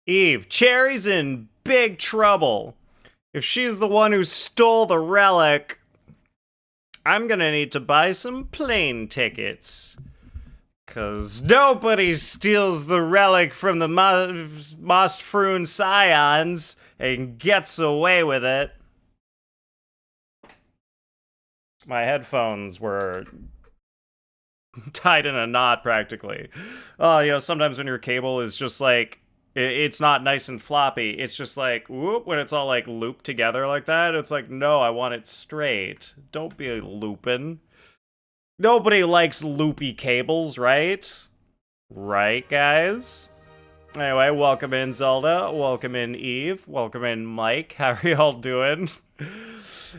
Eve, Cherry's in big trouble. If she's the one who stole the relic, I'm gonna need to buy some plane tickets. Cause nobody steals the relic from the Mostfroon Scions and gets away with it. My headphones were tied in a knot practically. Sometimes when your cable is just like, it's not nice and floppy, it's just like, whoop, when it's all like looped together like that, it's like, no, I want it straight. Don't be looping. Nobody likes loopy cables, right? Right, guys? Anyway, welcome in, Zelda. Welcome in, Eve. Welcome in, Mike. How are y'all doing?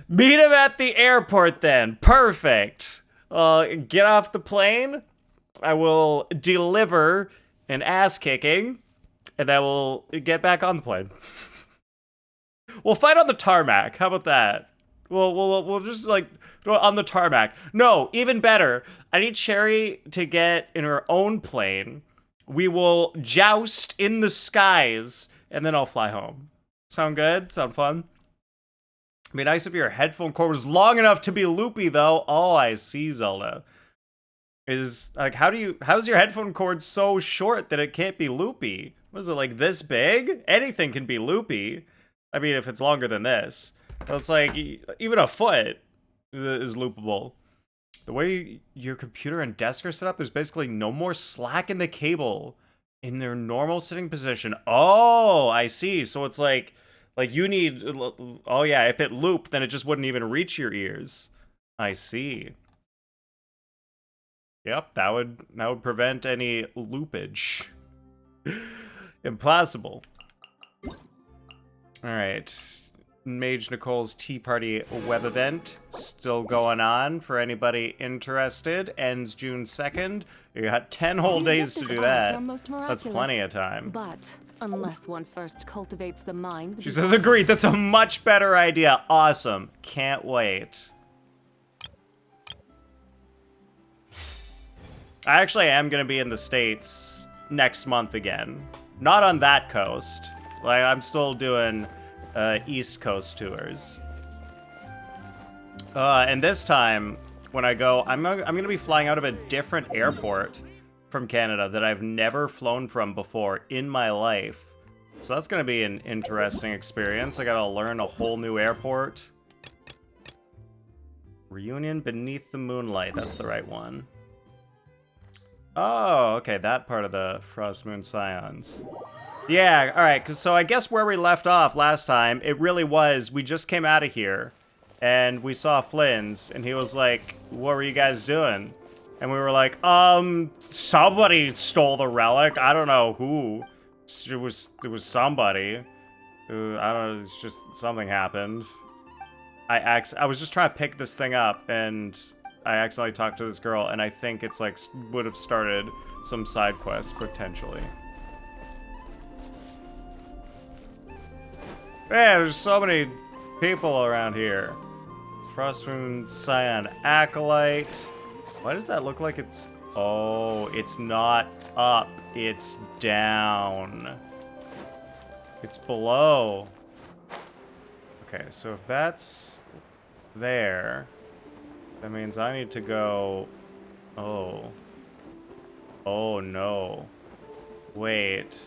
Meet him at the airport, then. Perfect. Get off the plane. I will deliver an ass-kicking, and then we'll get back on the plane. We'll fight on the tarmac. How about that? We'll just, like, on the tarmac. No, even better. I need Cherry to get in her own plane. We will joust in the skies, and then I'll fly home. Sound good? Sound fun? It'd be nice if your headphone cord was long enough to be loopy, though. Oh, I see, Zelda. Is, like, how's your headphone cord so short that it can't be loopy? What is it, like, this big? Anything can be loopy. I mean, if it's longer than this. It's like, even a foot is loopable. The way your computer and desk are set up, there's basically no more slack in the cable in their normal sitting position. Oh, I see. So it's like you need, oh yeah, if it looped, then it just wouldn't even reach your ears. I see. Yep, that would prevent any loopage. Impossible. All right. Mage Nicole's Tea Party web event still going on for anybody interested. Ends June 2nd. You got 10 whole days to do that. That's plenty of time. But unless one first cultivates the mind. She says, agreed. That's a much better idea. Awesome. Can't wait. I actually am going to be in the States next month again. Not on that coast. Like, I'm still doing East Coast tours. And this time, when I go, I'm gonna be flying out of a different airport from Canada that I've never flown from before in my life. So that's gonna be an interesting experience. I gotta learn a whole new airport. Reunion Beneath the Moonlight, that's the right one. Oh, okay, that part of the Frost Moon Scions. Yeah, alright, so I guess where we left off last time, it really was, we just came out of here, and we saw Flynn's, and he was like, what were you guys doing? And we were like, somebody stole the relic, I don't know who. It was somebody. I don't know, it's just, something happened. I was just trying to pick this thing up, and I accidentally talked to this girl, and I think it's like, would have started some side quest, potentially. Man, there's so many people around here. Frostmoon Scion Acolyte. Why does that look like it's... Oh, it's not up. It's down. It's below. Okay, so if that's there, that means I need to go... Oh. Oh, no. Wait.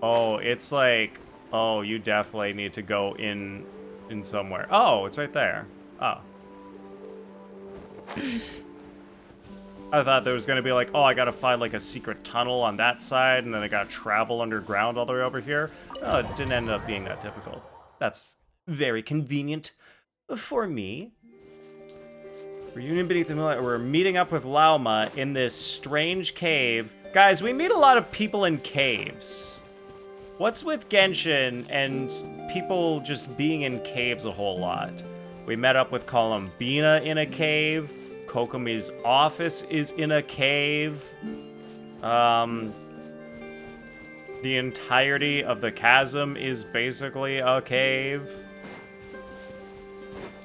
Oh, it's like, oh, you definitely need to go in somewhere. Oh, it's right there. Oh. I thought there was gonna be like, oh, I gotta find like a secret tunnel on that side, and then I gotta travel underground all the way over here. Oh, it didn't end up being that difficult. That's very convenient for me. Reunion Beneath the Moonlight. We're meeting up with Lauma in this strange cave. Guys, we meet a lot of people in caves. What's with Genshin and people just being in caves a whole lot? We met up with Columbina in a cave. Kokomi's office is in a cave. The entirety of the chasm is basically a cave.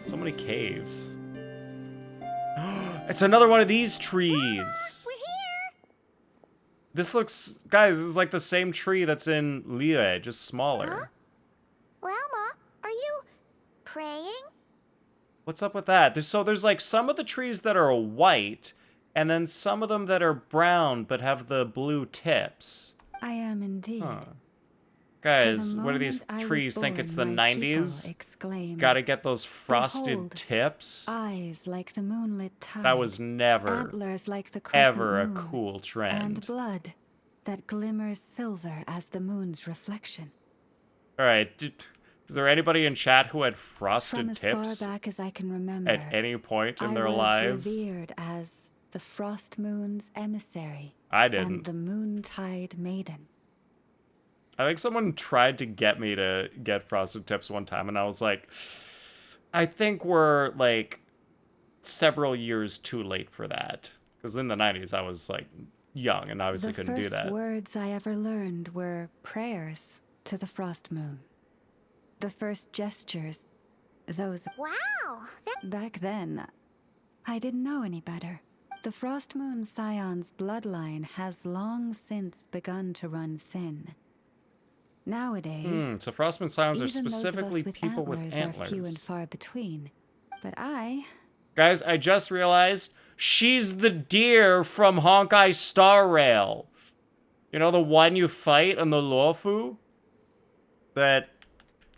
So many caves. It's another one of these trees. We're here. This looks, guys, this is like the same tree that's in Liyue, just Huh? smaller. Llama, are you praying? What's up with that? There's like some of the trees that are white, and then some of them that are brown but have the blue tips. I am indeed. Huh. For the Guys, what do these moment I was trees think it's the born, my 90s? people exclaimed, Gotta get those frosted "Behold, tips. eyes like the moonlit tide, That was never, antlers like the crescent ever a moon, cool and trend. blood that glimmers silver as the moon's reflection." Alright, is there anybody in chat who had From frosted as tips far back as I can remember, at any point in I their was lives? revered as the frost moon's emissary I and didn't. the moontide maiden. I think someone tried to get me to get frosted tips one time, and I was like, I think we're like several years too late for that. Because in the 90s, I was like young and obviously couldn't do The that. first words I ever learned were prayers to the frost moon. The first gestures, those Wow, back then, I didn't know any better. The frost moon scion's bloodline has long since begun to run thin. Nowadays, So Frostman Scions are even those of us specifically with people with antlers are few and antlers. far between. But I Guys, I just realized she's the deer from Honkai Star Rail. You know, the one you fight on the Luofu? That,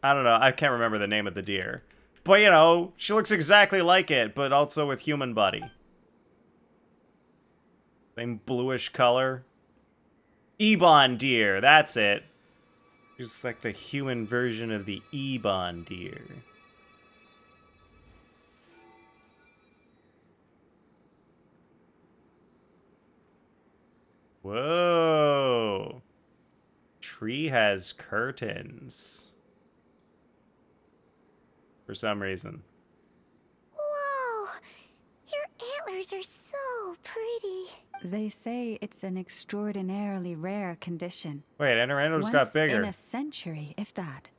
I don't know, I can't remember the name of the deer. But, you know, she looks exactly like it, but also with human body. Same bluish color. Ebon deer, that's it. She's like the human version of the Ebon deer. Whoa. Tree has curtains. For some reason. whoa, your antlers are so pretty. they say it's an extraordinarily rare condition. Wait, Anorando's Once got bigger. in a century, if that.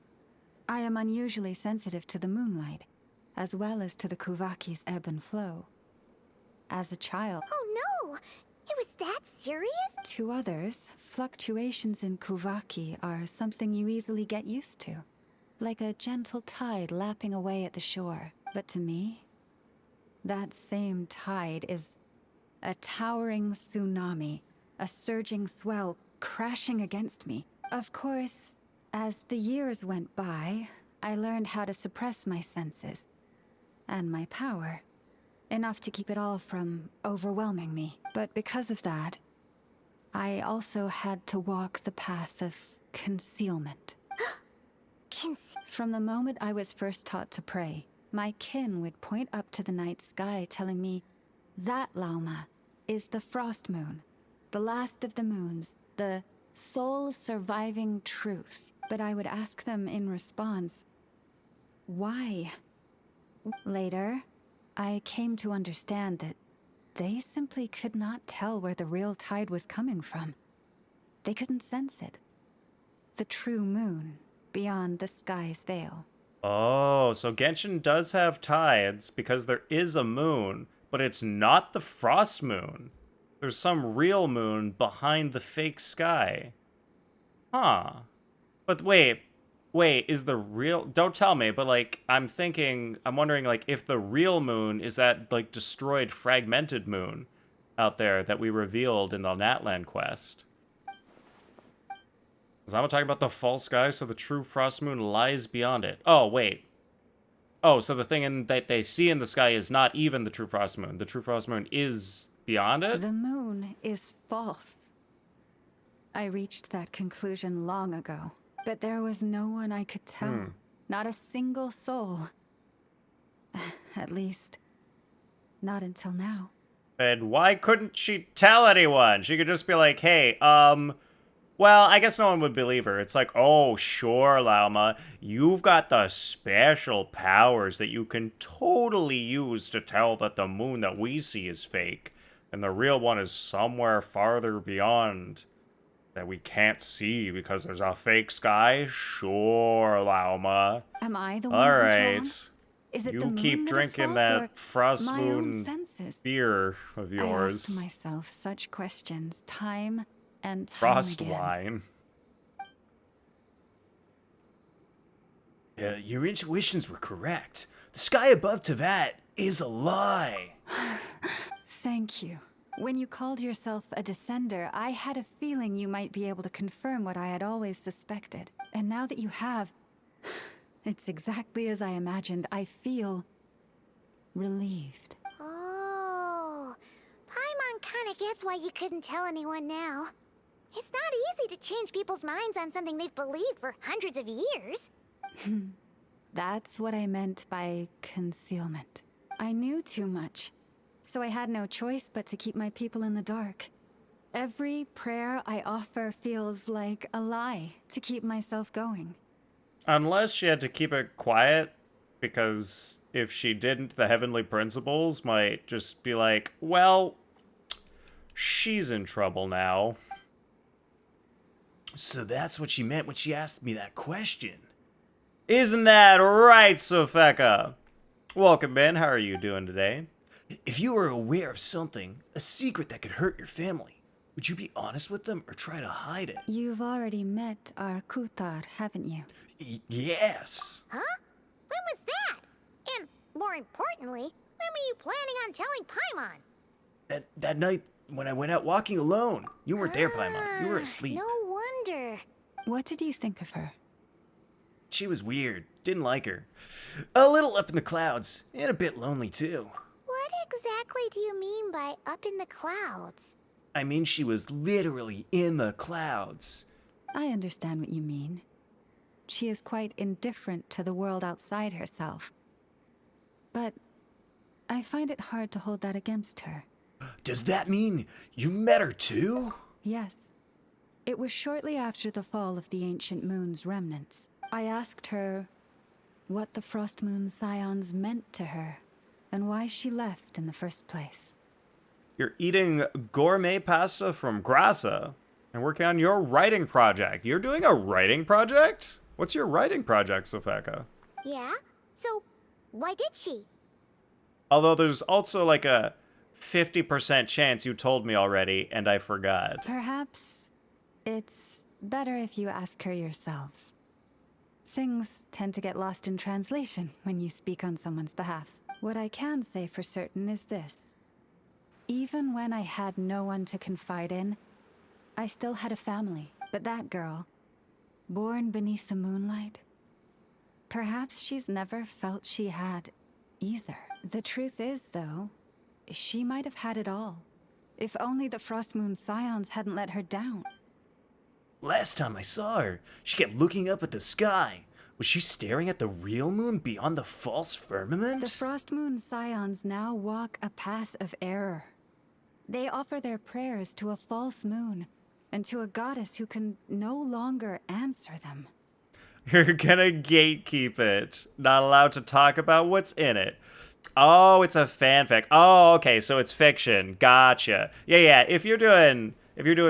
I am unusually sensitive to the moonlight, as well as to the Kuvaki's ebb and flow. As a child, Oh no, it was that serious? to others, fluctuations in Kuvaki are something you easily get used to, like a gentle tide lapping away at the shore. But to me, that same tide is a towering tsunami, a surging swell crashing against me. Of course, as the years went by, I learned how to suppress my senses and my power, enough to keep it all from overwhelming me. But because of that, I also had to walk the path of concealment. From the moment I was first taught to pray, my kin would point up to the night sky telling me, "That, Lauma, is the frost moon, the last of the moons, the sole surviving truth." But I would ask them in response, why? Later, I came to understand that they simply could not tell where the real tide was coming from. They couldn't sense it. The true moon, beyond the sky's veil. Oh, so Genshin does have tides because there is a moon, but it's not the frost moon. There's some real moon behind the fake sky. Huh. But wait, is the real... Don't tell me, but, like, I'm wondering, like, if the real moon is that, like, destroyed, fragmented moon out there that we revealed in the Natlan quest. Because I'm talking about the false sky, so the true frost moon lies beyond it. Oh, wait. Oh, so the thing that they see in the sky is not even the true frost moon. The true frost moon is beyond it? The moon is false. I reached that conclusion long ago, but there was no one I could tell. Not a single soul. At least, not until now. And why couldn't she tell anyone? She could just be like, hey, well, I guess no one would believe her. It's like, oh, sure, Lauma, you've got the special powers that you can totally use to tell that the moon that we see is fake, and the real one is somewhere farther beyond that we can't see because there's a fake sky. Sure, Lauma. Am I the one All who's right. wrong? Is it the You moon keep that is drinking false, that or frost my own moon senses? beer of I yours. asked myself such questions time and time Frost again. wine. Your intuitions were correct. The sky above Tevat is a lie. Thank you. When you called yourself a descender, I had a feeling you might be able to confirm what I had always suspected. And now that you have, it's exactly as I imagined. I feel relieved. Oh, Paimon kinda gets why you couldn't tell anyone now. It's not easy to change people's minds on something they've believed for hundreds of years. That's what I meant by concealment. I knew too much, so I had no choice but to keep my people in the dark. Every prayer I offer feels like a lie to keep myself going. Unless she had to keep it quiet, because if she didn't, the heavenly principles might just be like, well, she's in trouble now. So that's what she meant when she asked me that question. Isn't that right, Sopheka? Welcome, Ben. How are you doing today? If you were aware of something, a secret that could hurt your family, would you be honest with them or try to hide it? You've already met our Kutar, haven't you? Yes. Huh? When was that? And more importantly, when were you planning on telling Paimon? That night when I went out walking alone. You weren't there, Paimon. You were asleep. No wonder. What did you think of her? She was weird. Didn't like her. A little up in the clouds, and a bit lonely too. What exactly do you mean by up in the clouds? I mean, she was literally in the clouds. I understand what you mean. She is quite indifferent to the world outside herself. But I find it hard to hold that against her. Does that mean you met her too? Yes. It was shortly after the fall of the ancient moon's remnants. I asked her what the Frost Moon Scions meant to her, and why she left in the first place. You're eating gourmet pasta from Grassa and working on your writing project. You're doing a writing project? What's your writing project, Sopheka? Yeah? So, why did she? Although there's also like a 50% chance you told me already and I forgot. Perhaps it's better if you ask her yourselves. Things tend to get lost in translation when you speak on someone's behalf. What I can say for certain is this. Even when I had no one to confide in, I still had a family. But that girl, born beneath the moonlight, perhaps she's never felt she had either. The truth is, though, she might have had it all. If only the Frost Moon Scions hadn't let her down. Last time I saw her, she kept looking up at the sky. Was she staring at the real moon beyond the false firmament? The Frost Moon Scions now walk a path of error. They offer their prayers to a false moon, and to a goddess who can no longer answer them. You're gonna gatekeep it. Not allowed to talk about what's in it. Oh, it's a fanfic. Oh, okay, so it's fiction. Gotcha. Yeah. If you're doing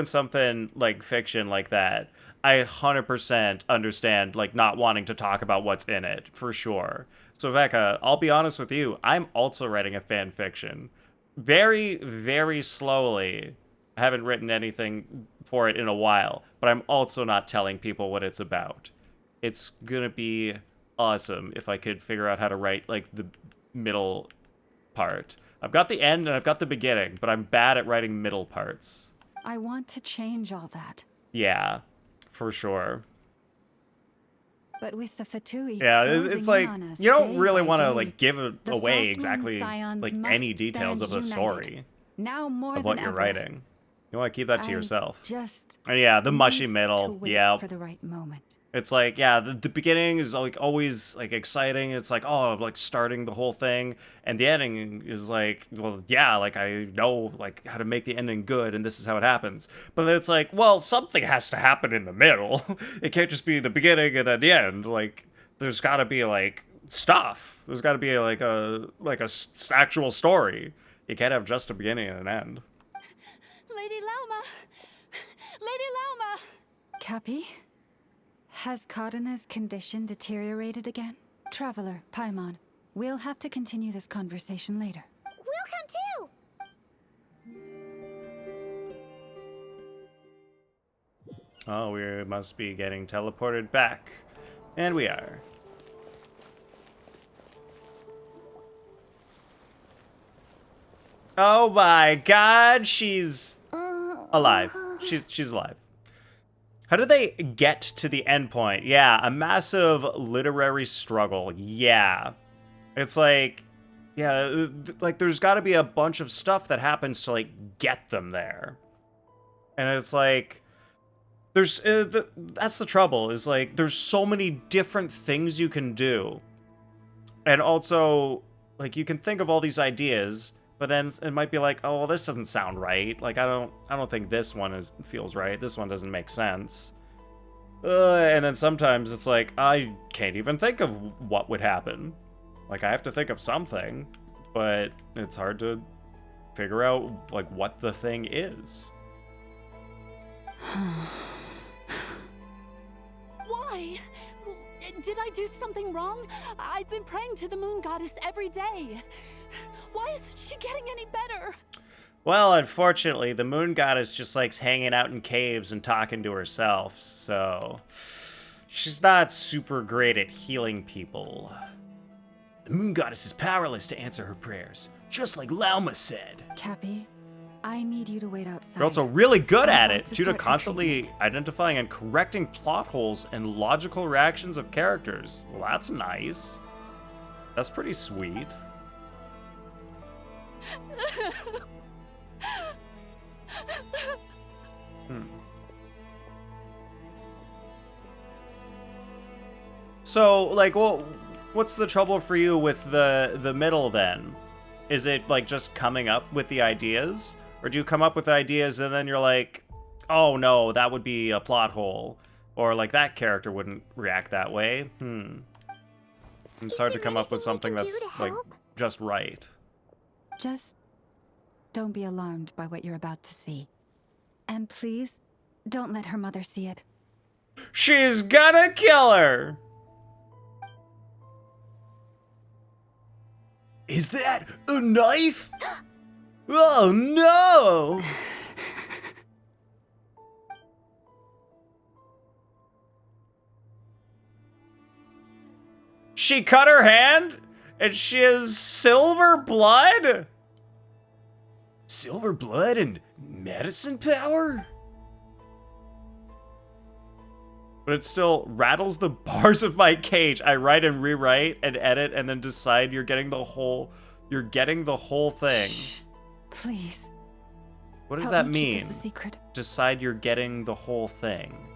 something like fiction like that, I 100% understand like not wanting to talk about what's in it, for sure. So Veka, I'll be honest with you, I'm also writing a fan fiction. Very, very slowly. I haven't written anything for it in a while, but I'm also not telling people what it's about. It's gonna be awesome if I could figure out how to write like the middle part. I've got the end and I've got the beginning, but I'm bad at writing middle parts. I want to change all that. Yeah, for sure. But with the Fatui Yeah, closing it's like in on us you don't day really by want to day, like give it the away Frost Moon exactly Scions like must any details stand of the united. story Now more of than what you're ever. writing. You want to keep that to I yourself. Just And yeah, the mushy need to middle. wait Yeah, for the right moment. it's like, yeah, the beginning is like always like exciting. It's like, oh, I'm like starting the whole thing, and the ending is like, well, yeah, like I know like how to make the ending good, and this is how it happens. But then it's like, well, something has to happen in the middle. It can't just be the beginning and then the end. Like, there's got to be like stuff. There's got to be like a actual story. You can't have just a beginning and an end. Lady Lauma! Lady Lauma! Cappy? Has Kadana's condition deteriorated again? Traveler, Paimon, we'll have to continue this conversation later. We'll come too! Oh, we must be getting teleported back. And we are. Oh my god, she's alive. She's alive. How did they get to the end point? Yeah, a massive literary struggle. Yeah. It's like, yeah, like there's got to be a bunch of stuff that happens to like get them there. And it's like there's that's the trouble, is like there's so many different things you can do. And also like you can think of all these ideas, but then it might be like, oh, well, this doesn't sound right. Like I don't think this one feels right. This one doesn't make sense. And then sometimes it's like I can't even think of what would happen. Like I have to think of something, but it's hard to figure out like what the thing is. Why? Did I do something wrong? I've been praying to the moon goddess every day. Why isn't she getting any better? Well, unfortunately, the moon goddess just likes hanging out in caves and talking to herself, so she's not super great at healing people. The moon goddess is powerless to answer her prayers, just like Lauma said. Cappy, I need you to wait outside. They're also really good I at want it, to due to start her constantly treatment. identifying and correcting plot holes and logical reactions of characters. Well, that's nice. That's pretty sweet. So, like, well, what's the trouble for you with the middle then? Is it like just coming up with the ideas, or do you come up with ideas and then you're like, oh no, that would be a plot hole, or like that character wouldn't react that way? It's Is hard to there come up with anything we something can do that's to like help? just right. Just don't be alarmed by what you're about to see. And please, don't let her mother see it. She's gonna kill her. Is that a knife? Oh no! She cut her hand, and she has silver blood? Silver blood and medicine power? But it still rattles the bars of my cage. I write and rewrite and edit and then decide you're getting the whole thing. Please. What does help that me keep mean? this a secret. Decide you're getting the whole thing.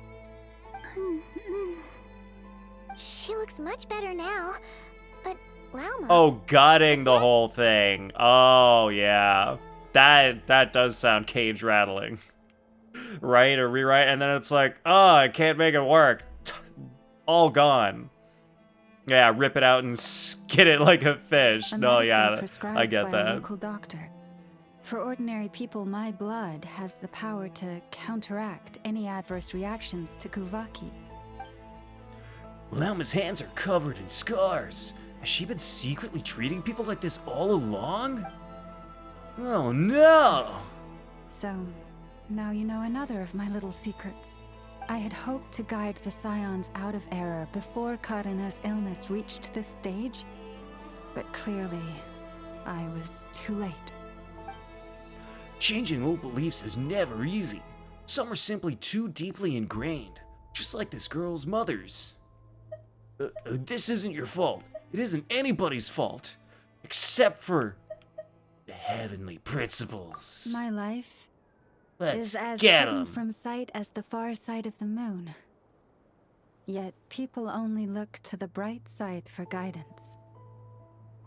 She looks much better now, but Lauma. Oh, gutting the whole thing. Oh, yeah. That does sound cage rattling. Write or rewrite, and then it's like, oh, I can't make it work. All gone. Yeah, rip it out and skid it like a fish. A No, medicine yeah, prescribed I get by a that. local doctor. For ordinary people, my blood has the power to counteract any adverse reactions to Kuvaki. Lauma's hands are covered in scars. Has she been secretly treating people like this all along? Oh no! So, now you know another of my little secrets. I had hoped to guide the Scions out of error before Karina's illness reached this stage, but clearly, I was too late. Changing old beliefs is never easy. Some are simply too deeply ingrained, just like this girl's mother's. This isn't your fault. It isn't anybody's fault, except for the heavenly principles. My life Let's is as get hidden 'em. from sight as the far side of the moon. Yet people only look to the bright side for guidance.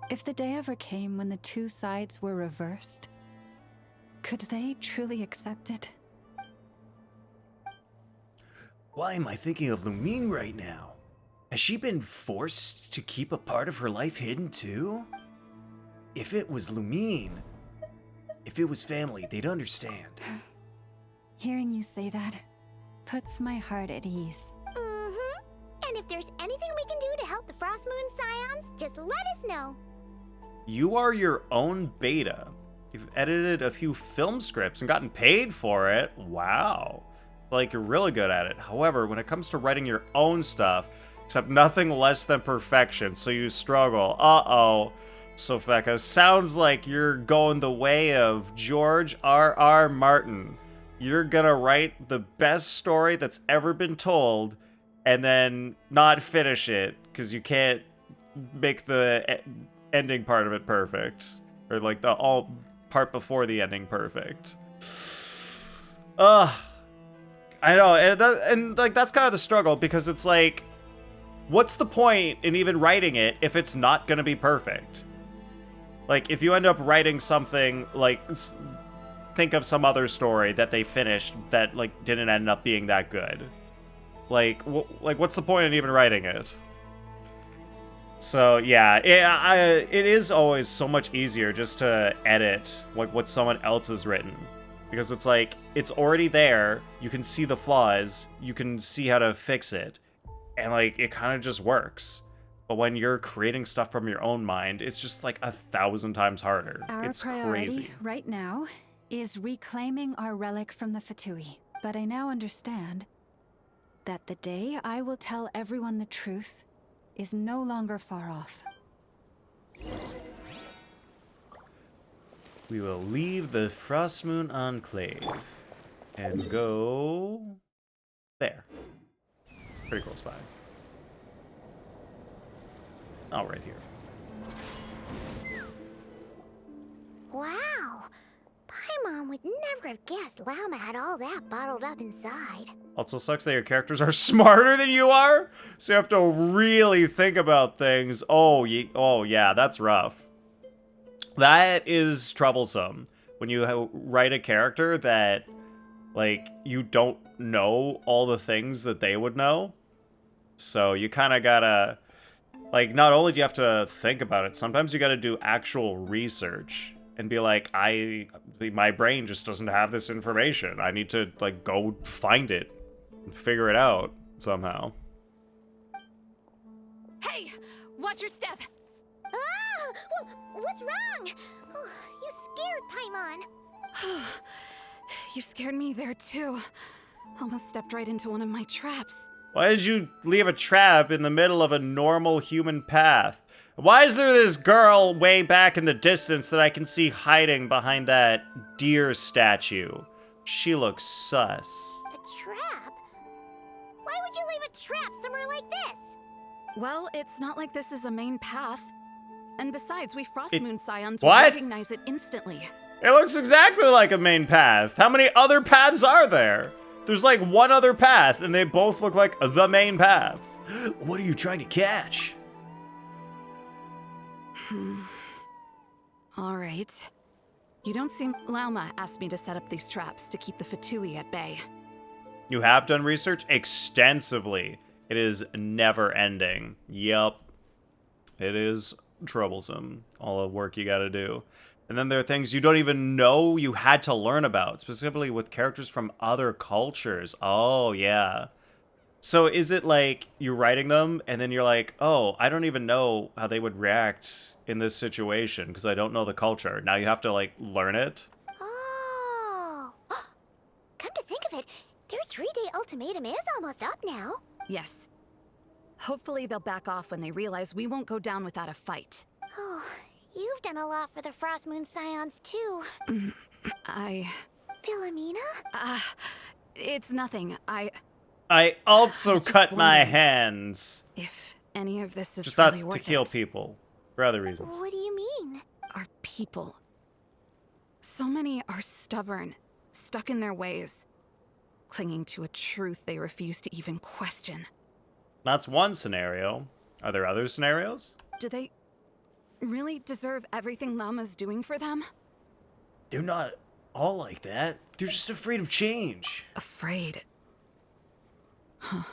If the day ever came when the two sides were reversed, could they truly accept it? Why am I thinking of Lumine right now? Has she been forced to keep a part of her life hidden too? If it was Lumine, if it was family, they'd understand. Hearing you say that puts my heart at ease. Mm-hmm. And if there's anything we can do to help the Frost Moon Scions, just let us know. You are your own beta. You've edited a few film scripts and gotten paid for it. Wow. Like, you're really good at it. However, when it comes to writing your own stuff, except nothing less than perfection, so you struggle. Uh-oh. Sopheka, sounds like you're going the way of George R.R. Martin. You're gonna write the best story that's ever been told, and then not finish it, because you can't make the ending part of it perfect. Or, like, the all part before the ending perfect. Ugh. I know, and like, that's kind of the struggle, because it's like, what's the point in even writing it if it's not gonna be perfect? Like, if you end up writing something, like, think of some other story that they finished that, like, didn't end up being that good. Like, what's the point in even writing it? So, yeah, it is always so much easier just to edit, like, what someone else has written. Because it's like, it's already there, you can see the flaws, you can see how to fix it, and, like, it kind of just works. But when you're creating stuff from your own mind, it's just, like, 1,000 times harder. It's priority crazy. right now is reclaiming our relic from the Fatui. But I now understand that the day I will tell everyone the truth is no longer far off. We will leave the Frostmoon Enclave and go there. Pretty cool spot. Oh, right here. Wow. Paimon would never have guessed Llama had all that bottled up inside. Also sucks that your characters are smarter than you are, so you have to really think about things. Oh yeah, that's rough. That is troublesome when you write a character that, like, you don't know all the things that they would know. So you kind of gotta, like, not only do you have to think about it, sometimes you gotta do actual research and be like, my brain just doesn't have this information. I need to, like, go find it and figure it out somehow. Hey, watch your step. Ah! What's wrong? Oh, you scared Paimon. You scared me there too. Almost stepped right into one of my traps. Why did you leave a trap in the middle of a normal human path? Why is there this girl way back in the distance that I can see hiding behind that deer statue? She looks sus. A trap? Why would you leave a trap somewhere like this? Well, it's not like this is a main path. And besides, we Frostmoon Scions will What? recognize it instantly. It looks exactly like a main path. How many other paths are there? There's like one other path, and they both look like the main path. What are you trying to catch? All right. You don't seem... Lauma asked me to set up these traps to keep the Fatui at bay. You have done research extensively. It is never ending. Yep. It is troublesome, all the work you gotta do. And then there are things you don't even know you had to learn about, specifically with characters from other cultures. Oh, yeah. So is it like you're writing them and then you're like, oh, I don't even know how they would react in this situation because I don't know the culture. Now you have to, like, learn it? Oh. Come to think of it, their 3-day ultimatum is almost up now. Yes. Hopefully they'll back off when they realize we won't go down without a fight. Oh, you've done a lot for the Frostmoon Scions too. Philomena? It's nothing. I I also was just cut my wondering hands. if any of this is Just really not worth to kill it. people. For other reasons. What do you mean? Our people. So many are stubborn, stuck in their ways, clinging to a truth they refuse to even question. That's one scenario. Are there other scenarios? Do they really deserve everything Lama's doing for them? They're not all like that. They're just afraid of change. Afraid. Huh.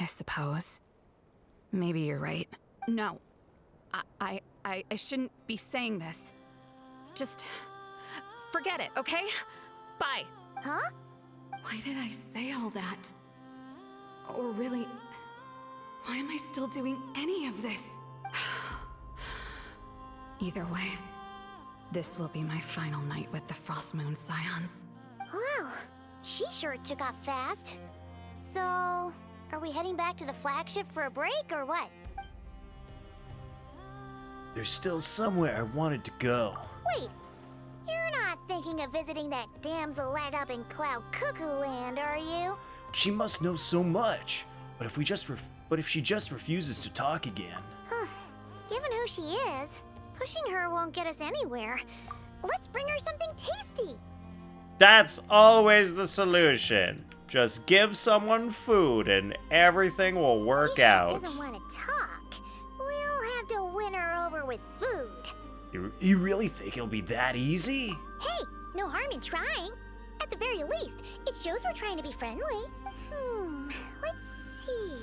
I suppose. Maybe you're right. No. I shouldn't be saying this. Just forget it, okay? Bye. Huh? Why did I say all that? Or really, why am I still doing any of this? Either way, this will be my final night with the Frostmoon Scions. Well, She sure took off fast. So, are we heading back to the flagship for a break, or what? There's still somewhere I wanted to go. Wait, you're not thinking of visiting that damsel light up in Cloud Cuckoo Land, are you? She must know so much. But if she just refuses to talk again. Given who she is, pushing her won't get us anywhere. Let's bring her something tasty. That's always the solution. Just give someone food and everything will work out. If she doesn't want to talk, we'll have to win her over with food. You really think it'll be that easy? Hey, no harm in trying. At the very least, it shows we're trying to be friendly. Let's see.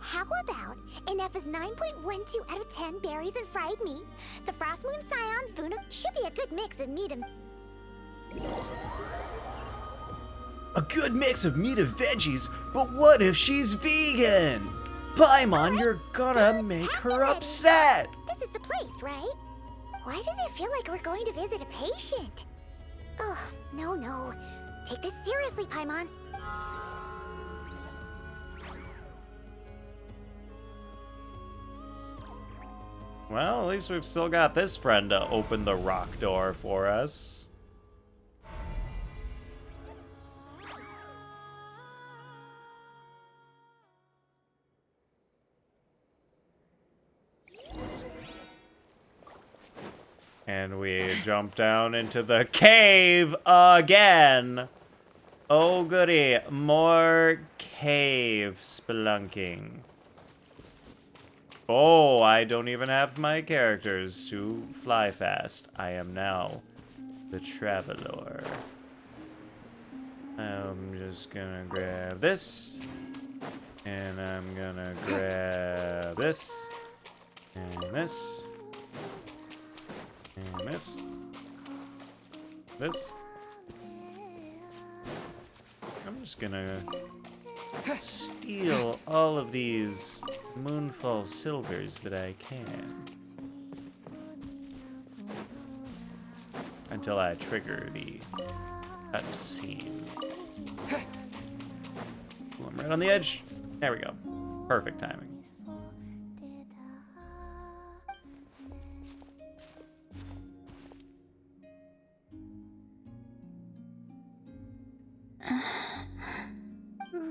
How about Ineffa's 9.12 out of 10 berries and fried meat? The Frost Moon Scion's boon should be a good mix of meat and... A good mix of meat and veggies, but what if she's vegan? Paimon, you're gonna make her upset! This is the place, right? Why does it feel like we're going to visit a patient? Ugh, no. Take this seriously, Paimon. Well, at least we've still got this friend to open the rock door for us. And we jump down into the cave again. Oh goody, more cave spelunking. Oh, I don't even have my characters to fly fast. I am now the Traveler. I'm just gonna grab this. And I'm gonna grab this. And this. And this. This. I'm just gonna steal all of these Moonfall Silvers that I can. Until I trigger the cutscene. I'm right on the edge. There we go. Perfect timing.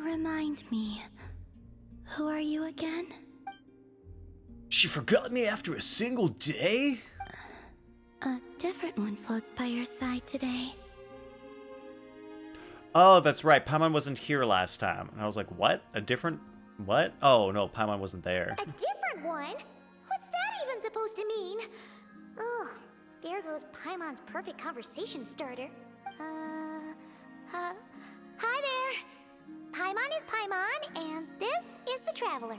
Remind me, who are you again? She forgot me after a single day? A different one floats by your side today. Oh, that's right. Paimon wasn't here last time. And I was like, what? A different... What? Oh, no, Paimon wasn't there. A different one? What's that even supposed to mean? Ugh, there goes Paimon's perfect conversation starter. Hi there! Paimon is Paimon, and this is the Traveler.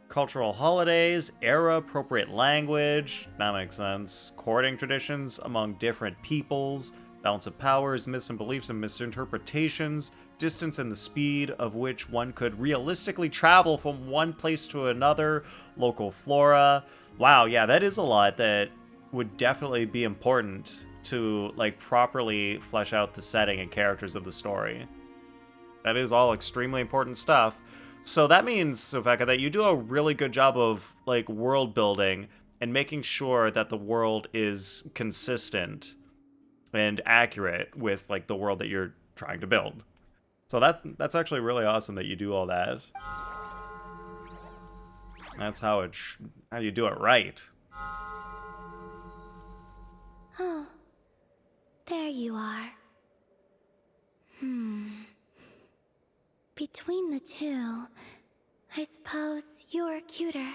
Cultural holidays, era-appropriate language, that makes sense. Courting traditions among different peoples, balance of powers, myths and beliefs and misinterpretations, distance and the speed of which one could realistically travel from one place to another, local flora. Wow, yeah, that is a lot that would definitely be important to, like, properly flesh out the setting and characters of the story. That is all extremely important stuff. So that means, Sopheka, that you do a really good job of, like, world building and making sure that the world is consistent and accurate with, like, the world that you're trying to build. So that's actually really awesome that you do all that. That's how you do it right. Oh, there you are. Between the two, I suppose you're cuter.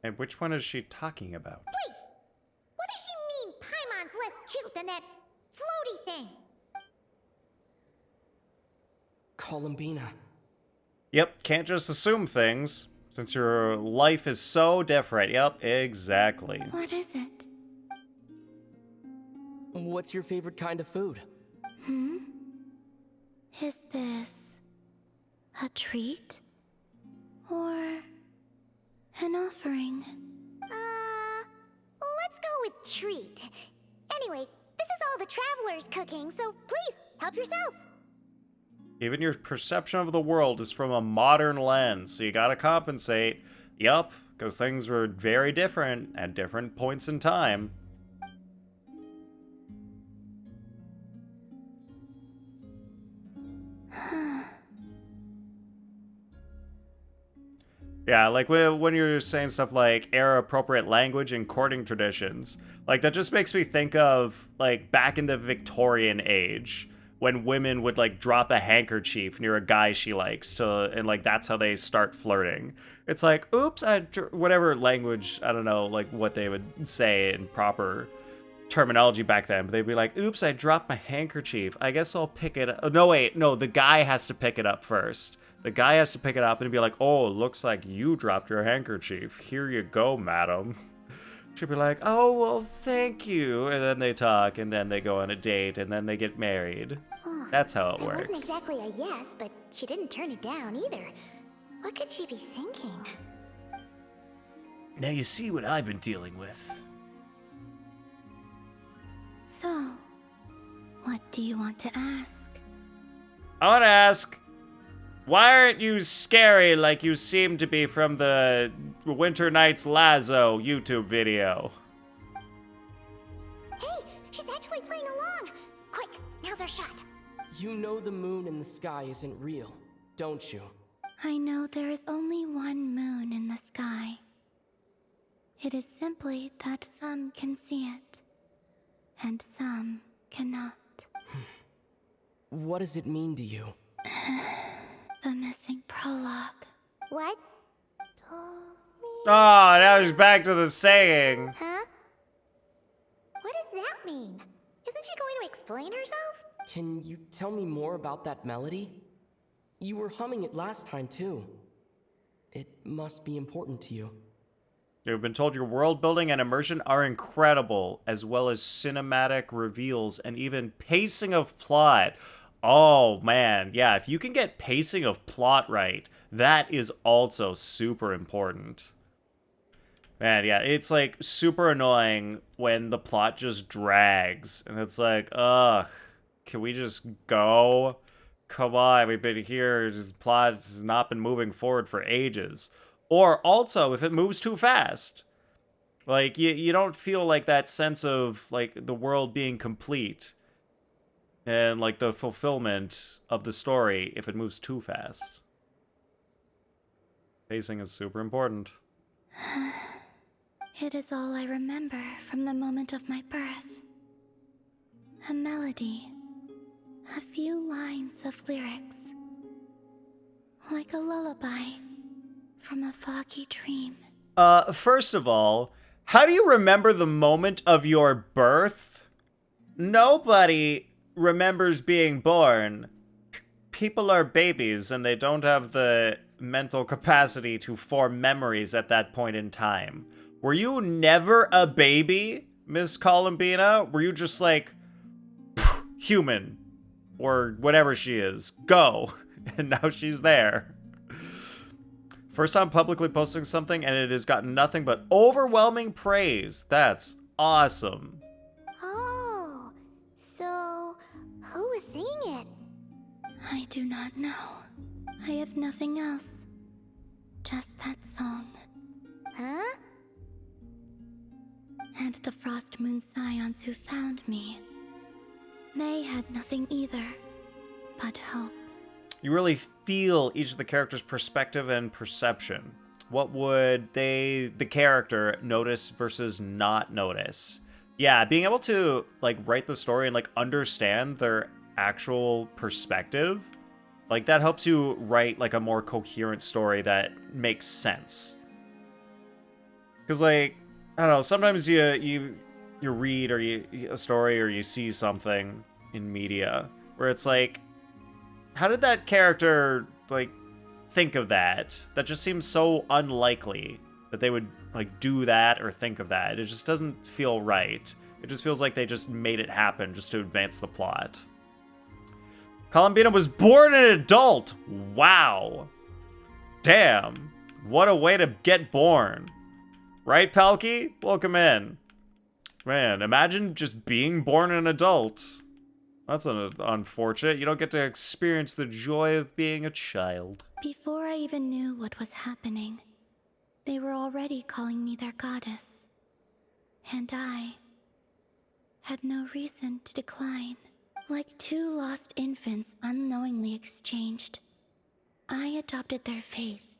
And which one is she talking about? Wait! What does she mean Paimon's less cute than that floaty thing? Columbina. Yep, can't just assume things, since your life is so different. Yep, exactly. What is it? What's your favorite kind of food? Is this a treat? Or an offering? Let's go with treat. Anyway, this is all the travelers cooking, so please, help yourself. Even your perception of the world is from a modern lens, so you gotta compensate. Yup, because things were very different at different points in time. Yeah, like when you're saying stuff like era-appropriate language and courting traditions, like that just makes me think of like back in the Victorian age when women would like drop a handkerchief near a guy she likes and like that's how they start flirting. It's like, oops, whatever language, I don't know, like what they would say in proper terminology back then, but they'd be like, oops, I dropped my handkerchief. I guess I'll pick it up. No, wait, no, the guy has to pick it up first. The guy has to pick it up and be like, oh, looks like you dropped your handkerchief. Here you go, madam. She'd be like, oh, well, thank you. And then they talk, and then they go on a date, and then they get married. That's how it works. It wasn't exactly a yes, but she didn't turn it down either. What could she be thinking? Now you see what I've been dealing with. So, what do you want to ask? I want to ask, why aren't you scary like you seem to be from the Winter Nights Lazo YouTube video? Hey, she's actually playing along! Quick, now's our shot. You know the moon in the sky isn't real, don't you? I know there is only one moon in the sky. It is simply that some can see it, and some cannot. What does it mean to you? The missing prologue. What? Oh, now she's back to the saying. Huh? What does that mean? Isn't she going to explain herself? Can you tell me more about that melody? You were humming it last time, too. It must be important to you. You've been told your world building and immersion are incredible, as well as cinematic reveals and even pacing of plot. Oh, man. Yeah, if you can get pacing of plot right, that is also super important. Man, yeah, it's like super annoying when the plot just drags. And it's like, ugh, can we just go? Come on, we've been here. This plot has not been moving forward for ages. Or also, if it moves too fast. Like, you don't feel like that sense of, like, the world being complete. And, like, the fulfillment of the story if it moves too fast. Pacing is super important. It is all I remember from the moment of my birth. A melody. A few lines of lyrics. Like a lullaby from a foggy dream. First of all, how do you remember the moment of your birth? Nobody remembers being born. People are babies and they don't have the mental capacity to form memories at that point in time. Were you never a baby, Miss Columbina? Were you just like, human, or whatever she is, go, and now she's there? First time publicly posting something and it has gotten nothing but overwhelming praise. That's awesome. Oh, so who is singing it? I do not know. I have nothing else. Just that song. Huh? And the Frost Moon Scions who found me. They had nothing either, but hope. You really feel each of the characters' perspective and perception. What would the character notice versus not notice? Yeah, being able to like write the story and like understand their actual perspective, like that helps you write like a more coherent story that makes sense. Because like, I don't know, sometimes you read or a story or you see something in media where it's like, how did that character, like, think of that? That just seems so unlikely that they would, like, do that or think of that. It just doesn't feel right. It just feels like they just made it happen just to advance the plot. Columbina was born an adult! Wow! Damn. What a way to get born. Right, Palki? Welcome in. Man, imagine just being born an adult. That's unfortunate. You don't get to experience the joy of being a child. Before I even knew what was happening, they were already calling me their goddess. And I had no reason to decline. Like two lost infants unknowingly exchanged, I adopted their faith,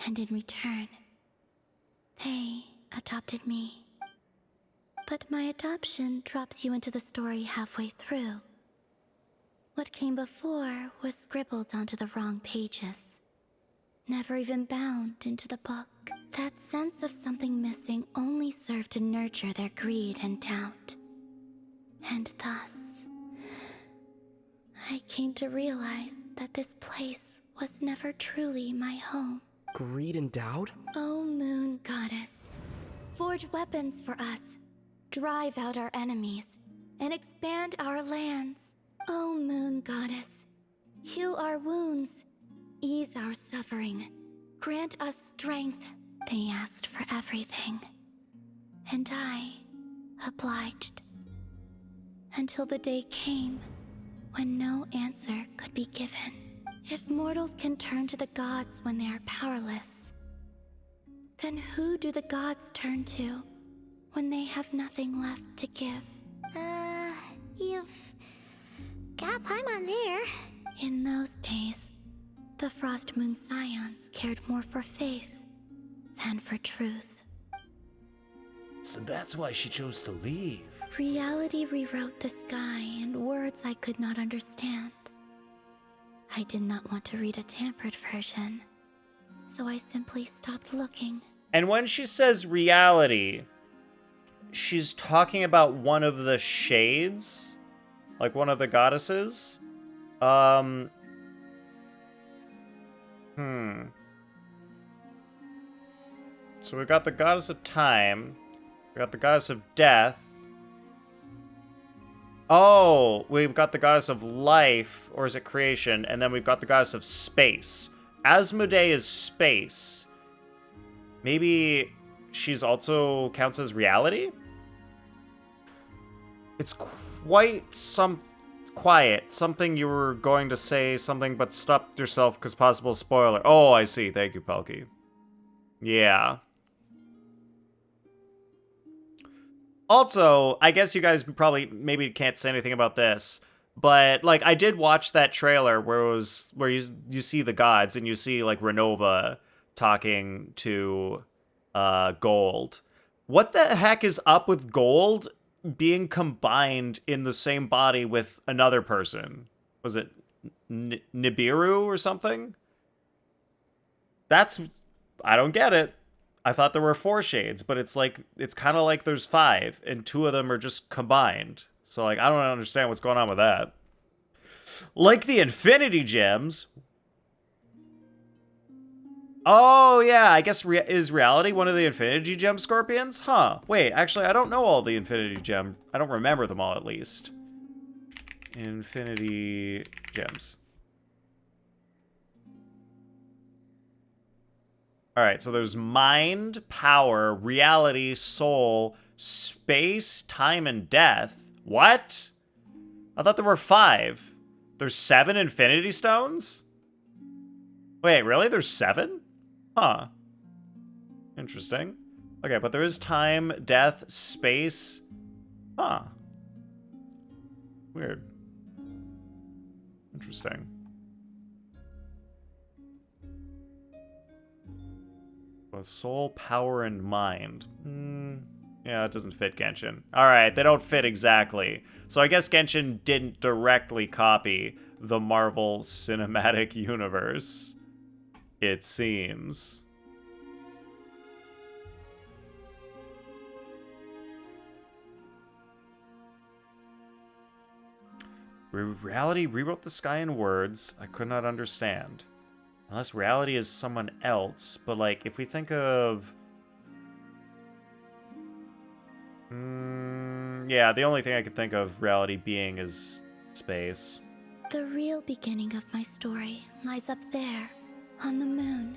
and in return, they adopted me. But my adoption drops you into the story halfway through. What came before was scribbled onto the wrong pages, never even bound into the book. That sense of something missing only served to nurture their greed and doubt. And thus, I came to realize that this place was never truly my home. Greed and doubt? O Moon Goddess, forge weapons for us, drive out our enemies, and expand our lands. O Moon Goddess, heal our wounds, ease our suffering, grant us strength. They asked for everything, and I obliged. Until the day came when no answer could be given. If mortals can turn to the gods when they are powerless, then who do the gods turn to when they have nothing left to give? You've got Paimon there. In those days, the Frost Moon Scions cared more for faith than for truth. So that's why she chose to leave. Reality rewrote the sky in words I could not understand. I did not want to read a tampered version, so I simply stopped looking. And when she says reality, she's talking about one of the shades? Like one of the goddesses? So we've got the goddess of time. We got the goddess of death. Oh, we've got the goddess of life, or is it creation? And then we've got the goddess of space. Asmodee is space. Maybe she's also counts as reality? It's quiet. Something you were going to say something, but stopped yourself because possible spoiler. Oh, I see. Thank you, Pelkey. Yeah. Also, I guess you guys probably maybe can't say anything about this, but like I did watch that trailer where you see the gods and you see like Renova talking to Gold. What the heck is up with Gold being combined in the same body with another person? Was it Nibiru or something? I don't get it. I thought there were 4 shades, but it's kind of like there's 5, and 2 of them are just combined. So, like, I don't understand what's going on with that. Like the Infinity Gems. Oh, yeah, I guess is Reality one of the Infinity Gem Scorpions? Huh. Wait, actually, I don't know all the Infinity Gem. I don't remember them all, at least. Infinity Gems. All right, so there's mind, power, reality, soul, space, time, and death. What? I thought there were 5. There's 7 Infinity Stones? Wait, really? There's 7? Huh. Interesting. Okay, but there is time, death, space. Huh. Weird. Interesting. Soul, power, and mind. Yeah, it doesn't fit Genshin. Alright, they don't fit exactly. So I guess Genshin didn't directly copy the Marvel Cinematic Universe. It seems. Reality rewrote the sky in words I could not understand. Unless reality is someone else, but like, if we think of... yeah, the only thing I could think of reality being is space. The real beginning of my story lies up there, on the moon.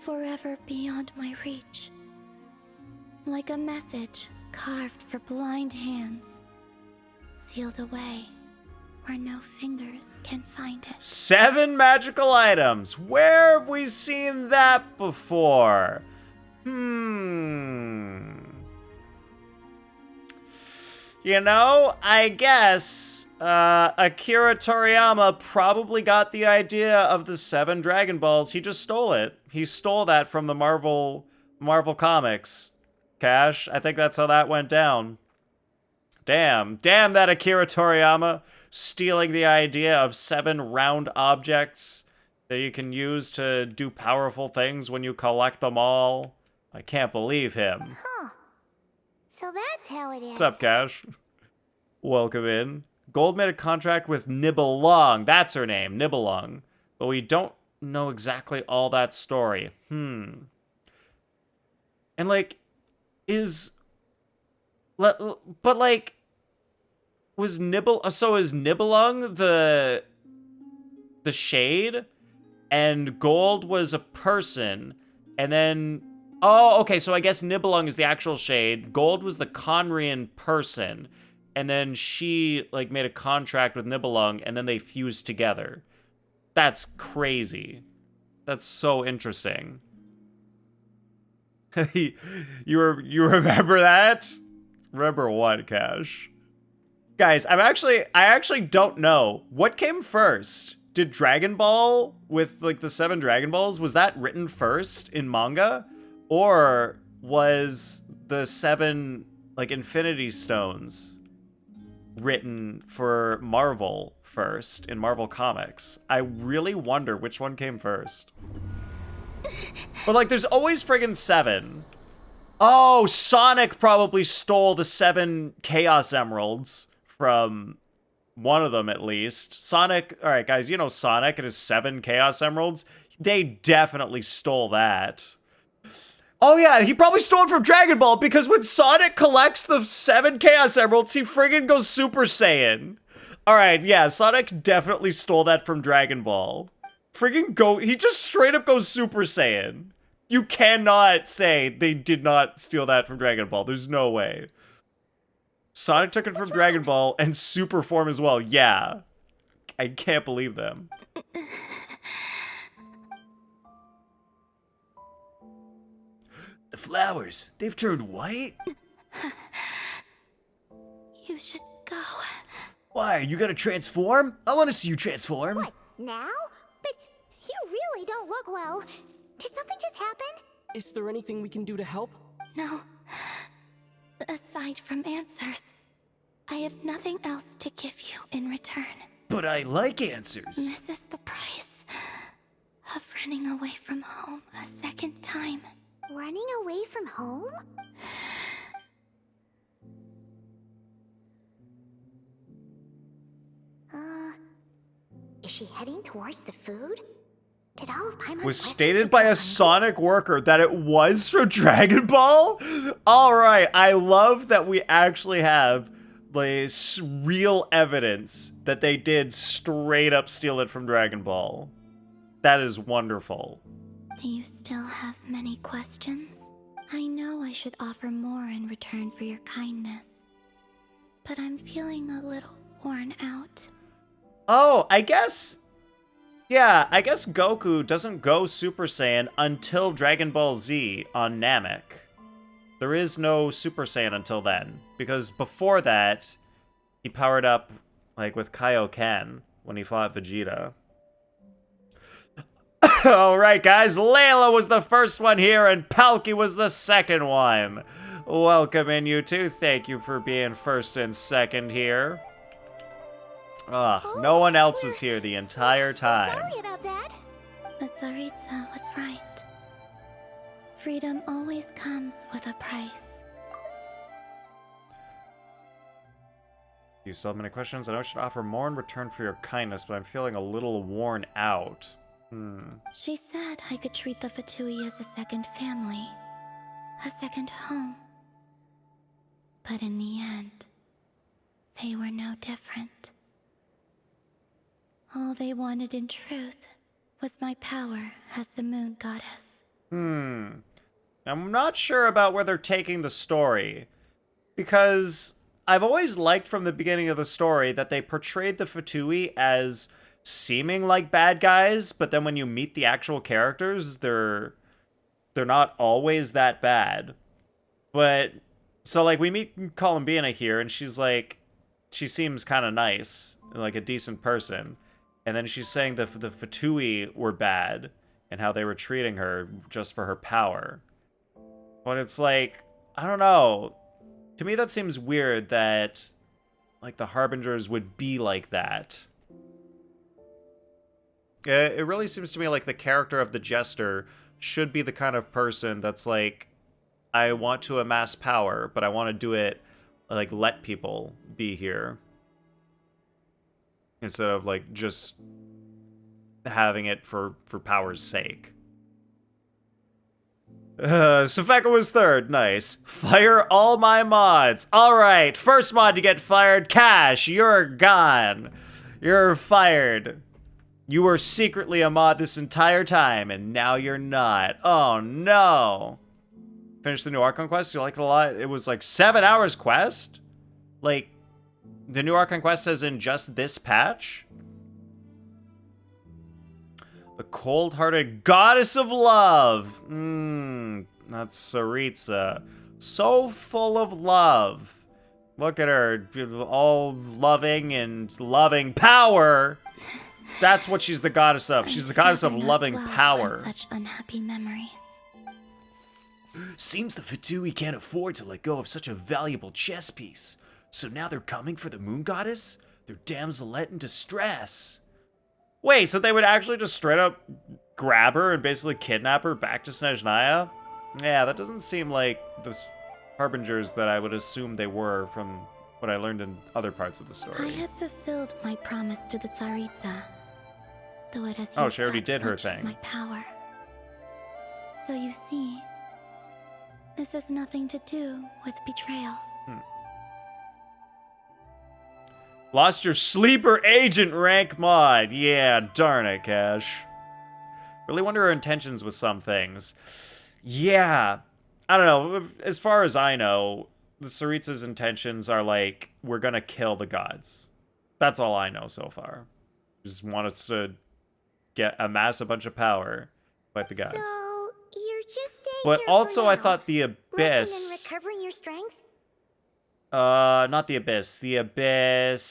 Forever beyond my reach. Like a message carved for blind hands, sealed away where no fingers can find it. 7 magical items. Where have we seen that before? You know, I guess Akira Toriyama probably got the idea of the 7 Dragon Balls. He just stole it. He stole that from the Marvel comics. Cash, I think that's how that went down. Damn that Akira Toriyama, stealing the idea of 7 round objects that you can use to do powerful things when you collect them all. I can't believe him. Huh. So that's how it is. What's up, Cash? Welcome in. Gold made a contract with Nibelung. That's her name, Nibelung. But we don't know exactly all that story. And like, is Nibelung the shade? And Gold was a person, and then... Oh, okay, so I guess Nibelung is the actual shade. Gold was the Conrian person, and then she, like, made a contract with Nibelung, and then they fused together. That's crazy. That's so interesting. You remember that? Remember what, Cash? Guys, I actually don't know. What came first? Did Dragon Ball with, like, the 7 Dragon Balls, was that written first in manga? Or was the 7, like, Infinity Stones written for Marvel first in Marvel Comics? I really wonder which one came first. But, like, there's always friggin' 7. Oh, Sonic probably stole the 7 Chaos Emeralds from one of them, at least. Sonic, all right, guys, you know Sonic and his 7 Chaos Emeralds? They definitely stole that. Oh yeah, he probably stole it from Dragon Ball, because when Sonic collects the 7 Chaos Emeralds, he friggin' goes Super Saiyan. Alright, yeah, Sonic definitely stole that from Dragon Ball. He just straight up goes Super Saiyan. You cannot say they did not steal that from Dragon Ball. There's no way. Sonic took it from Dragon Ball and Super Form as well. Yeah. I can't believe them. The flowers, they've turned white? You should go. Why, are you gonna transform? I wanna see you transform. What, now? But you really don't look well. Did something just happen? Is there anything we can do to help? No. Aside from answers, I have nothing else to give you in return. But I like answers. This is the price of running away from home a second time. Running away from home? Is she heading towards the food? Did all of Paimon's Was questions stated by a become Sonic worker that it was from Dragon Ball? Alright, I love that we actually have like real evidence that they did straight up steal it from Dragon Ball. That is wonderful. Do you still have many questions? I know I should offer more in return for your kindness, but I'm feeling a little worn out. Oh, I guess... Yeah, I guess Goku doesn't go Super Saiyan until Dragon Ball Z on Namek. There is no Super Saiyan until then, because before that, he powered up, like, with Kaioken when he fought Vegeta. Alright, guys, Layla was the first one here, and Palki was the second one. Welcome in, you two. Thank you for being first and second here. No one else was here the entire time. Sorry about that. But Tsaritsa was right. Freedom always comes with a price. You still have many questions? I know I should offer more in return for your kindness, but I'm feeling a little worn out. She said I could treat the Fatui as a second family, a second home. But in the end, they were no different. All they wanted in truth was my power as the moon goddess. I'm not sure about where they're taking the story. because I've always liked from the beginning of the story that they portrayed the Fatui as seeming like bad guys, but then when you meet the actual characters, they're not always that bad. But so like we meet Columbina here, and she's like, she seems kind of nice, like a decent person, and then she's saying the Fatui were bad and how they were treating her just for her power. But it's like, I don't know. To me, that seems weird that like the Harbingers would be like that. It really seems to me like the character of the Jester should be the kind of person that's like, I want to amass power, but I want to do it, like, let people be here. Instead of, like, just having it for power's sake. Sopheka was third. Nice. Fire all my mods. Alright, first mod to get fired. Cash, you're gone. You're fired. You were secretly a mod this entire time, and now you're not. Oh, no. Finished the new Archon quest? You liked it a lot? It was like 7 hours quest? Like, the new Archon quest is in just this patch? The cold-hearted goddess of love. That's Tsaritsa. So full of love. Look at her, all loving and loving power. That's what she's the goddess of. She's the goddess of loving power. Such unhappy memories. Seems the Fatui can't afford to let go of such a valuable chess piece. So now they're coming for the moon goddess? They're damselette in distress. Wait, so they would actually just straight up grab her and basically kidnap her back to Snezhnaya? Yeah, that doesn't seem like the Harbingers that I would assume they were from what I learned in other parts of the story. I have fulfilled my promise to the Tsaritsa, though it has Oh, she already did her much of thing. my power. So you see, this has nothing to do with betrayal. Lost your sleeper agent rank mod. Yeah, darn it, Cash. Really wonder her intentions with some things. Yeah, I don't know. As far as I know, the Tsaritsa's intentions are like, we're gonna kill the gods. That's all I know so far. Just want us to amass a bunch of power, fight the gods. So you're just staying But here also, for I now, thought the resting Abyss. and recovering your strength. Not the Abyss. The Abyss.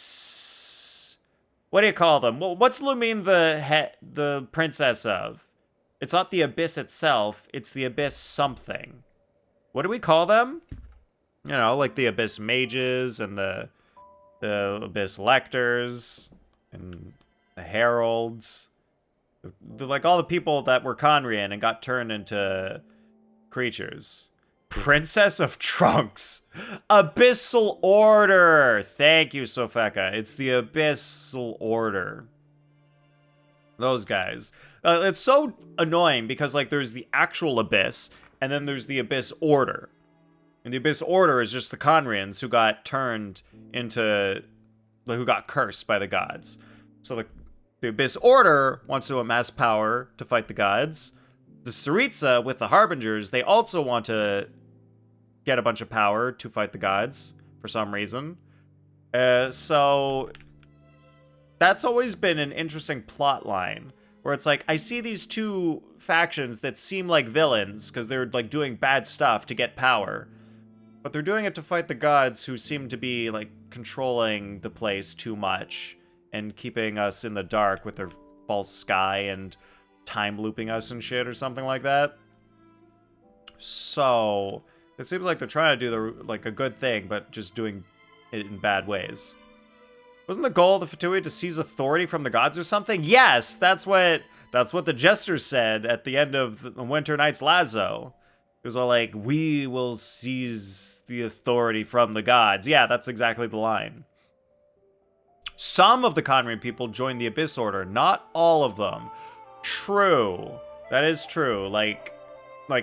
What do you call them? What's Lumine the princess of? It's not the Abyss itself. It's the Abyss something. What do we call them? You know, like the Abyss mages and the Abyss lectors and the heralds. Like all the people that were Conrian and got turned into creatures. Princess of Trunks. Abyssal Order. Thank you, Sopheka. It's the Abyssal Order. Those guys. It's so annoying because, like, there's the actual Abyss, and then there's the Abyss Order. And the Abyss Order is just the Conrians who got turned into... who got cursed by the gods. So the Abyss Order wants to amass power to fight the gods. The Tsaritsa, with the Harbingers, they also want to get a bunch of power to fight the gods for some reason. So that's always been an interesting plot line, where it's like, I see these two factions that seem like villains because they're like doing bad stuff to get power, but they're doing it to fight the gods who seem to be like controlling the place too much and keeping us in the dark with their false sky and time looping us and shit or something like that. So it seems like they're trying to do a good thing, but just doing it in bad ways. Wasn't the goal of the Fatui to seize authority from the gods or something? Yes, that's what the Jester said at the end of the Winter Night's Lazo. It was all like, we will seize the authority from the gods. Yeah, that's exactly the line. Some of the Conrian people joined the Abyss Order, not all of them. True. That is true. Like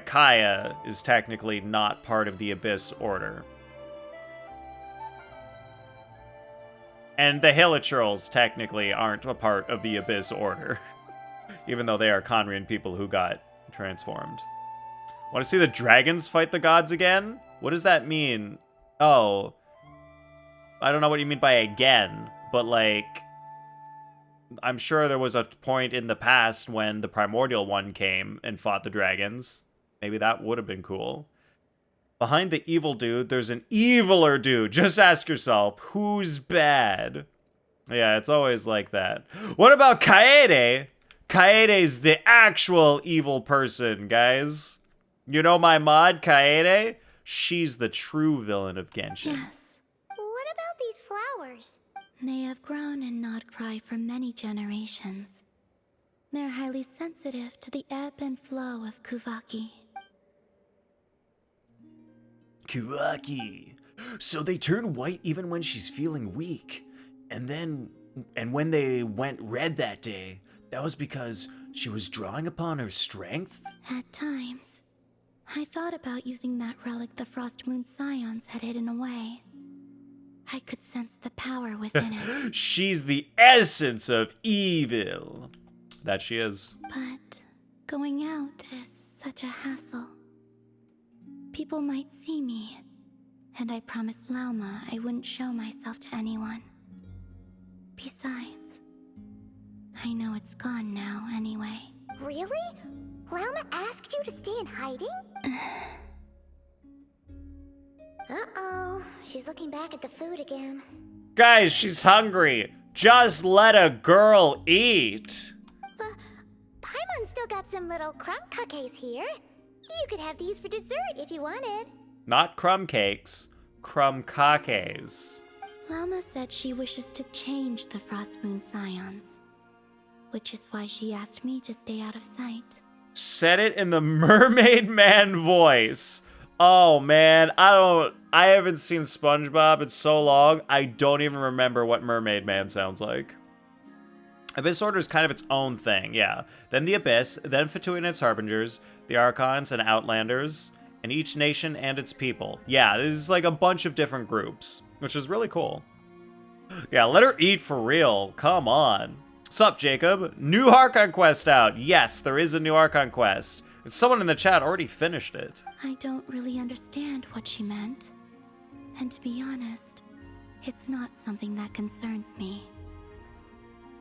Kaya is technically not part of the Abyss Order. And the Hilichurls technically aren't a part of the Abyss Order. Even though they are Conrian people who got transformed. Want to see the dragons fight the gods again? What does that mean? Oh, I don't know what you mean by again, but like, I'm sure there was a point in the past when the primordial one came and fought the dragons. Maybe that would have been cool. Behind the evil dude, there's an eviler dude. Just ask yourself, who's bad? Yeah, it's always like that. What about Kaede? Kaede's the actual evil person, guys. You know my mod, Kaede? She's the true villain of Genshin. Yes. What about these flowers? They have grown in Nod-Krai for many generations. They're highly sensitive to the ebb and flow of Kuvaki. Kuvaki. So they turn white even when she's feeling weak. And when they went red that day, that was because she was drawing upon her strength? At times, I thought about using that relic the Frost Moon Scions had hidden away. I could sense the power within it. She's the essence of evil. That she is. But going out is such a hassle. People might see me, and I promised Lauma I wouldn't show myself to anyone. Besides, I know it's gone now anyway. Really? Lauma asked you to stay in hiding? Uh-oh. She's looking back at the food again. Guys, she's hungry. Just let a girl eat. Paimon's still got some little crumb cupcakes here. You could have these for dessert if you wanted. Not crumb cakes, crumb kakes. Lauma said she wishes to change the Frost Moon Scions, which is why she asked me to stay out of sight. Said it in the mermaid man voice. Oh man, I haven't seen SpongeBob in so long, I don't even remember what Mermaid Man sounds like. Abyss Order is kind of its own thing, yeah. Then the Abyss, then Fatui and its Harbingers, the Archons and Outlanders, and each nation and its people. Yeah, there's like a bunch of different groups, which is really cool. Yeah, let her eat for real, come on. Sup, Jacob? New Archon quest out. Yes, there is a new Archon quest. And someone in the chat already finished it. I don't really understand what she meant. And to be honest, it's not something that concerns me.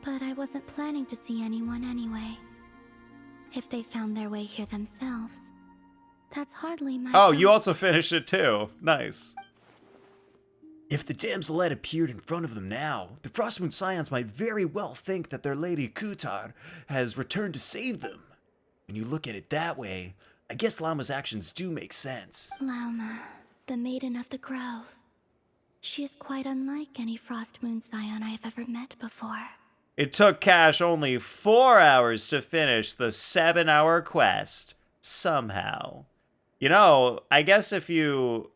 But I wasn't planning to see anyone anyway. If they found their way here themselves, that's hardly my Oh, you fault. also finished it too. Nice. If the damselette appeared in front of them now, the Frostmoon Scions might very well think that their lady Kutar has returned to save them. When you look at it that way, I guess Lama's actions do make sense. Lauma, the Maiden of the Grove. She is quite unlike any Frost Moon Scion I have ever met before. It took Cash only 4 hours to finish the 7-hour quest. Somehow. You know, I guess if you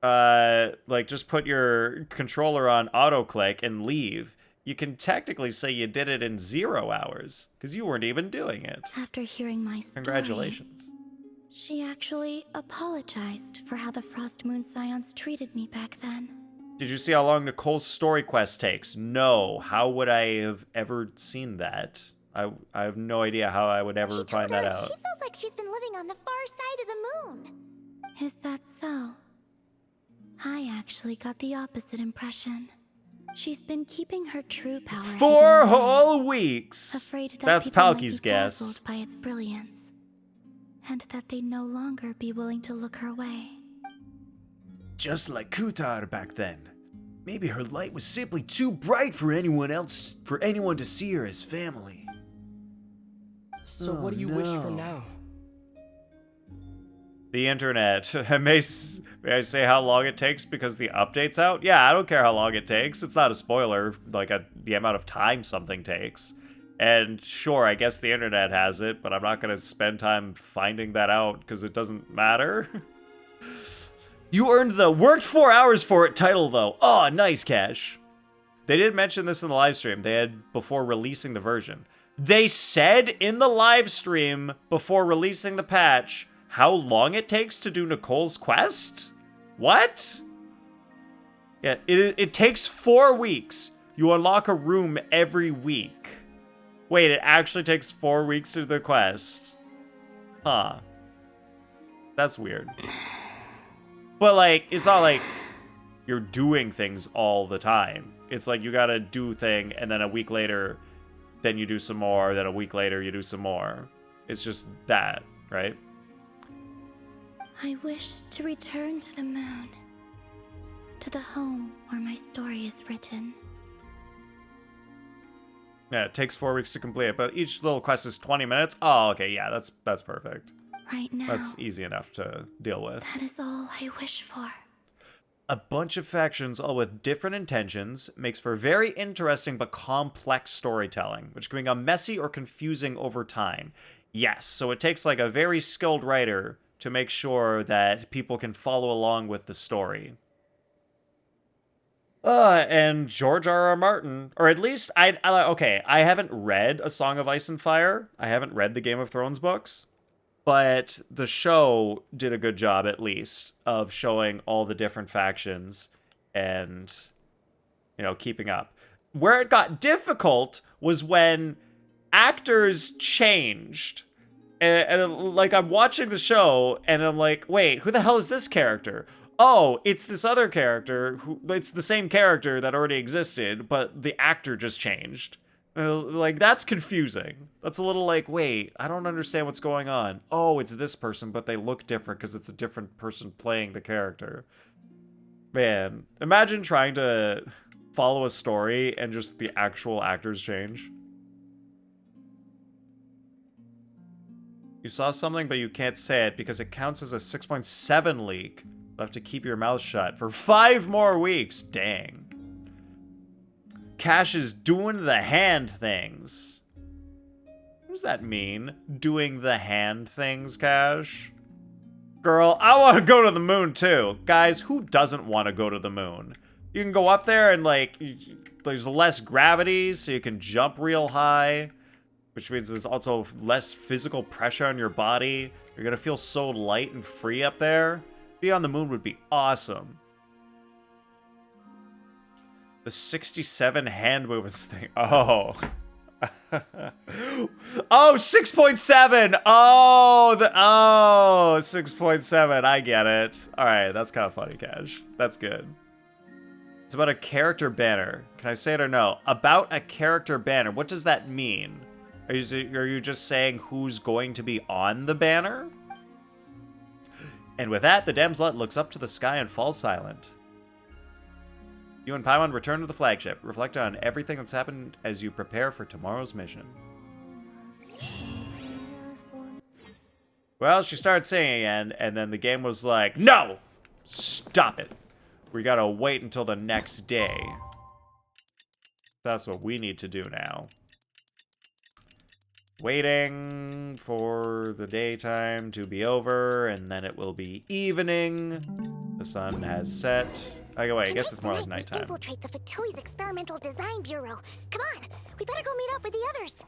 like just put your controller on auto-click and leave, you can technically say you did it in 0 hours, because you weren't even doing it. After hearing my story, Congratulations. she actually apologized for how the Frost Moon Scions treated me back then. Did you see how long Nicole's story quest takes? No. How would I have ever seen that? I have no idea how I would ever find that out. She feels like she's been living on the far side of the moon. Is that so? I actually got the opposite impression. She's been keeping her true power 4 hidden away, whole weeks. afraid that That's people might be Palky's guess. dazzled by its brilliance, and that they'd no longer be willing to look her way. Just like Kutar back then. Maybe her light was simply too bright for anyone to see her as family. So Oh, what do you wish for no. now? The internet. May I say how long it takes because the update's out? Yeah, I don't care how long it takes. It's not a spoiler, like the amount of time something takes. And sure, I guess the internet has it, but I'm not going to spend time finding that out because it doesn't matter. You earned the worked 4 hours for it title, though. Oh, nice, Cash. They did mention this in the live stream. They had before releasing the version. They said in the live stream before releasing the patch how long it takes to do Nicole's quest? What? Yeah, it takes 4 weeks. You unlock a room every week. Wait, it actually takes 4 weeks to do the quest. Huh. That's weird. But, like, it's not like you're doing things all the time. It's like you gotta do a thing, and then a week later, then you do some more, then a week later you do some more. It's just that, right? I wish to return to the moon, to the home where my story is written. Yeah, it takes 4 weeks to complete it, but each little quest is 20 minutes. Oh, okay, yeah, that's perfect. Right now, That's easy enough to deal with. that is all I wish for. A bunch of factions, all with different intentions, makes for very interesting but complex storytelling, which can become messy or confusing over time. Yes, so it takes like a very skilled writer to make sure that people can follow along with the story. And George R.R. Martin, or at least I haven't read A Song of Ice and Fire. I haven't read the Game of Thrones books. But the show did a good job, at least, of showing all the different factions and, you know, keeping up. Where it got difficult was when actors changed. And like, I'm watching the show, and I'm like, wait, who the hell is this character? Oh, it's this other character. It's the same character that already existed, but the actor just changed. Like, that's confusing. That's a little like, wait, I don't understand what's going on. Oh, it's this person, but they look different because it's a different person playing the character. Man, imagine trying to follow a story and just the actual actors change. You saw something, but you can't say it because it counts as a 6.7 leak. You'll have to keep your mouth shut for 5 more weeks. Dang. Cash is doing the hand things. What does that mean? Doing the hand things, Cash? Girl, I want to go to the moon too. Guys, who doesn't want to go to the moon? You can go up there and, like, there's less gravity, so you can jump real high, which means there's also less physical pressure on your body. You're gonna feel so light and free up there. Being on the moon would be awesome. The 67 hand movements thing. Oh. Oh, 6.7. Oh, 6.7. I get it. All right, that's kind of funny, Cash. That's good. It's about a character banner. Can I say it or no? About a character banner. What does that mean? Are you just saying who's going to be on the banner? And with that, the damsel looks up to the sky and falls silent. You and Paimon return to the flagship. Reflect on everything that's happened as you prepare for tomorrow's mission. Well, she started singing again, and then the game was like, no! Stop it. We gotta wait until the next day. That's what we need to do now. Waiting for the daytime to be over, and then it will be evening. The sun has set. Okay, wait, I guess it's more like nighttime. Infiltrate the Fatoi's Experimental Design Bureau. Come on, we better go meet up with the others.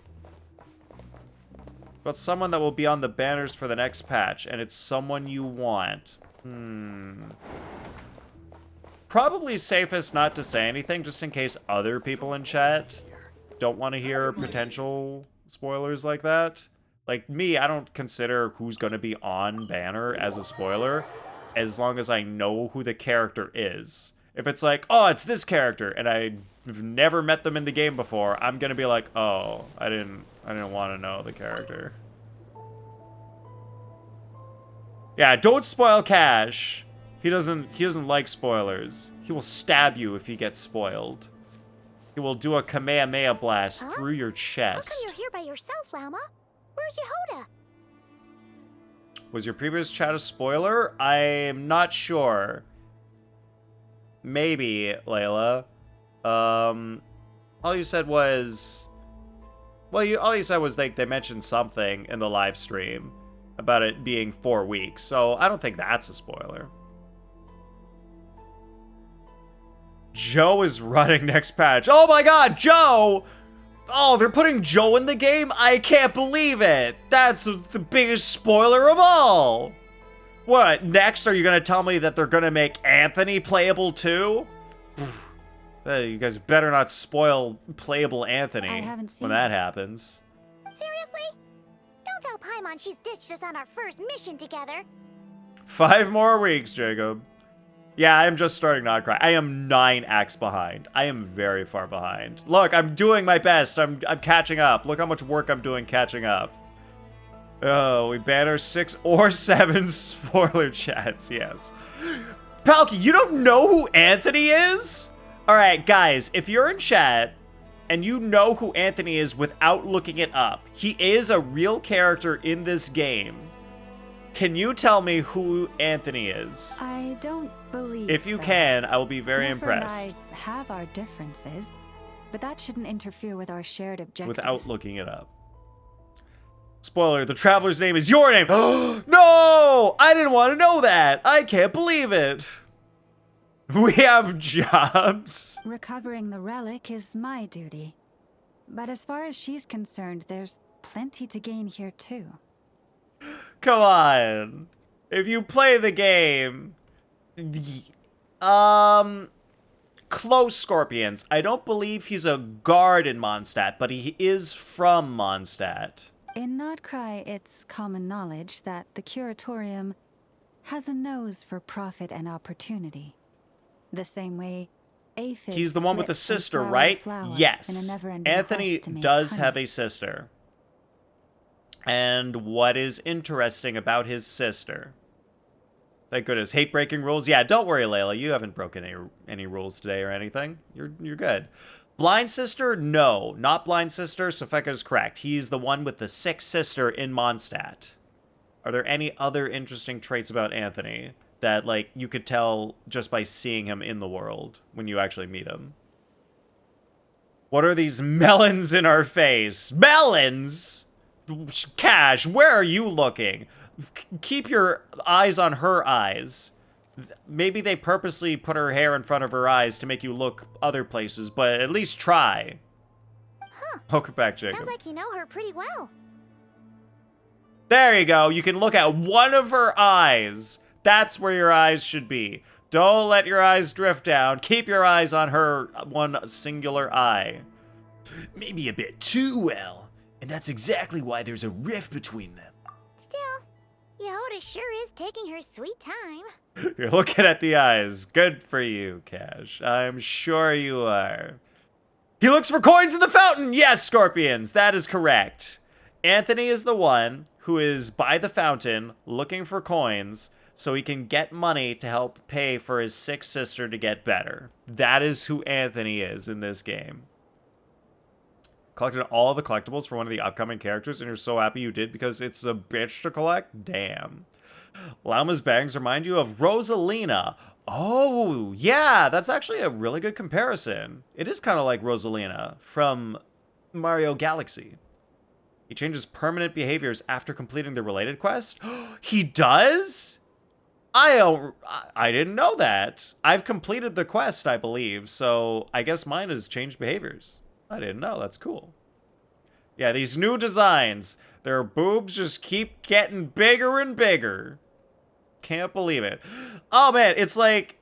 But someone that will be on the banners for the next patch, and it's someone you want. Probably safest not to say anything, just in case other people in chat don't want to hear potential spoilers like that. Like me, I don't consider who's going to be on banner as a spoiler, as long as I know who the character is. If it's like, oh, it's this character, and I've never met them in the game before, I'm gonna be like, oh, I didn't want to know the character. Yeah, don't spoil Cash. He doesn't like spoilers. He will stab you if he gets spoiled. He will do a Kamehameha blast through your chest. How come you're here by yourself, Lama? Where's Yehoda? Was your previous chat a spoiler? I'm not sure. Maybe, Layla. All you said was... Well, all you said was they mentioned something in the live stream about it being 4 weeks, so I don't think that's a spoiler. Joe is running next patch. Oh my god, Joe! Oh, they're putting Joe in the game? I can't believe it! That's the biggest spoiler of all! What, next are you gonna tell me that they're gonna make Anthony playable too? You guys better not spoil playable Anthony when that happens. Seriously? Don't tell Paimon she's ditched us on our first mission together. 5 more weeks, Jacob. Yeah, I'm just starting Nod-Krai. I am 9 acts behind. I am very far behind. Look, I'm doing my best. I'm catching up. Look how much work I'm doing catching up. Oh, we banner 6 or 7 spoiler chats, yes. Palki, you don't know who Anthony is? Alright, guys, if you're in chat and you know who Anthony is without looking it up, he is a real character in this game. Can you tell me who Anthony is? I don't believe If you so. can, I will be very Nefer impressed. and I have our differences, but that shouldn't interfere with our shared objective. Without looking it up. Spoiler, the traveler's name is your name. No! I didn't want to know that. I can't believe it. We have jobs. Recovering the relic is my duty. But as far as she's concerned, there's plenty to gain here too. Come on. If you play the game... Close Scorpions. I don't believe he's a guard in Mondstadt, but he is from Mondstadt. In Nod-Krai, it's common knowledge that the Curatorium has a nose for profit and opportunity. The same way aphids He's the one with the flip from sister, flower to right? flower in a Yes. never-ending Anthony quest to make does honey. have a sister. And what is interesting about his sister? Thank goodness. Hate breaking rules? Yeah, don't worry, Layla. You haven't broken any rules today or anything. You're good. Blind sister? No, not blind sister. Sopheka is correct. He's the one with the sick sister in Mondstadt. Are there any other interesting traits about Anthony that, like, you could tell just by seeing him in the world when you actually meet him? What are these melons in our face? Melons? Cash, where are you looking? Keep your eyes on her eyes. Maybe they purposely put her hair in front of her eyes to make you look other places, but at least try. Huh. Welcome back, Jacob. Sounds like you know her pretty well. There you go. You can look at one of her eyes. That's where your eyes should be. Don't let your eyes drift down. Keep your eyes on her one singular eye. Maybe a bit too well. And that's exactly why there's a rift between them. Still, Yehoda sure is taking her sweet time. You're looking at the eyes. Good for you, Cash. I'm sure you are. He looks for coins in the fountain! Yes, Scorpions, that is correct. Anthony is the one who is by the fountain looking for coins so he can get money to help pay for his sick sister to get better. That is who Anthony is in this game. Collected all the collectibles for one of the upcoming characters, and you're so happy you did because it's a bitch to collect? Damn. Lauma's bangs remind you of Rosalina. Oh, yeah, that's actually a really good comparison. It is kind of like Rosalina from Mario Galaxy. He changes permanent behaviors after completing the related quest. He does? I didn't know that. I've completed the quest, I believe, so I guess mine has changed behaviors. I didn't know. That's cool. Yeah, these new designs. Their boobs just keep getting bigger and bigger. Can't believe it. Oh, man, it's like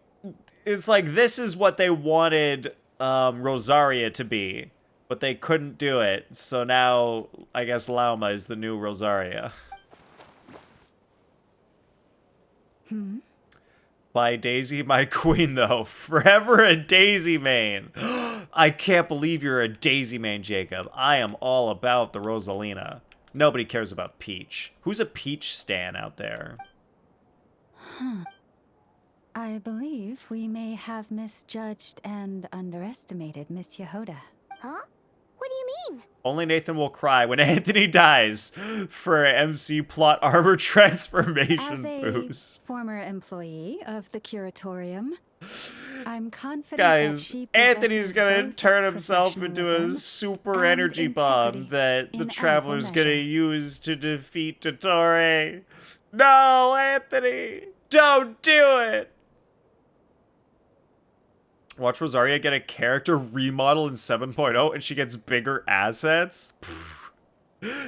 this is what they wanted Rosaria to be, but they couldn't do it. So now, I guess Lauma is the new Rosaria. By Daisy, my queen, though. Forever a Daisy main. I can't believe you're a Daisy main, Jacob. I am all about the Rosalina. Nobody cares about Peach. Who's a Peach stan out there? I believe we may have misjudged and underestimated Miss Yehoda. Huh? What do you mean? Only Nathan will cry when Anthony dies for MC plot armor transformation As a boost. former employee of the Curatorium, I'm confident that Guys, she Anthony's possesses gonna both turn himself into a professionalism super and energy bomb integrity that the in Traveler's ample gonna measure. use to defeat Dottore. No, Anthony! Don't do it! Watch Rosaria get a character remodel in 7.0 and she gets bigger assets?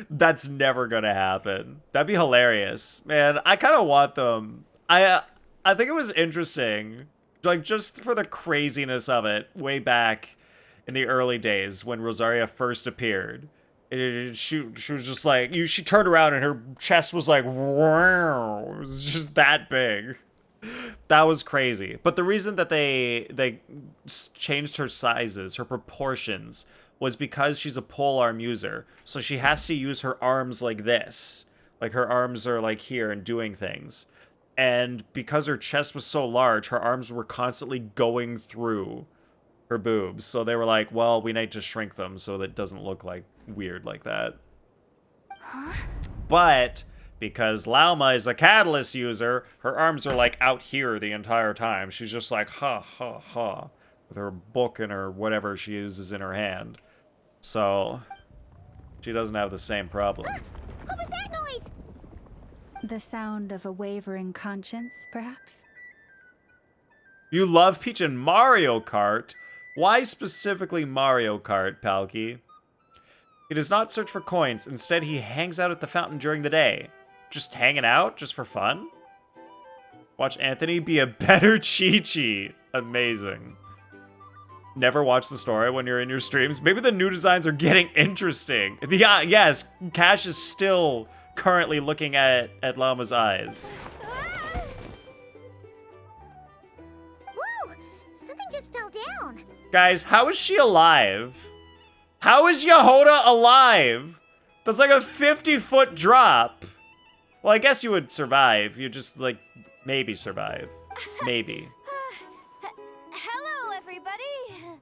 That's never gonna happen. That'd be hilarious. Man, I kind of want them. I think it was interesting, like, just for the craziness of it, way back in the early days when Rosaria first appeared. She was just like, she turned around and her chest was like, wow. It was just that big. That was crazy. But the reason that they changed her sizes, her proportions, was because she's a polearm user. So she has to use her arms like this. Like her arms are like here and doing things. And because her chest was so large, her arms were constantly going through her boobs. So they were like, well, we need to shrink them so that it doesn't look like weird like that. Huh? But because Lauma is a catalyst user, her arms are like out here the entire time. She's just like, ha, ha, ha, with her book and her whatever she uses in her hand. So she doesn't have the same problem. What was that noise? The sound of a wavering conscience, perhaps? You love Peach and Mario Kart? Why specifically Mario Kart, Palki? He does not search for coins. Instead, he hangs out at the fountain during the day. Just hanging out? Just for fun? Watch Anthony be a better Chi-Chi. Amazing. Never watch the story when you're in your streams. Maybe the new designs are getting interesting. Yes, Cash is still currently looking at Llama's eyes. Ah! Whoa! Something just fell down. Guys, how is she alive? How is Yehoda alive? That's like a 50-foot drop. Well, I guess you would survive. You just, like, maybe survive. Maybe. Hello, everybody.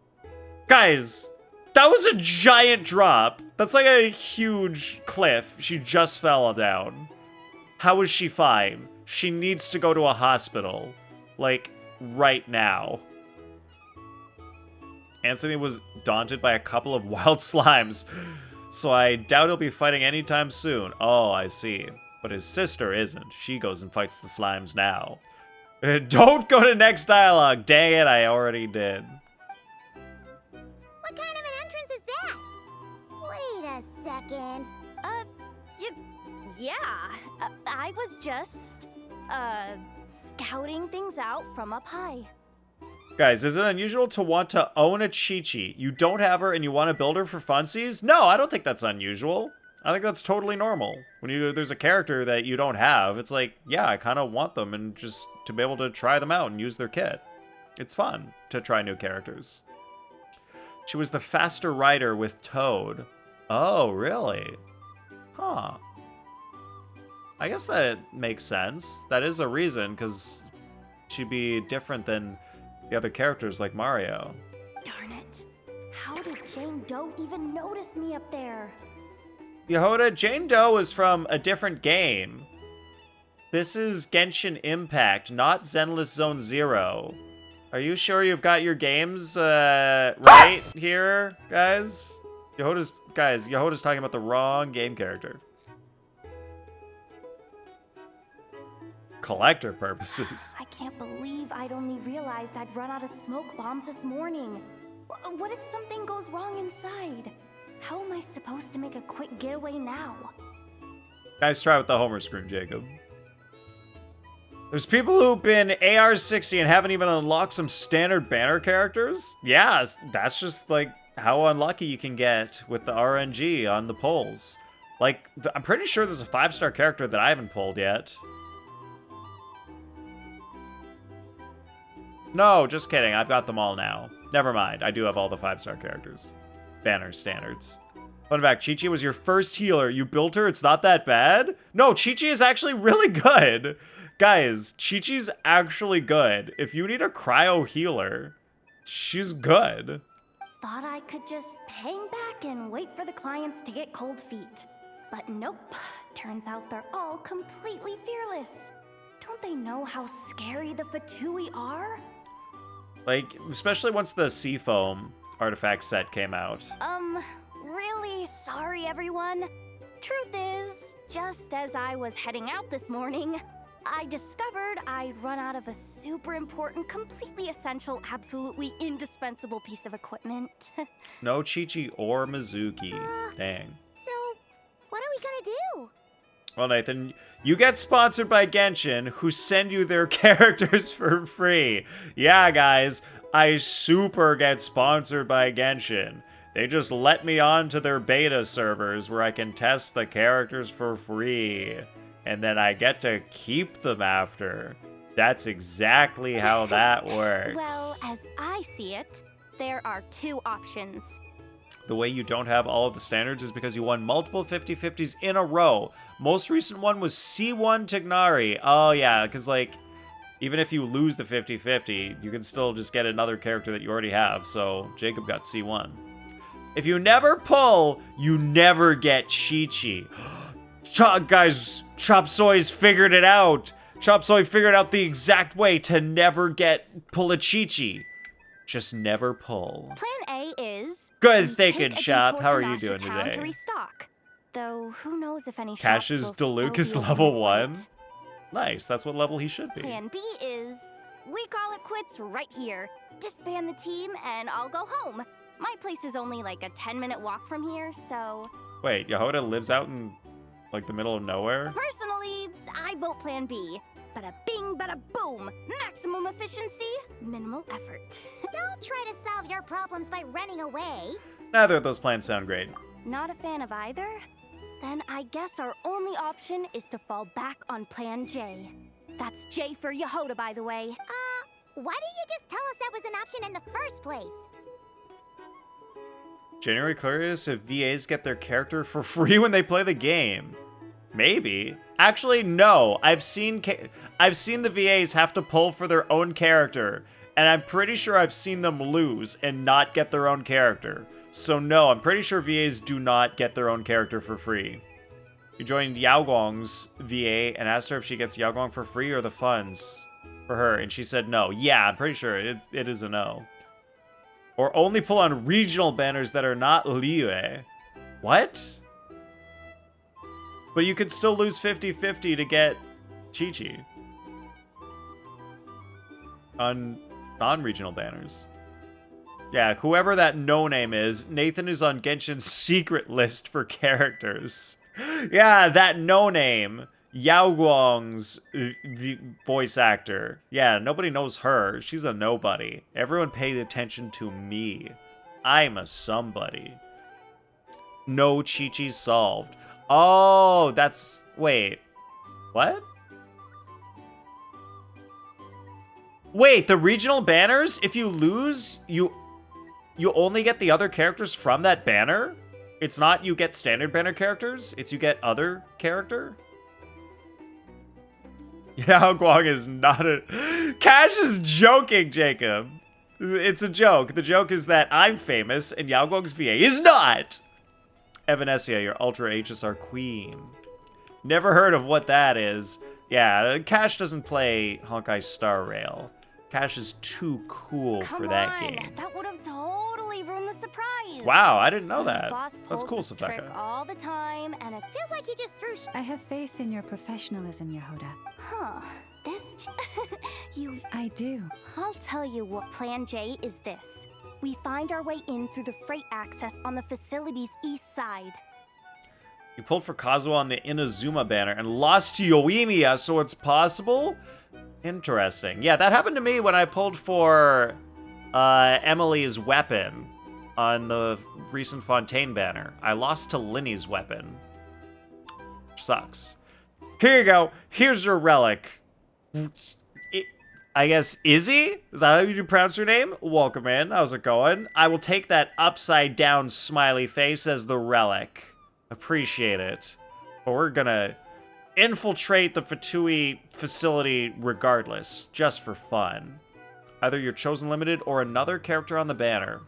Guys, that was a giant drop. That's like a huge cliff. She just fell down. How is she fine? She needs to go to a hospital. Like, right now. Anthony was daunted by a couple of wild slimes, so I doubt he'll be fighting anytime soon. Oh, I see. But his sister isn't. She goes and fights the slimes now. Don't go to next dialogue. Dang it, I already did. What kind of an entrance is that? Wait a second. Yeah. I was just, scouting things out from up high. Guys, is it unusual to want to own a Chi-Chi? You don't have her and you want to build her for funsies? No, I don't think that's unusual. I think that's totally normal. When there's a character that you don't have, it's like, yeah, I kind of want them and just to be able to try them out and use their kit. It's fun to try new characters. She was the faster rider with Toad. Oh, really? Huh. I guess that makes sense. That is a reason, because she'd be different than the other characters like Mario. Darn it. How did Jane Doe even notice me up there? Yehoda, Jane Doe is from a different game. This is Genshin Impact, not Zenless Zone Zero. Are you sure you've got your games right here, guys? Yehoda's talking about the wrong game character. Collector purposes. I can't believe I'd only realized I'd run out of smoke bombs this morning. What if something goes wrong inside? How am I supposed to make a quick getaway now? Nice try with the Homer screen, Jacob. There's people who've been AR-60 and haven't even unlocked some standard banner characters? Yeah, that's just like how unlucky you can get with the RNG on the polls. Like, I'm pretty sure there's a 5-star character that I haven't pulled yet. No, just kidding. I've got them all now. Never mind. I do have all the 5-star characters. Banner standards. Fun fact, Chi-Chi was your first healer. You built her, it's not that bad? No, Chi-Chi is actually really good. Guys, Chi-Chi's actually good. If you need a cryo healer, she's good. Thought I could just hang back and wait for the clients to get cold feet. But nope. Turns out they're all completely fearless. Don't they know how scary the Fatui are? Like, especially once the Seafoam artifact set came out. Really sorry, everyone. Truth is, just as I was heading out this morning, I discovered I'd run out of a super important, completely essential, absolutely indispensable piece of equipment. No Chi-Chi or Mizuki. Dang. So, what are we gonna do? Well, Nathan, you get sponsored by Genshin, who send you their characters for free. Yeah, guys, I super get sponsored by Genshin. They just let me onto their beta servers where I can test the characters for free. And then I get to keep them after. That's exactly how that works. Well, as I see it, there are two options. The way you don't have all of the standards is because you won multiple 50-50s in a row. Most recent one was C1 Tignari. Oh yeah, because like, even if you lose the 50-50, you can still just get another character that you already have. So Jacob got C1. If you never pull, you never get Chi-Chi. Guys, Chop Suey's figured it out. Chop Suey figured out the exact way to never pull a Chi-Chi. Just never pull. Plan A is... Good we thinking, take a Shop. detour How to are you Nasha doing Town today? To restock. Though, who knows if any Cash's shops will Diluc still is be open level this 1. late. Nice, that's what level he should be. Plan B is... we call it quits right here. Disband the team, and I'll go home. My place is only like a 10-minute walk from here, so... Wait, Yehoda lives out in, like, the middle of nowhere? Personally, I vote Plan B. Bada bing, bada boom. Maximum efficiency, minimal effort. Don't try to solve your problems by running away. Neither of those plans sound great. Not a fan of either? Then I guess our only option is to fall back on Plan J. That's J for Yehoda, by the way. Why didn't you just tell us that was an option in the first place? Genuinely curious if VAs get their character for free when they play the game. Maybe. Actually, no. I've seen the VAs have to pull for their own character, and I'm pretty sure I've seen them lose and not get their own character. So no, I'm pretty sure VAs do not get their own character for free. You joined Yao Guang's VA and asked her if she gets Yao Guang for free or the funds for her, and she said no. Yeah, I'm pretty sure it is a no. Or only pull on regional banners that are not Liyue. What? But you could still lose 50-50 to get Chi-Chi. On non-regional banners. Yeah, whoever that no-name is, Nathan is on Genshin's secret list for characters. Yeah, that no-name. Yao Guang's voice actor. Yeah, nobody knows her. She's a nobody. Everyone paid attention to me. I'm a somebody. No Chi-Chi solved. Oh, that's... Wait. What? Wait, the regional banners? If you lose, you only get the other characters from that banner? It's not you get standard banner characters? It's you get other character? Yao Guang is not a... Cash is joking, Jacob. It's a joke. The joke is that I'm famous and Yao Guang's VA is not. Evanescia, your Ultra HSR queen. Never heard of what that is. Yeah, Cash doesn't play Honkai Star Rail. Cash is too cool for that game. That would have totally ruined the surprise. Wow, I didn't know that. Boss That's cool, pulls this trick Sopheka. all the time, and it Feels like you just threw I have faith in your professionalism, Yehoda. Huh. This... you... I do. I'll tell you what Plan J is this. We find our way in through the freight access on the facility's east side. You pulled for Kazuha on the Inazuma banner and lost to Yoimiya, so it's possible? Interesting. Yeah, that happened to me when I pulled for Emily's weapon on the recent Fontaine banner. I lost to Linny's weapon. Sucks. Here you go. Here's your relic. I guess Izzy? Is that how you pronounce your name? Welcome in. How's it going? I will take that upside down smiley face as the relic. Appreciate it. But we're gonna infiltrate the Fatui facility regardless, just for fun. Either your chosen limited or another character on the banner.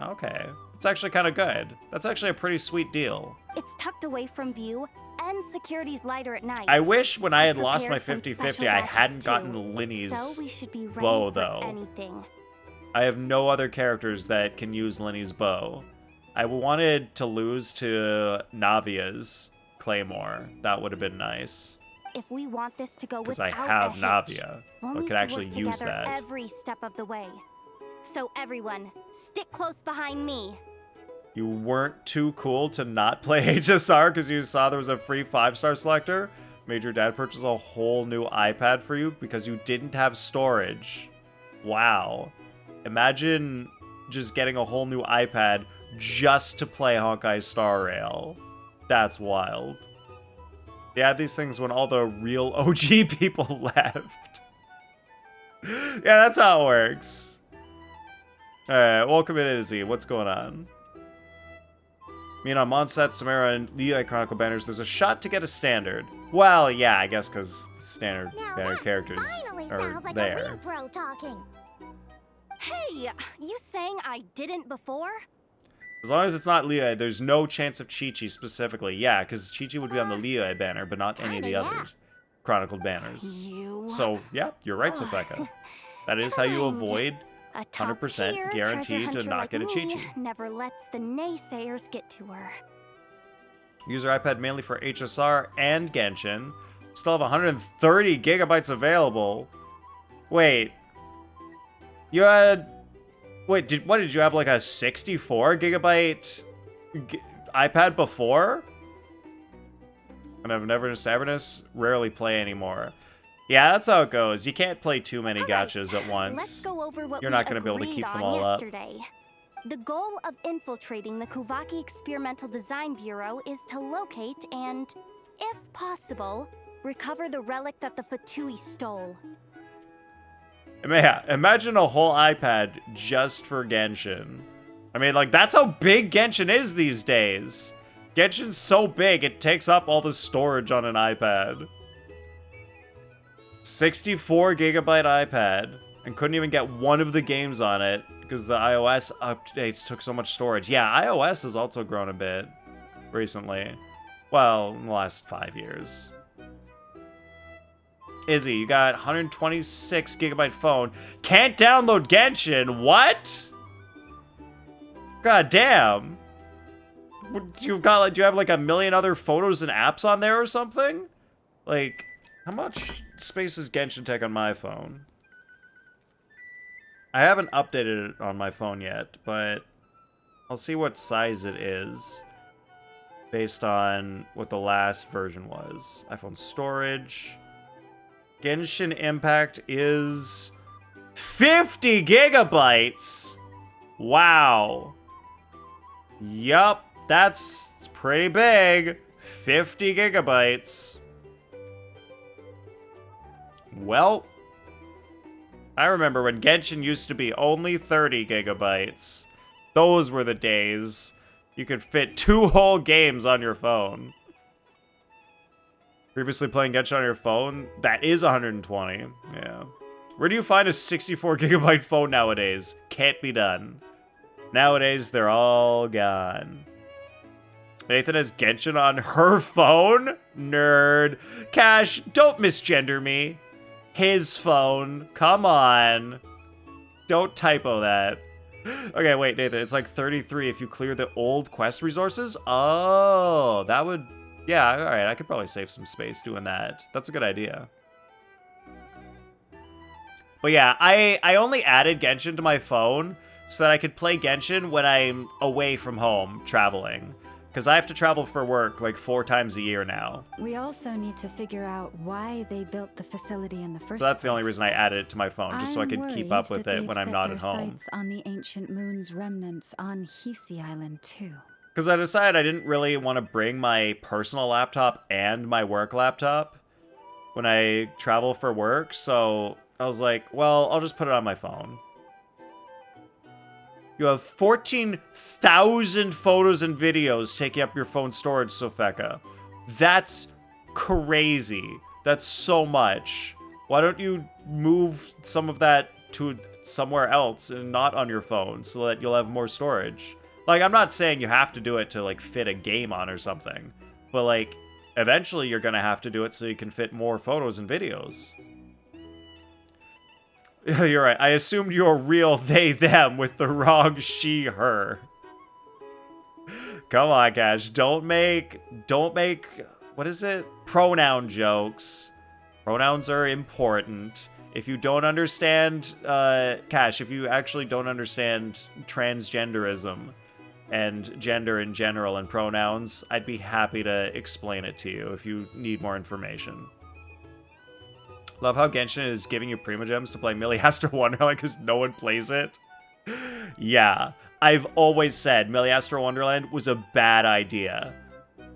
Okay. It's actually kind of good. That's actually a pretty sweet deal. It's tucked away from view, and security's lighter at night. I wish when I had lost my Prepared some 50-50, special I gadgets, hadn't too. gotten Linny's So we should be ready bow, for though. anything. I have no other characters that can use Linny's bow. I wanted to lose to Navia's Claymore. That would have been nice. If we want this to go Because without I have a hitch, Navia. we'll I need could to actually work use together that. every step of the way. So everyone, stick close behind me. You weren't too cool to not play HSR because you saw there was a free 5-star selector? Made your dad purchase a whole new iPad for you because you didn't have storage. Wow. Imagine just getting a whole new iPad just to play Honkai Star Rail. That's wild. They had these things when all the real OG people left. Yeah, that's how it works. Alright, welcome in, Izzy. What's going on? On Mondstadt, Samara, and the Chronicle banners, there's a shot to get a standard. Well, yeah, I guess because standard Now banner that characters finally are sounds like a there. real pro talking. Hey, you saying I didn't before? As long as it's not Liyue, there's no chance of Chi-Chi specifically. Yeah, because Chi-Chi would be on the Liyue banner, but not any of the kinda, other chronicled banners. You. So, yeah, you're right, Sopheka. That is how you Kind. avoid A 100% top-tier guaranteed treasure to hunter not like get a me Chi-Chi. never lets the naysayers get to her. User iPad mainly for HSR and Genshin. Still have 130 gigabytes available. Wait. You had... Wait, what did you have, like a 64 gigabyte iPad before? And I've never Avernus rarely play anymore. Yeah, that's how it goes. You can't play too many gachas at once. Let's go over what You're we not going to be able to agreed keep them on all up. yesterday. The goal of infiltrating the Kuvaki Experimental Design Bureau is to locate and, if possible, recover the relic that the Fatui stole. Yeah, imagine a whole iPad just for Genshin. I mean, like, that's how big Genshin is these days. Genshin's so big, it takes up all the storage on an iPad. 64 gigabyte iPad, and couldn't even get one of the games on it because the iOS updates took so much storage. Yeah, iOS has also grown a bit recently. Well, in the last 5 years. Izzy, you got 126 gigabyte phone. Can't download Genshin. What? God damn. You've got like, do you have like a million other photos and apps on there or something? Like, how much space does Genshin take on my phone? I haven't updated it on my phone yet, but I'll see what size it is based on what the last version was. iPhone storage. Genshin Impact is 50 gigabytes. Wow. Yup, that's pretty big. 50 gigabytes. Well, I remember when Genshin used to be only 30 gigabytes. Those were the days. You could fit 2 whole games on your phone. Previously playing Genshin on your phone? That is 120. Yeah. Where do you find a 64 gigabyte phone nowadays? Can't be done. Nowadays, they're all gone. Nathan has Genshin on her phone? Nerd. Cash, don't misgender me. His phone. Come on. Don't typo that. Okay, wait, Nathan. It's like 33 if you clear the old quest resources? Oh, that would... Yeah, alright, I could probably save some space doing that. That's a good idea. But yeah, I only added Genshin to my phone so that I could play Genshin when I'm away from home, traveling. Because I have to travel for work like 4 times a year now. We also need to figure out why they built the facility in the first place. So that's the only reason I added it to my phone, just so I could keep up with it when I'm not at home. Sights on the ancient moon's remnants on Hisi Island too. Because I decided I didn't really want to bring my personal laptop and my work laptop when I travel for work, so I was like, well, I'll just put it on my phone. You have 14,000 photos and videos taking up your phone storage, Sopheka. That's crazy. That's so much. Why don't you move some of that to somewhere else and not on your phone so that you'll have more storage? Like, I'm not saying you have to do it to, like, fit a game on or something. But, like, eventually you're gonna have to do it so you can fit more photos and videos. You're right. I assumed you're real they, them with the wrong she, her. Come on, Cash. Don't make, what is it? Pronoun jokes. Pronouns are important. If you don't understand, Cash, if you actually don't understand transgenderism and gender in general and pronouns, I'd be happy to explain it to you if you need more information. Love how Genshin is giving you Primogems to play Milliaster Wonderland because no one plays it. Yeah, I've always said Milliaster Wonderland was a bad idea.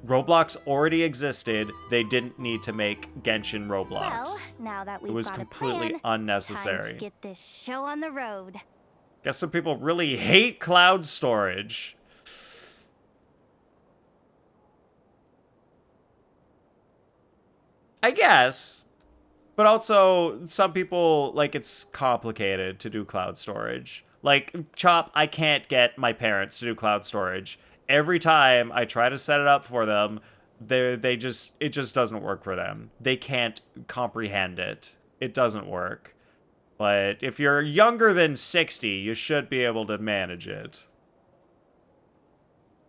Roblox already existed. They didn't need to make Genshin Roblox. Well, now that we've It was got completely a plan, unnecessary. time to get this show on the road. Guess some people really hate cloud storage. I guess. But also, some people, like, it's complicated to do cloud storage. Like, Chop, I can't get my parents to do cloud storage. Every time I try to set it up for them, it just doesn't work for them. They can't comprehend it. It doesn't work. But if you're younger than 60, you should be able to manage it.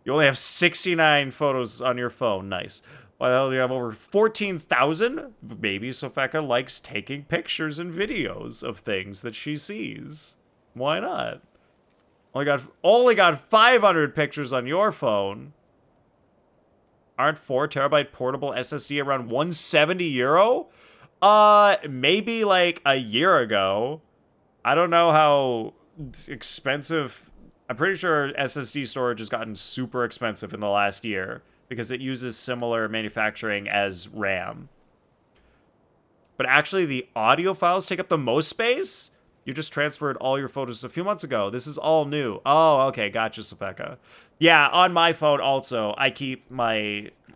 You only have 69 photos on your phone. Nice. Why the hell do you have over 14,000? Maybe Sopheka likes taking pictures and videos of things that she sees. Why not? Only got 500 pictures on your phone. Aren't 4 terabyte portable SSD around 170 euro? Maybe like a year ago. I don't know how expensive. I'm pretty sure SSD storage has gotten super expensive in the last year because it uses similar manufacturing as RAM. But actually, the audio files take up the most space? You just transferred all your photos a few months ago. This is all new. Oh, okay. Gotcha, Sopheka. Yeah, on my phone also, I keep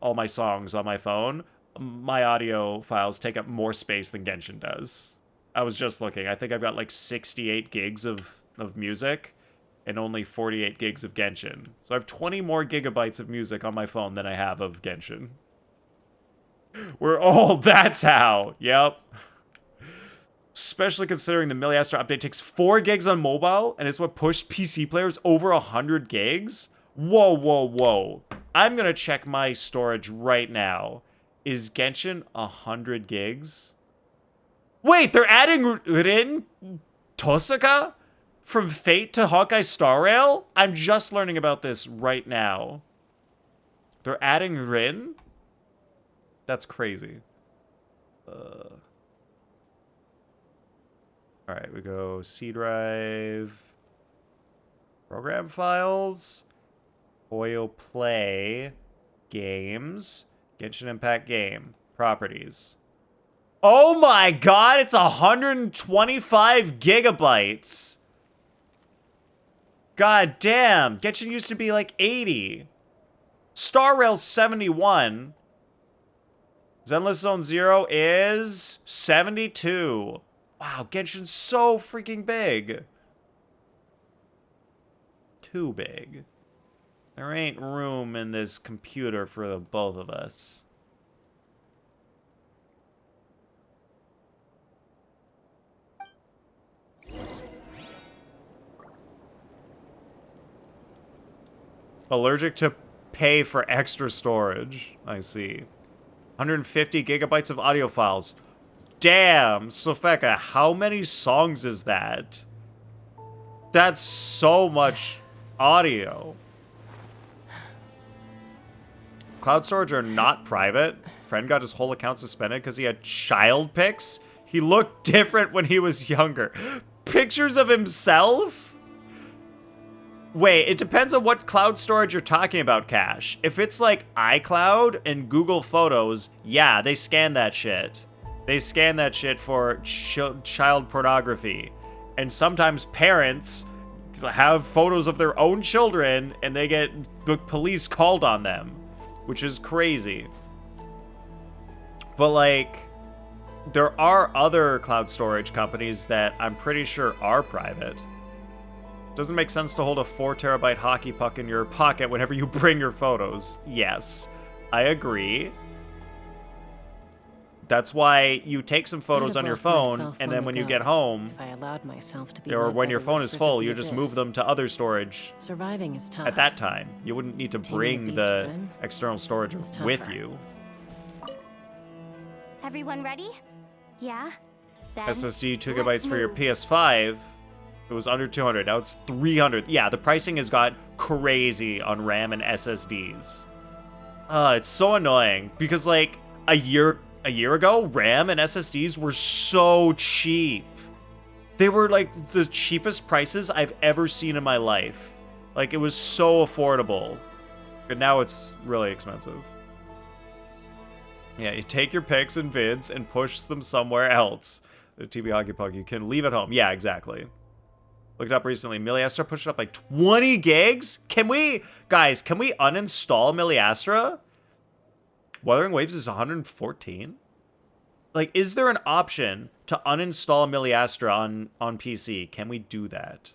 all my songs on my phone. My audio files take up more space than Genshin does. I was just looking. I think I've got like 68 gigs of music and only 48 gigs of Genshin. So I have 20 more gigabytes of music on my phone than I have of Genshin. We're old, that's how. Yep. Especially considering the Milliastra update takes 4 gigs on mobile, and it's what pushed PC players over 100 gigs? Whoa, whoa, whoa. I'm gonna check my storage right now. Is Genshin 100 gigs? Wait, they're adding Rin Tosaka from Fate to Hawkeye Star Rail? I'm just learning about this right now. They're adding Rin? That's crazy. Alright, we go C drive. Program files. Oyo Play. Games. Genshin Impact game. Properties. Oh my god, it's 125 gigabytes. God damn. Genshin used to be like 80. Star Rail's 71. Zenless Zone Zero is 72. Wow, Genshin's so freaking big. Too big. There ain't room in this computer for the both of us. Allergic to pay for extra storage. I see. 150 gigabytes of audio files. Damn, Sopheka, how many songs is that? That's so much audio. Cloud storage are not private. Friend got his whole account suspended because he had child pics. He looked different when he was younger. Pictures of himself? Wait, it depends on what cloud storage you're talking about, Cash. If it's like iCloud and Google Photos, yeah, they scan that shit. They scan that shit for child pornography. And sometimes parents have photos of their own children and they get the police called on them, which is crazy. But like, there are other cloud storage companies that I'm pretty sure are private. Doesn't make sense to hold a 4 terabyte hockey puck in your pocket whenever you bring your photos. Yes, I agree. That's why you take some photos on your phone, and then when you get home, if I allowed myself to be or led when by your the phone is whispers full, of the you just abyss. move them to other storage Surviving is tough. at that time. You wouldn't need to Taming bring beast the again external storage is with tougher. you. Everyone ready? Yeah? Then SSD 2 let's gigabytes for your move. PS5. It was under 200. Now it's 300. Yeah, the pricing has got crazy on RAM and SSDs. It's so annoying because like a year ago, RAM and SSDs were so cheap. They were like the cheapest prices I've ever seen in my life. Like it was so affordable. And now it's really expensive. Yeah, you take your pics and vids and push them somewhere else. The TB Hockey Puck you can leave at home. Yeah, exactly. Looked up recently. Miliastra pushed it up by 20 gigs? Can we... Guys, can we uninstall Miliastra? Wuthering Waves is 114? Like, is there an option to uninstall Miliastra on PC? Can we do that?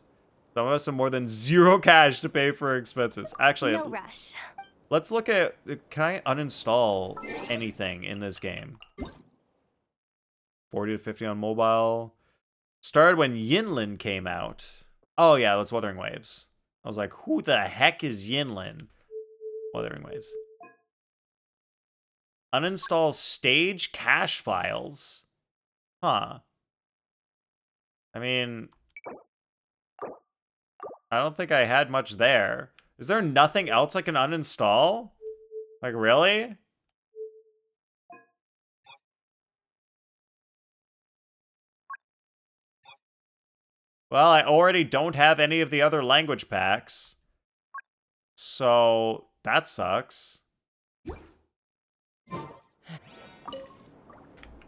Some of us have more than 0 cash to pay for expenses. Actually, No rush. let's look at... Can I uninstall anything in this game? 40 to 50 on mobile. Started when Yinlin came out. Oh, yeah, that's Wuthering Waves. I was like, who the heck is Yinlin? Wuthering Waves. Uninstall stage cache files. Huh. I mean, I don't think I had much there. Is there nothing else I can uninstall? Like, really? Well, I already don't have any of the other language packs. So, that sucks.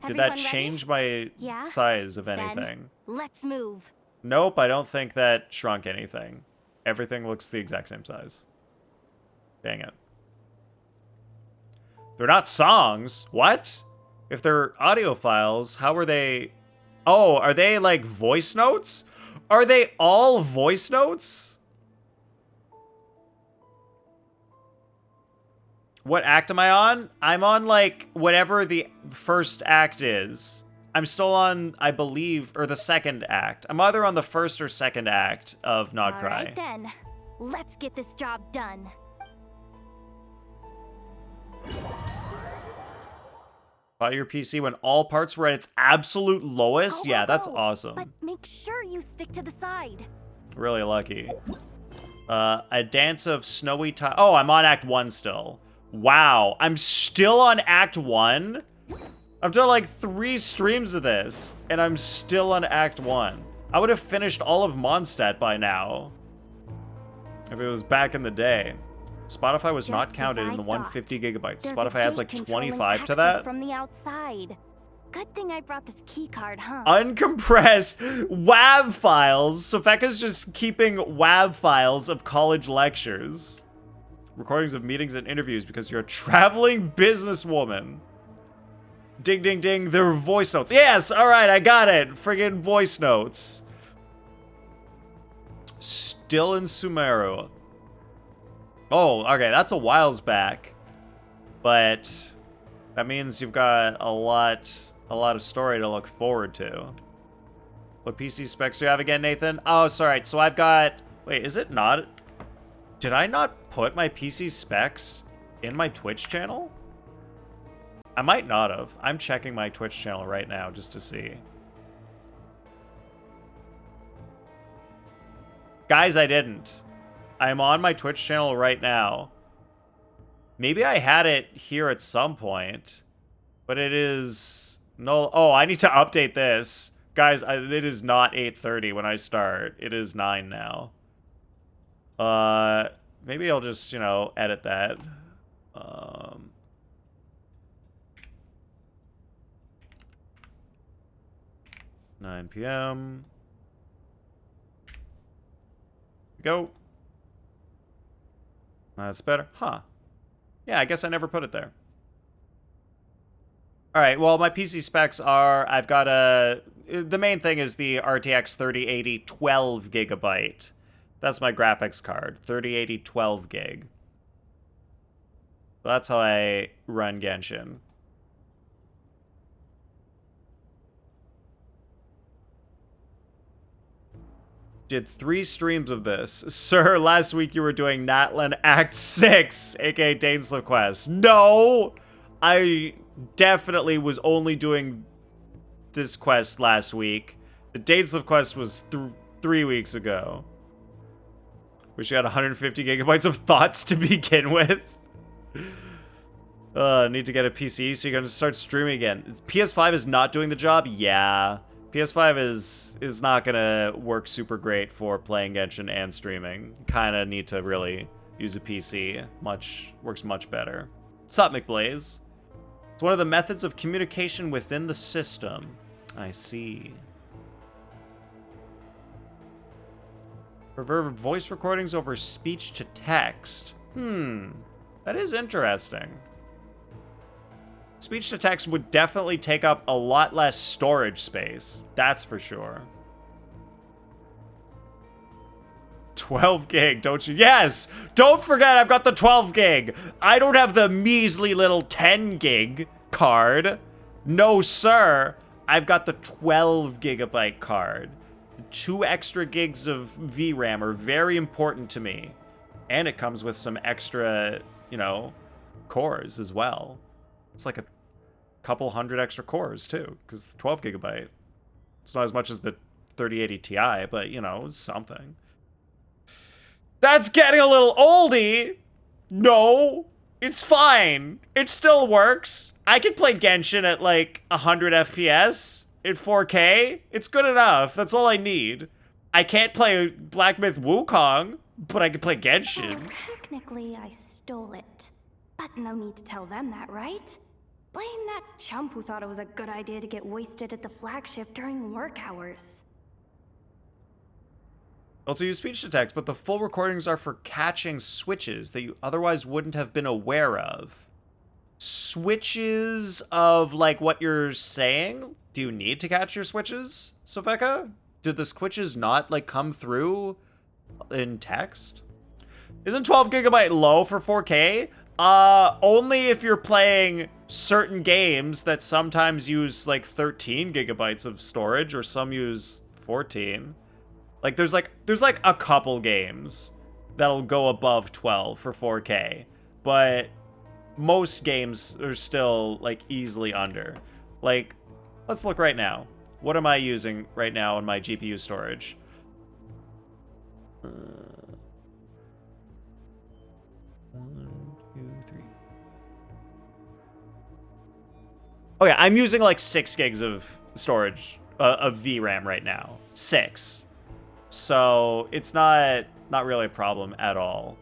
Did that change my size of anything? Then let's move. Nope, I don't think that shrunk anything. Everything looks the exact same size. Dang it. They're not songs. What? If they're audio files, how are they... Oh, are they like voice notes? Are they all voice notes? What act am I on? I'm on, like, whatever the first act is. I'm still on, I believe, or the second act. I'm either on the first or second act of Nod-Krai. All right, then. Let's get this job done. Bought your PC when all parts were at its absolute lowest? Yeah, that's awesome. But make sure you stick to the side. Really lucky. A Dance of Snowy Tide. Oh, I'm on Act 1 still. Wow, I'm still on Act 1? I've done like 3 streams of this, and I'm still on Act 1. I would have finished all of Mondstadt by now. If it was back in the day. Spotify was not counted in the 150 gigabytes. Spotify adds like 25 to that. From the outside. Good thing I brought this key card, huh? Uncompressed WAV files. Sopheka's just keeping WAV files of college lectures. Recordings of meetings and interviews because you're a traveling businesswoman. Ding, ding, ding. They're voice notes. Yes, all right, I got it. Friggin' voice notes. Still in Sumeru. Oh, okay, that's a whiles back. But that means you've got a lot of story to look forward to. What PC specs do you have again, Nathan? Oh, sorry. So I've got... Wait, is it not... Did I not put my PC specs in my Twitch channel? I might not have. I'm checking my Twitch channel right now just to see. Guys, I didn't. I'm on my Twitch channel right now. Maybe I had it here at some point, but it is no. Oh, I need to update this. Guys, it is not 8:30 when I start. It is 9 now. Maybe I'll just, edit that. 9 p.m. Go. That's better. Huh. Yeah, I guess I never put it there. All right, well, my PC specs are, I've got the main thing is the RTX 3080 12 gigabyte. That's my graphics card, 3080 12 gig. That's how I run Genshin. Did 3 streams of this. Sir, last week you were doing Natlan Act 6, aka Dainsleif Quest. No! I definitely was only doing this quest last week. The Dainsleif Quest was 3 weeks ago. Wish you had 150 gigabytes of thoughts to begin with. Need to get a PC so you're gonna start streaming again. PS5 is not doing the job? Yeah. PS5 is not gonna work super great for playing Genshin and streaming. Kinda need to really use a PC. Works much better. What's up, McBlaze? It's one of the methods of communication within the system. I see. Prefer voice recordings over speech to text. That is interesting. Speech to text would definitely take up a lot less storage space. That's for sure. 12 gig, don't you? Yes! Don't forget I've got the 12 gig. I don't have the measly little 10 gig card. No, sir. I've got the 12 gigabyte card. 2 extra gigs of VRAM are very important to me. And it comes with some extra, you know, cores as well. It's like a couple hundred extra cores too, because 12 gigabyte. It's not as much as the 3080 Ti, but you know, it's something. That's getting a little oldie. No, it's fine. It still works. I can play Genshin at like 100 FPS in 4K. It's good enough. That's all I need. I can't play Black Myth Wukong, but I can play Genshin. Well, technically, I stole it. But no need to tell them that, right? Blame that chump who thought it was a good idea to get wasted at the flagship during work hours. Also use speech to text, but the full recordings are for catching switches that you otherwise wouldn't have been aware of. Switches of, like, what you're saying? Do you need to catch your switches, Sopheka? Did the switches not, like, come through in text? Isn't 12 gigabyte low for 4K? Only if you're playing certain games that sometimes use, like, 13 gigabytes of storage, or some use 14. Like, there's like a couple games that'll go above 12 for 4K, but most games are still, like, easily under. Like, let's look right now. What am I using right now in my GPU storage? 1, 2, 3. Oh yeah, I'm using like 6 gigs of storage, of VRAM right now. 6. So it's not really a problem at all.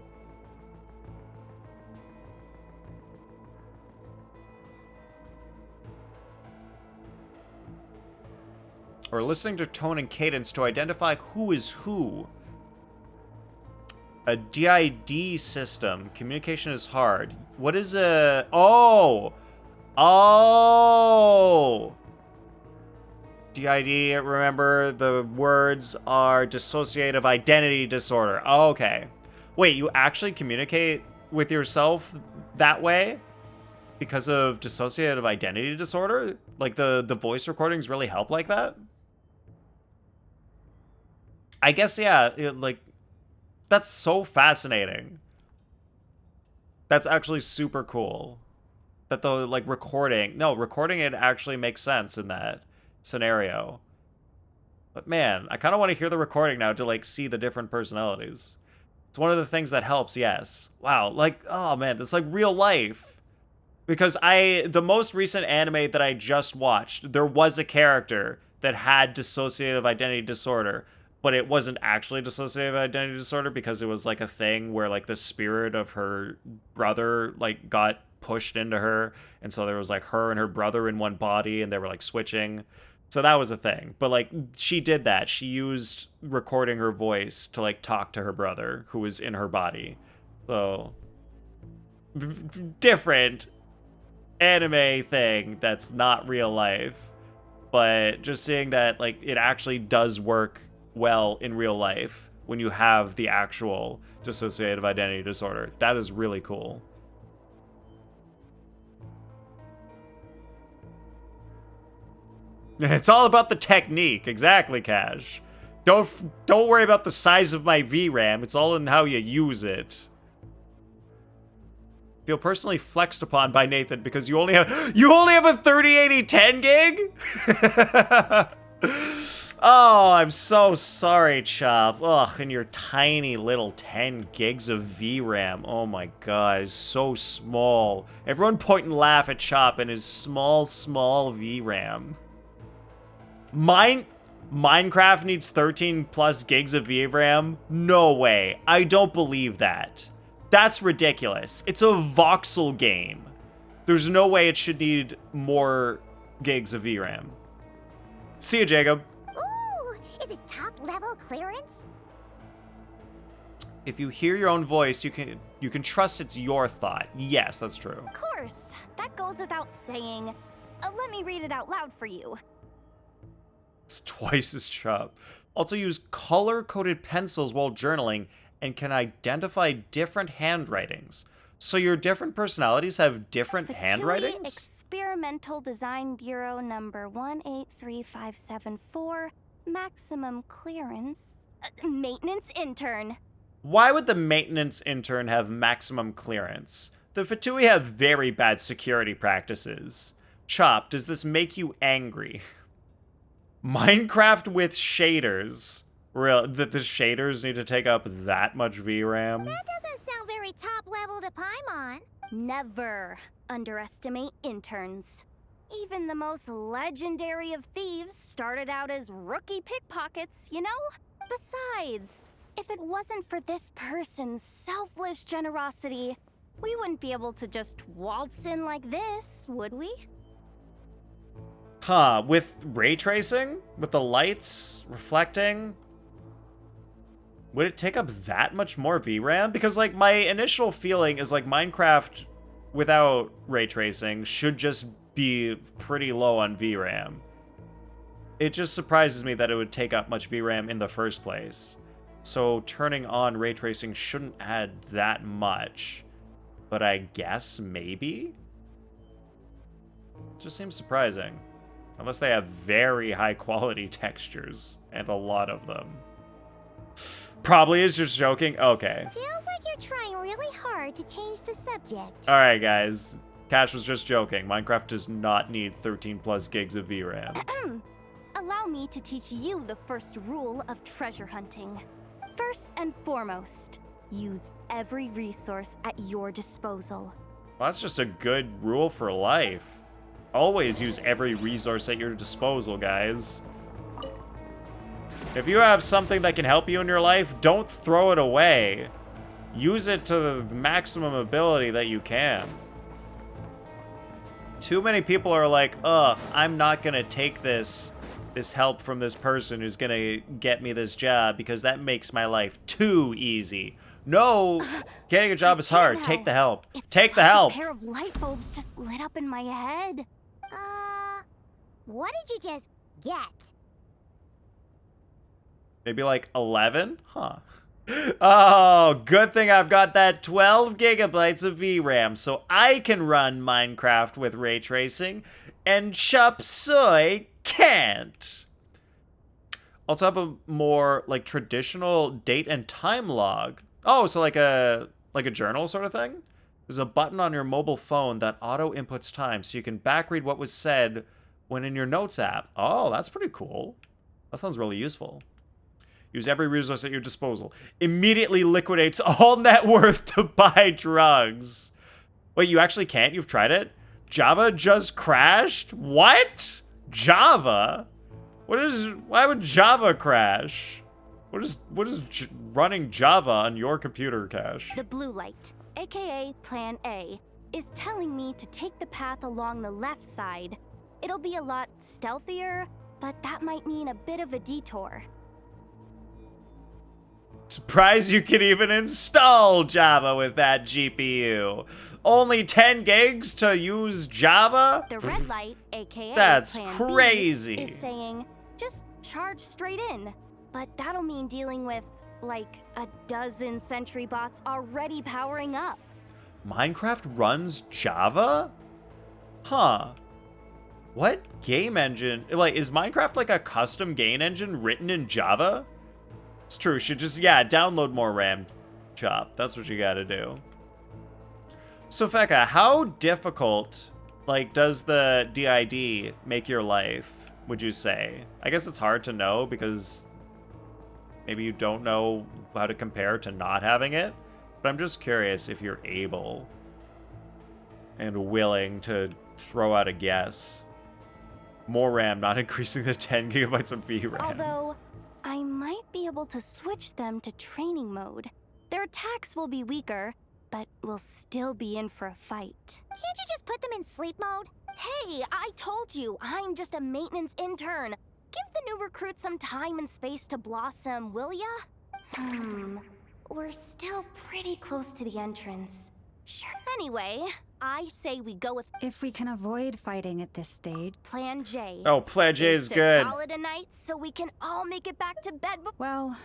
Or listening to tone and cadence to identify who is who. A DID system. Communication is hard. What is a... Oh! Oh! DID, remember, the words are dissociative identity disorder. Oh, okay. Wait, you actually communicate with yourself that way? Because of dissociative identity disorder? Like, the voice recordings really help like that? I guess, yeah, like, that's so fascinating. That's actually super cool. That the, like, recording it actually makes sense in that scenario. But man, I kind of want to hear the recording now to, like, see the different personalities. It's one of the things that helps, yes. Wow, like, oh man, that's like real life. Because the most recent anime that I just watched, there was a character that had dissociative identity disorder, but it wasn't actually dissociative identity disorder because it was like a thing where like the spirit of her brother like got pushed into her, and so there was like her and her brother in one body and they were like switching. So that was a thing. But like she did that. She used recording her voice to like talk to her brother who was in her body. So different anime thing that's not real life. But just seeing that like it actually does work well in real life when you have the actual dissociative identity disorder. That is really cool. It's all about the technique. Exactly, Cash. Don't worry about the size of my VRAM. It's all in how you use it. Feel personally flexed upon by Nathan because you only have a 3080 10 gig? Oh, I'm so sorry, Chop. Ugh, and your tiny little 10 gigs of VRAM. Oh my god, it's so small. Everyone point and laugh at Chop and his small VRAM. Minecraft needs 13 plus gigs of VRAM? No way. I don't believe that. That's ridiculous. It's a voxel game. There's no way it should need more gigs of VRAM. See you, Jacob. Ooh, is it top level clearance? If you hear your own voice, you can trust it's your thought. Yes, that's true. Of course, that goes without saying. Let me read it out loud for you. It's twice as sharp. Also use color-coded pencils while journaling and can identify different handwritings. So your different personalities have different Fatui handwritings? Experimental Design Bureau number 183574, maximum clearance, maintenance intern. Why would the maintenance intern have maximum clearance? The Fatui have very bad security practices. Chop, does this make you angry? Minecraft with shaders. Real, that the shaders need to take up that much VRAM? That doesn't sound very top level to Paimon. Never underestimate interns. Even the most legendary of thieves started out as rookie pickpockets, you know? Besides, if it wasn't for this person's selfless generosity, we wouldn't be able to just waltz in like this, would we? Huh, with ray tracing? With the lights reflecting? Would it take up that much more VRAM? Because, like, my initial feeling is, like, Minecraft without ray tracing should just be pretty low on VRAM. It just surprises me that it would take up much VRAM in the first place. So turning on ray tracing shouldn't add that much. But I guess maybe? Just seems surprising. Unless they have very high quality textures, and a lot of them. Probably is just joking. Okay. Feels like you're trying really hard to change the subject. Alright, guys. Cash was just joking. Minecraft does not need 13 plus gigs of VRAM. Allow me to teach you the first rule of treasure hunting. First and foremost, use every resource at your disposal. Well, that's just a good rule for life. Always use every resource at your disposal, guys. If you have something that can help you in your life, don't throw it away. Use it to the maximum ability that you can. Too many people are like, ugh, I'm not gonna take this help from this person who's gonna get me this job because that makes my life too easy. No, getting a job is hard. Take the help. Take the help. A pair of light bulbs just lit up in my head. What did you just get? Maybe like 11? Huh. Oh, good thing I've got that 12 gigabytes of VRAM so I can run Minecraft with ray tracing and Chop Suey can't. Also have a more like traditional date and time log. Oh, so like a journal sort of thing? There's a button on your mobile phone that auto inputs time so you can backread what was said when in your notes app. Oh, that's pretty cool. That sounds really useful. Use every resource at your disposal. Immediately liquidates all net worth to buy drugs. Wait, you actually can't? You've tried it? Java just crashed? What? Java? Why would Java crash? What is running Java on your computer, Cash? The blue light, aka Plan A, is telling me to take the path along the left side. It'll be a lot stealthier, but that might mean a bit of a detour. Surprised you can even install Java with that GPU. Only 10 gigs to use Java? The red light, aka That's Plan crazy. B, is saying, just charge straight in. But that'll mean dealing with, like, a dozen sentry bots already powering up. Minecraft runs Java? Huh. What game engine? Like, is Minecraft like a custom game engine written in Java? It's true, should just, yeah, download more RAM, Chop. That's what you gotta do. Sopheka, how difficult, like, does the DID make your life, would you say? I guess it's hard to know because maybe you don't know how to compare to not having it, but I'm just curious if you're able and willing to throw out a guess. More RAM, not increasing the 10 gigabytes of VRAM. Although, I might be able to switch them to training mode. Their attacks will be weaker, but we'll still be in for a fight. Can't you just put them in sleep mode? Hey, I told you, I'm just a maintenance intern. Give the new recruits some time and space to blossom, will ya? We're still pretty close to the entrance. Sure. Anyway, I say we go with If we can avoid fighting at this stage. Plan J. Oh, Plan J is to good. Call it a night so we can all make it back to bed. Well,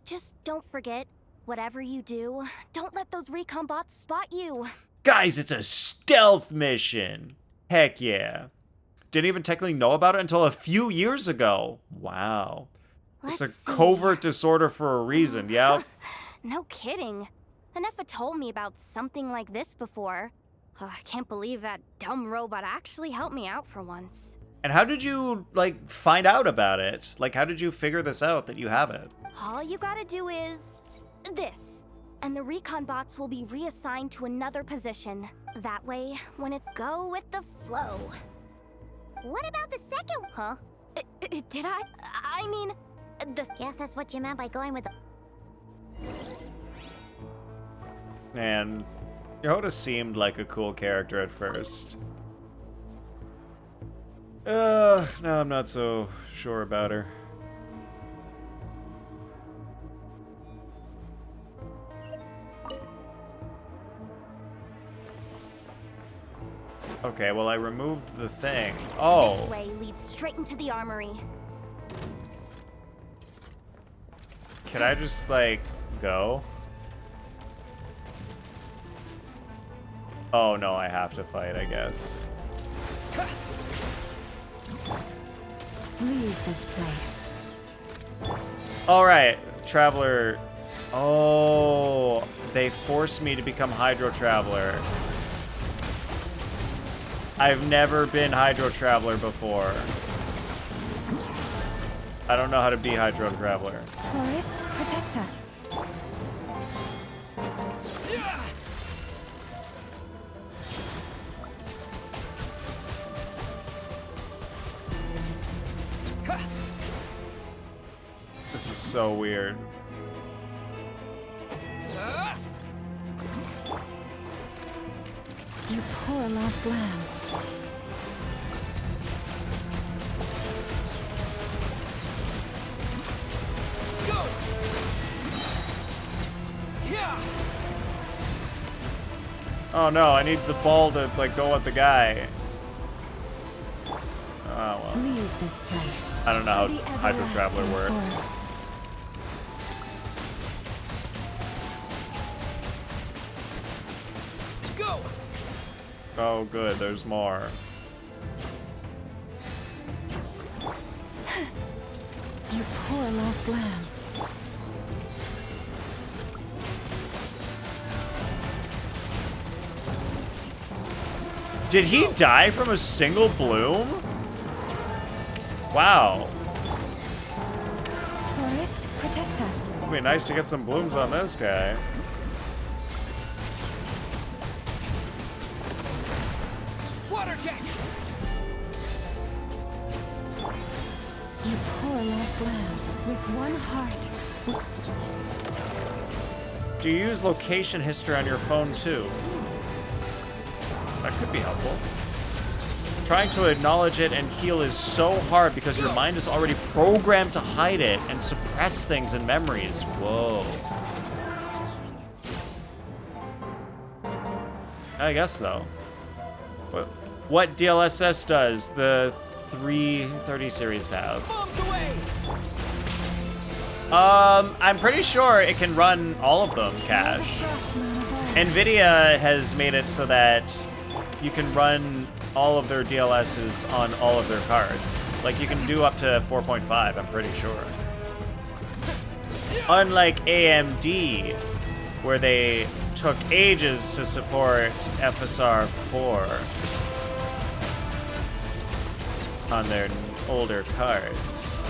Just don't forget, whatever you do, don't let those recon bots spot you. Guys, it's a stealth mission. Heck yeah. Didn't even technically know about it until a few years ago. Wow. Let's It's see. a covert disorder for a reason, yep. No kidding. Anefa told me about something like this before. I can't believe that dumb robot actually helped me out for once. And how did you, like, find out about it? Like, how did you figure this out that you have it? All you gotta do is this. And the recon bots will be reassigned to another position. That way, when it's go with the flow. What about the second? Huh? Did I? I mean, the... Guess that's what you meant by going with the... And Yoda seemed like a cool character at first. Now I'm not so sure about her. Okay, well, I removed the thing. Oh. This way leads straight into the armory. Can I just, like, go? Oh, no, I have to fight, I guess. leave this place. Alright, Traveler. Oh, they forced me to become Hydro Traveler. I've never been Hydro Traveler before. I don't know how to be Hydro Traveler. Forest, protect us. This is so weird. You poor lost lamb. Oh no, I need the ball to like go at the guy. Oh well. Leave this place. I don't know The how Hydro Traveler everlasting works. forest. Oh good, there's more. You poor lost lamb. Did he die from a single bloom? Wow. Forest, protect us. It'd be nice to get some blooms on this guy. Water jet! You poor lost lamb. With one heart. Do you use location history on your phone too? That could be helpful. Trying to acknowledge it and heal is so hard because your mind is already programmed to hide it and suppress things and memories. Whoa. I guess so. What DLSS does the 330 series have? Bombs away! I'm pretty sure it can run all of them, Cash. NVIDIA has made it so that you can run all of their DLSs on all of their cards. Like, you can do up to 4.5, I'm pretty sure. Unlike AMD, where they took ages to support FSR 4 on their older cards.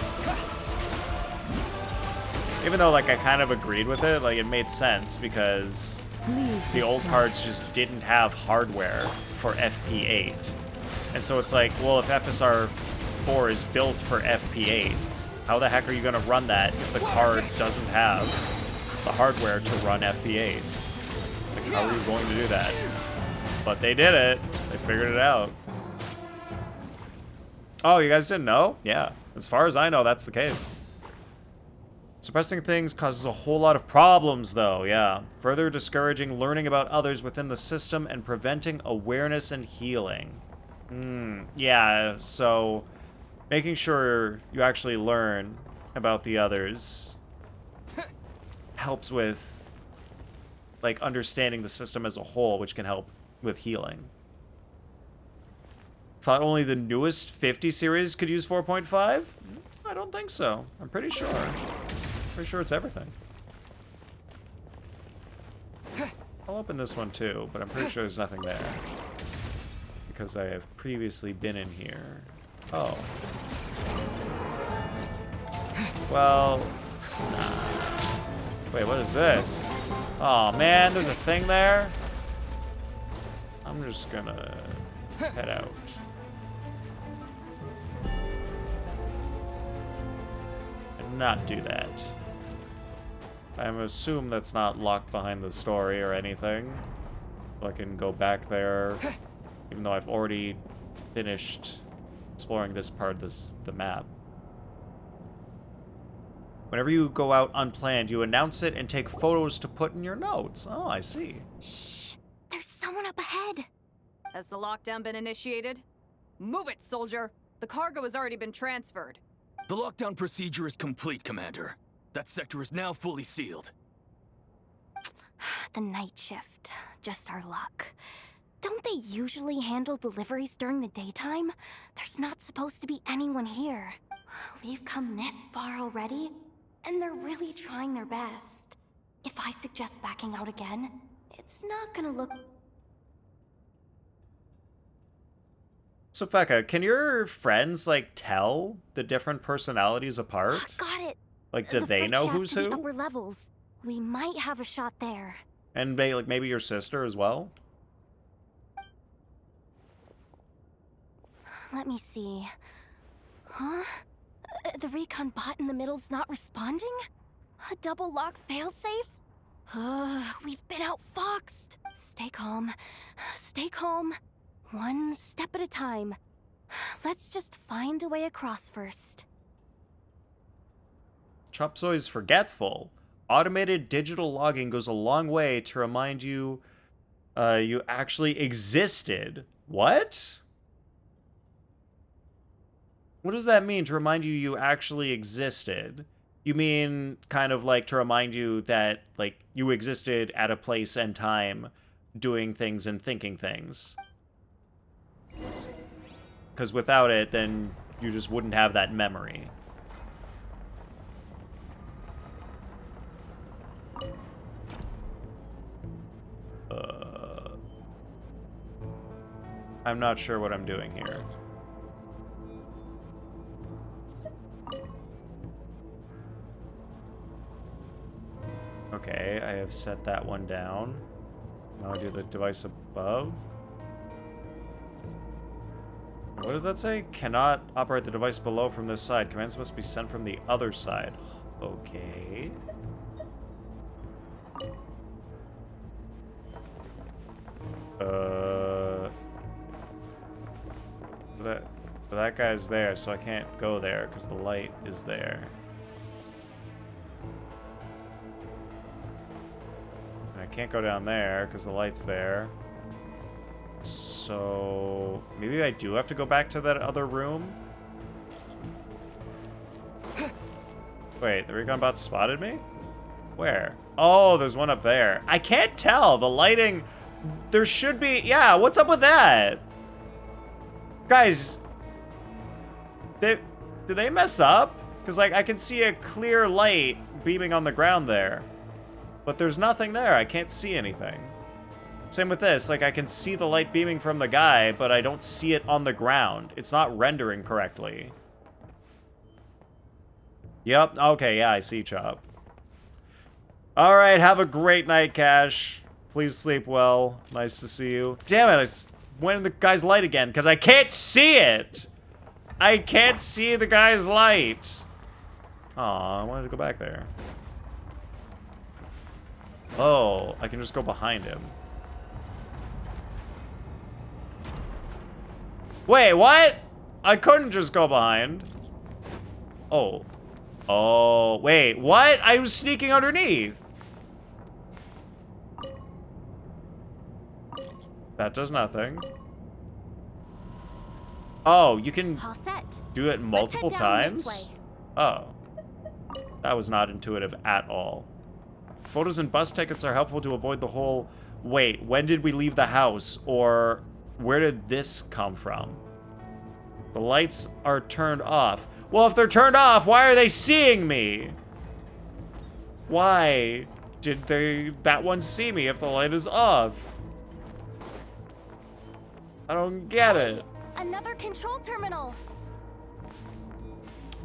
Even though, like, I kind of agreed with it, like, it made sense because the old cards just didn't have hardware for FP8. And so it's like, well, if FSR 4 is built for FP8, how the heck are you going to run that if the card doesn't have the hardware to run FP8? Like, how are you going to do that? But they did it. They figured it out. Oh, you guys didn't know? Yeah. As far as I know, that's the case. Suppressing things causes a whole lot of problems, though, yeah. Further discouraging learning about others within the system and preventing awareness and healing. Yeah, so making sure you actually learn about the others helps with, like, understanding the system as a whole, which can help with healing. Thought only the newest 50 series could use 4.5? I don't think so. I'm pretty sure. Pretty sure it's everything. I'll open this one too, but I'm pretty sure there's nothing there. Because I have previously been in here. Oh. Well, nah. Wait, what is this? Oh man, there's a thing there? I'm just gonna head out. And not do that. I'm assume that's not locked behind the story or anything. So I can go back there, even though I've already finished exploring this part of the map. Whenever you go out unplanned, you announce it and take photos to put in your notes. Oh, I see. Shh! There's someone up ahead. Has the lockdown been initiated? Move it, soldier! The cargo has already been transferred. The lockdown procedure is complete, Commander. That sector is now fully sealed. The night shift. Just our luck. Don't they usually handle deliveries during the daytime? There's not supposed to be anyone here. We've come this far already, and they're really trying their best. If I suggest backing out again, it's not gonna look... Sopheka, can your friends, like, tell the different personalities apart? Got it. Like, do they know who's to the who? upper levels. We might have a shot there. And like maybe your sister as well? Let me see. Huh? The recon bot in the middle's not responding? A double lock failsafe? We've been outfoxed. Stay calm. Stay calm. One step at a time. Let's just find a way across first. Chop Suey's forgetful. Automated digital logging goes a long way to remind you you actually existed. What? What does that mean, to remind you you actually existed? You mean kind of like to remind you that, like, you existed at a place and time, doing things and thinking things. Because without it, then you just wouldn't have that memory. I'm not sure what I'm doing here. Okay, I have set that one down. Now I do the device above. What does that say? Cannot operate the device below from this side. Commands must be sent from the other side. Okay. That guy's there, so I can't go there because the light is there. And I can't go down there because the light's there. So maybe I do have to go back to that other room? Wait, the recon bot spotted me? Where? Oh, there's one up there. I can't tell. The lighting... There should be... Yeah, what's up with that? Guys... Did they mess up? Because, like, I can see a clear light beaming on the ground there. But there's nothing there. I can't see anything. Same with this. Like, I can see the light beaming from the guy, but I don't see it on the ground. It's not rendering correctly. Yep. Okay, yeah, I see Chop. Alright, have a great night, Cash. Please sleep well. Nice to see you. Damn it, I went in the guy's light again, because I can't see it! I can't see the guy's light. Aw, I wanted to go back there. Oh, I can just go behind him. Wait, what? I couldn't just go behind. Oh. Oh, wait, what? I was sneaking underneath. That does nothing. Oh, you can All set. do it multiple Let's head down this times? way. Oh. That was not intuitive at all. Photos and bus tickets are helpful to avoid the whole, wait, when did we leave the house? Or where did this come from? The lights are turned off. Well, if they're turned off, why are they seeing me? Why did that one see me if the light is off? I don't get it. Another control terminal.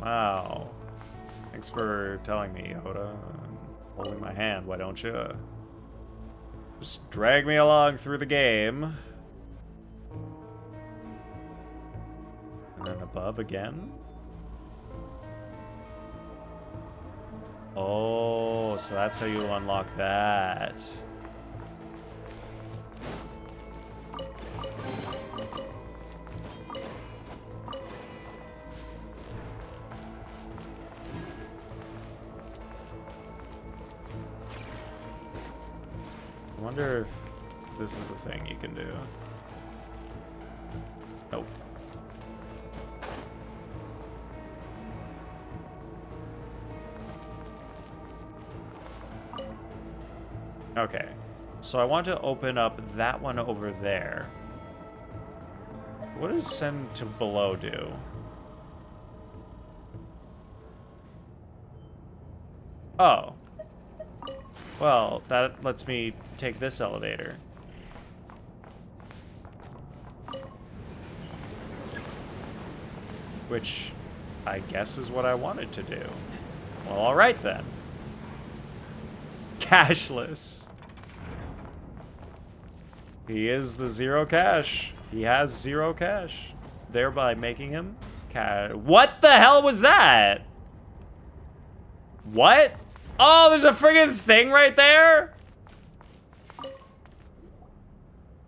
Wow. Thanks for telling me, Yoda. Holding my hand, why don't you? Just drag me along through the game. And then above again. Oh, so that's how you unlock that. I wonder if this is a thing you can do. Nope. Okay. So I want to open up that one over there. What does send to below do? Oh. Well, that lets me take this elevator. Which I guess is what I wanted to do. Well, alright then. Cashless. He is the zero cash. He has zero cash. Thereby making him cash. What the hell was that? What? Oh, there's a friggin' thing right there?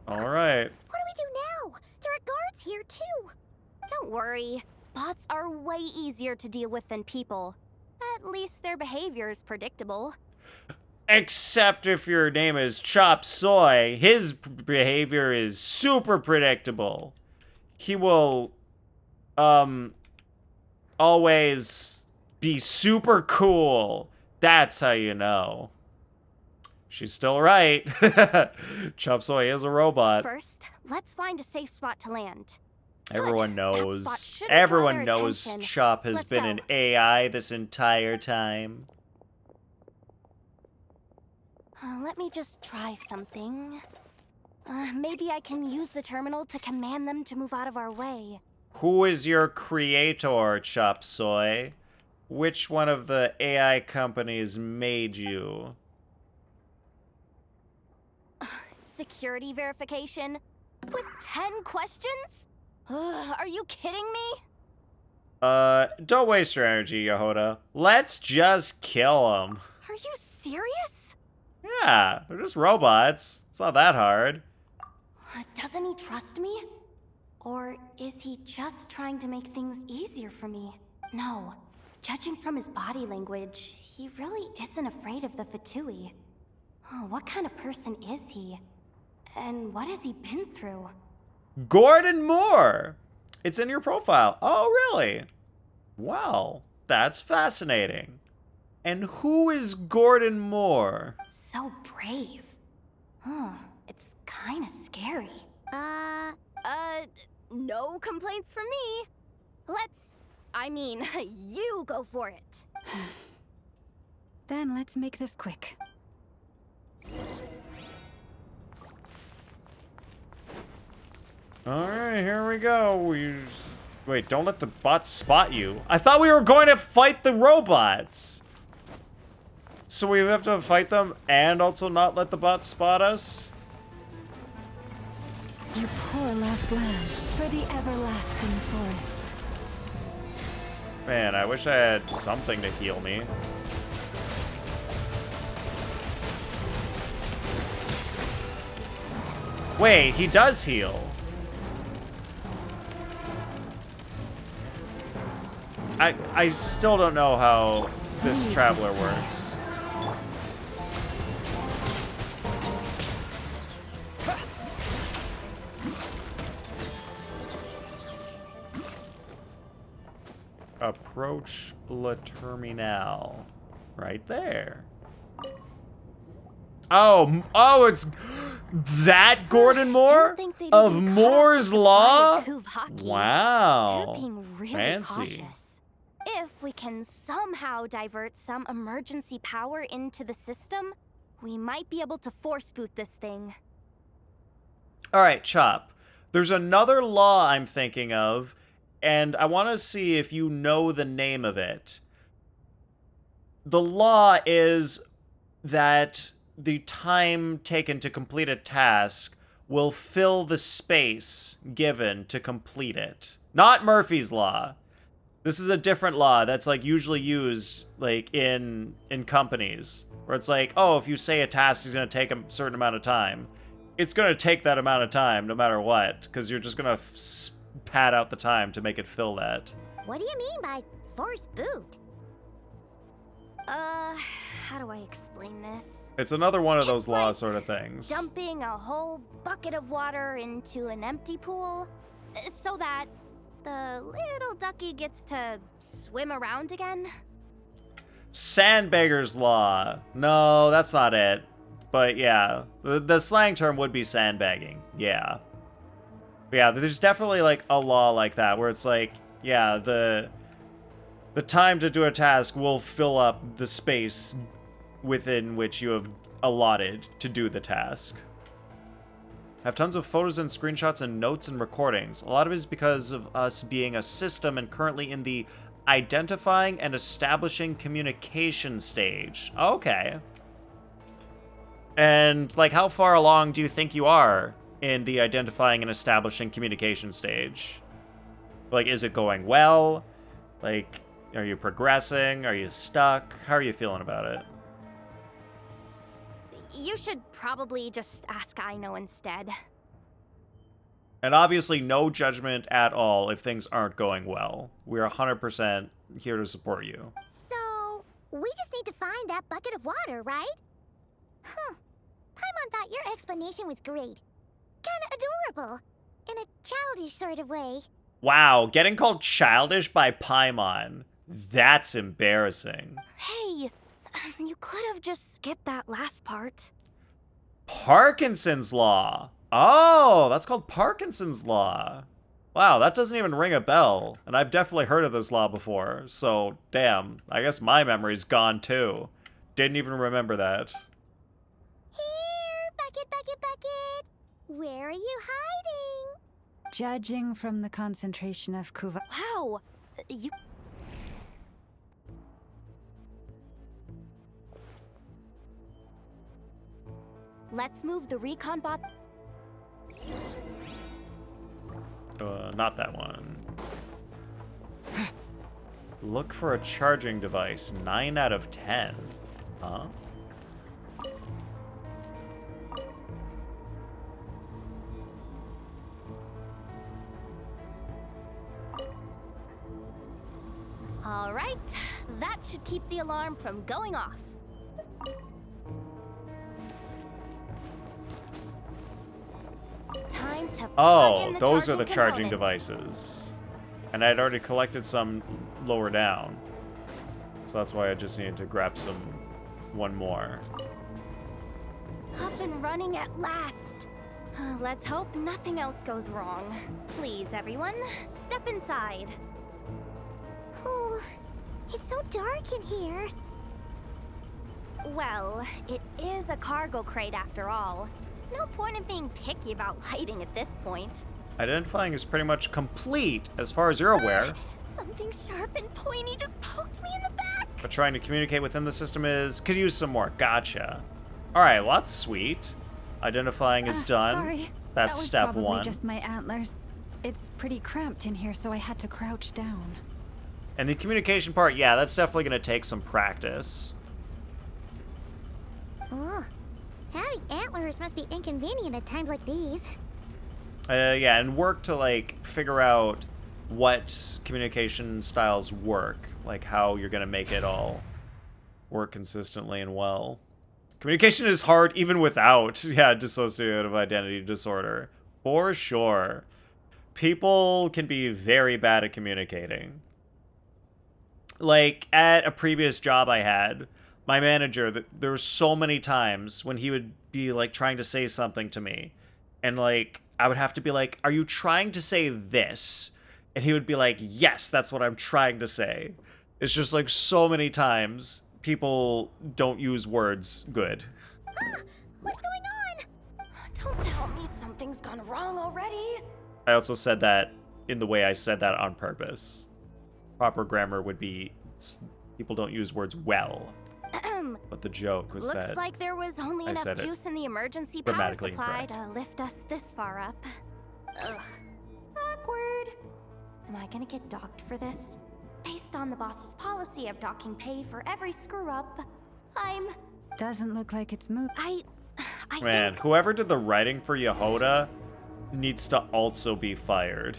Alright. What do we do now? There are guards here, too. Don't worry. Bots are way easier to deal with than people. At least their behavior is predictable. Except if your name is Chop Soy, his behavior is super predictable. He will, always be super cool. That's how you know. She's still right. Chop Soy is a robot. First, let's find a safe spot to land. Everyone That spot knows. shouldn't draw Everyone their knows attention. Chop has Let's been go. an AI this entire time. Let me just try something. Maybe I can use the terminal to command them to move out of our way. Who is your creator, Chop Soy? Which one of the AI companies made you? Security verification? With 10 questions? Are you kidding me? Don't waste your energy, Yehoda. Let's just kill them. Are you serious? Yeah, they're just robots. It's not that hard. Doesn't he trust me? Or is he just trying to make things easier for me? No. Judging from his body language, he really isn't afraid of the Fatui. Oh, what kind of person is he? And what has he been through? Gordon Moore! It's in your profile. Oh, really? Well, that's fascinating. And who is Gordon Moore? So brave. It's kinda scary. No complaints from me. You go for it. Then let's make this quick. Alright, here we go. Wait, don't let the bots spot you. I thought we were going to fight the robots. So we have to fight them and also not let the bots spot us? You poor lost lamb for the everlasting forest. Man, I wish I had something to heal me. Wait, he does heal. I still don't know how this traveler works. Approach Le Terminal. Right there. Oh, it's that Gordon Moore of Moore's Law? Wow. They're being really Fancy. cautious. If we can somehow divert some emergency power into the system, we might be able to force boot this thing. All right, Chop. There's another law I'm thinking of, and I want to see if you know the name of it. The law is that the time taken to complete a task will fill the space given to complete it. Not Murphy's Law. This is a different law that's like usually used like in companies where it's like, oh, if you say a task is going to take a certain amount of time, it's going to take that amount of time no matter what, because you're just going to pad out the time to make it fill that. What do you mean by force boot? How do I explain this? It's another one of those law like sort of things. Dumping a whole bucket of water into an empty pool so that the little ducky gets to swim around again. Sandbagger's Law. No, that's not it. But yeah, the slang term would be sandbagging. Yeah. But yeah, there's definitely like a law like that where it's like, yeah, the time to do a task will fill up the space within which you have allotted to do the task. I have tons of photos and screenshots and notes and recordings. A lot of it is because of us being a system and currently in the identifying and establishing communication stage. Okay. And, like, how far along do you think you are in the identifying and establishing communication stage? Like, is it going well? Like, are you progressing? Are you stuck? How are you feeling about it? You should probably just ask Aino instead. And obviously, no judgment at all if things aren't going well. We're 100% here to support you. So, we just need to find that bucket of water, right? Huh. Paimon thought your explanation was great. Kinda adorable. In a childish sort of way. Wow, getting called childish by Paimon. That's embarrassing. Hey, you could have just skipped that last part. Parkinson's Law. Oh, that's called Parkinson's Law. Wow, that doesn't even ring a bell. And I've definitely heard of this law before. So, damn, I guess my memory's gone too. Didn't even remember that. Here, bucket, bucket, bucket. Where are you hiding? Judging from the concentration of Kuva. Wow, you... Let's move the recon bot... Not that one. Look for a charging device. 9 out of 10. Huh? All right, that should keep the alarm from going off. Time to plug in the those are the charging charging component. devices. And I'd already collected some lower down. So that's why I just needed to grab one more. Up and running at last. Let's hope nothing else goes wrong. Please, everyone, step inside. Oh, it's so dark in here. Well, it is a cargo crate after all. No point in being picky about lighting at this point. Identifying is pretty much complete as far as you're aware. Something sharp and pointy just poked me in the back. But trying to communicate within the system could use some more. Gotcha. Alright, well that's sweet. Identifying is done. Sorry. That's that was step probably 1. Just my antlers. It's pretty cramped in here, so I had to crouch down. And the communication part, yeah, that's definitely going to take some practice. Oh, Having antlers must be inconvenient at times like these. Yeah, and work to, like, figure out what communication styles work. Like, how you're gonna make it all work consistently and well. Communication is hard even without, yeah, dissociative identity disorder. For sure. People can be very bad at communicating. Like, at a previous job I had, my manager, there were so many times when he would be, like, trying to say something to me. And, like, I would have to be like, are you trying to say this? And he would be like, yes, that's what I'm trying to say. It's just, like, so many times people don't use words good. What's going on? Don't tell me something's gone wrong already. I also said that in the way I said that on purpose. Proper grammar would be, people don't use words well. But the joke was Looks like there was only I enough said it juice in the emergency power grammatically supply incorrect. to lift us this far up. Ugh. Awkward. Am I gonna get docked for this? Based on the boss's policy of docking pay for every screw-up, Doesn't look like it's moved. I Man, think... whoever did the writing for Yehoda needs to also be fired.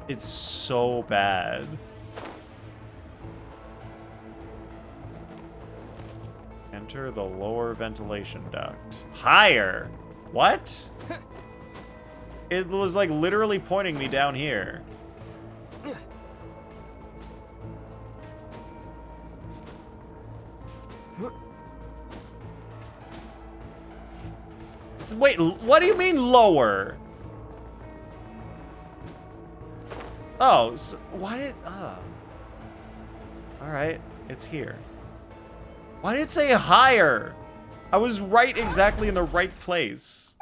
It's so bad. Enter the lower ventilation duct. Higher? What? It was like literally pointing me down here. Wait, what do you mean lower? Oh, so why did... Alright, it's here. Why did it say higher? I was right exactly in the right place.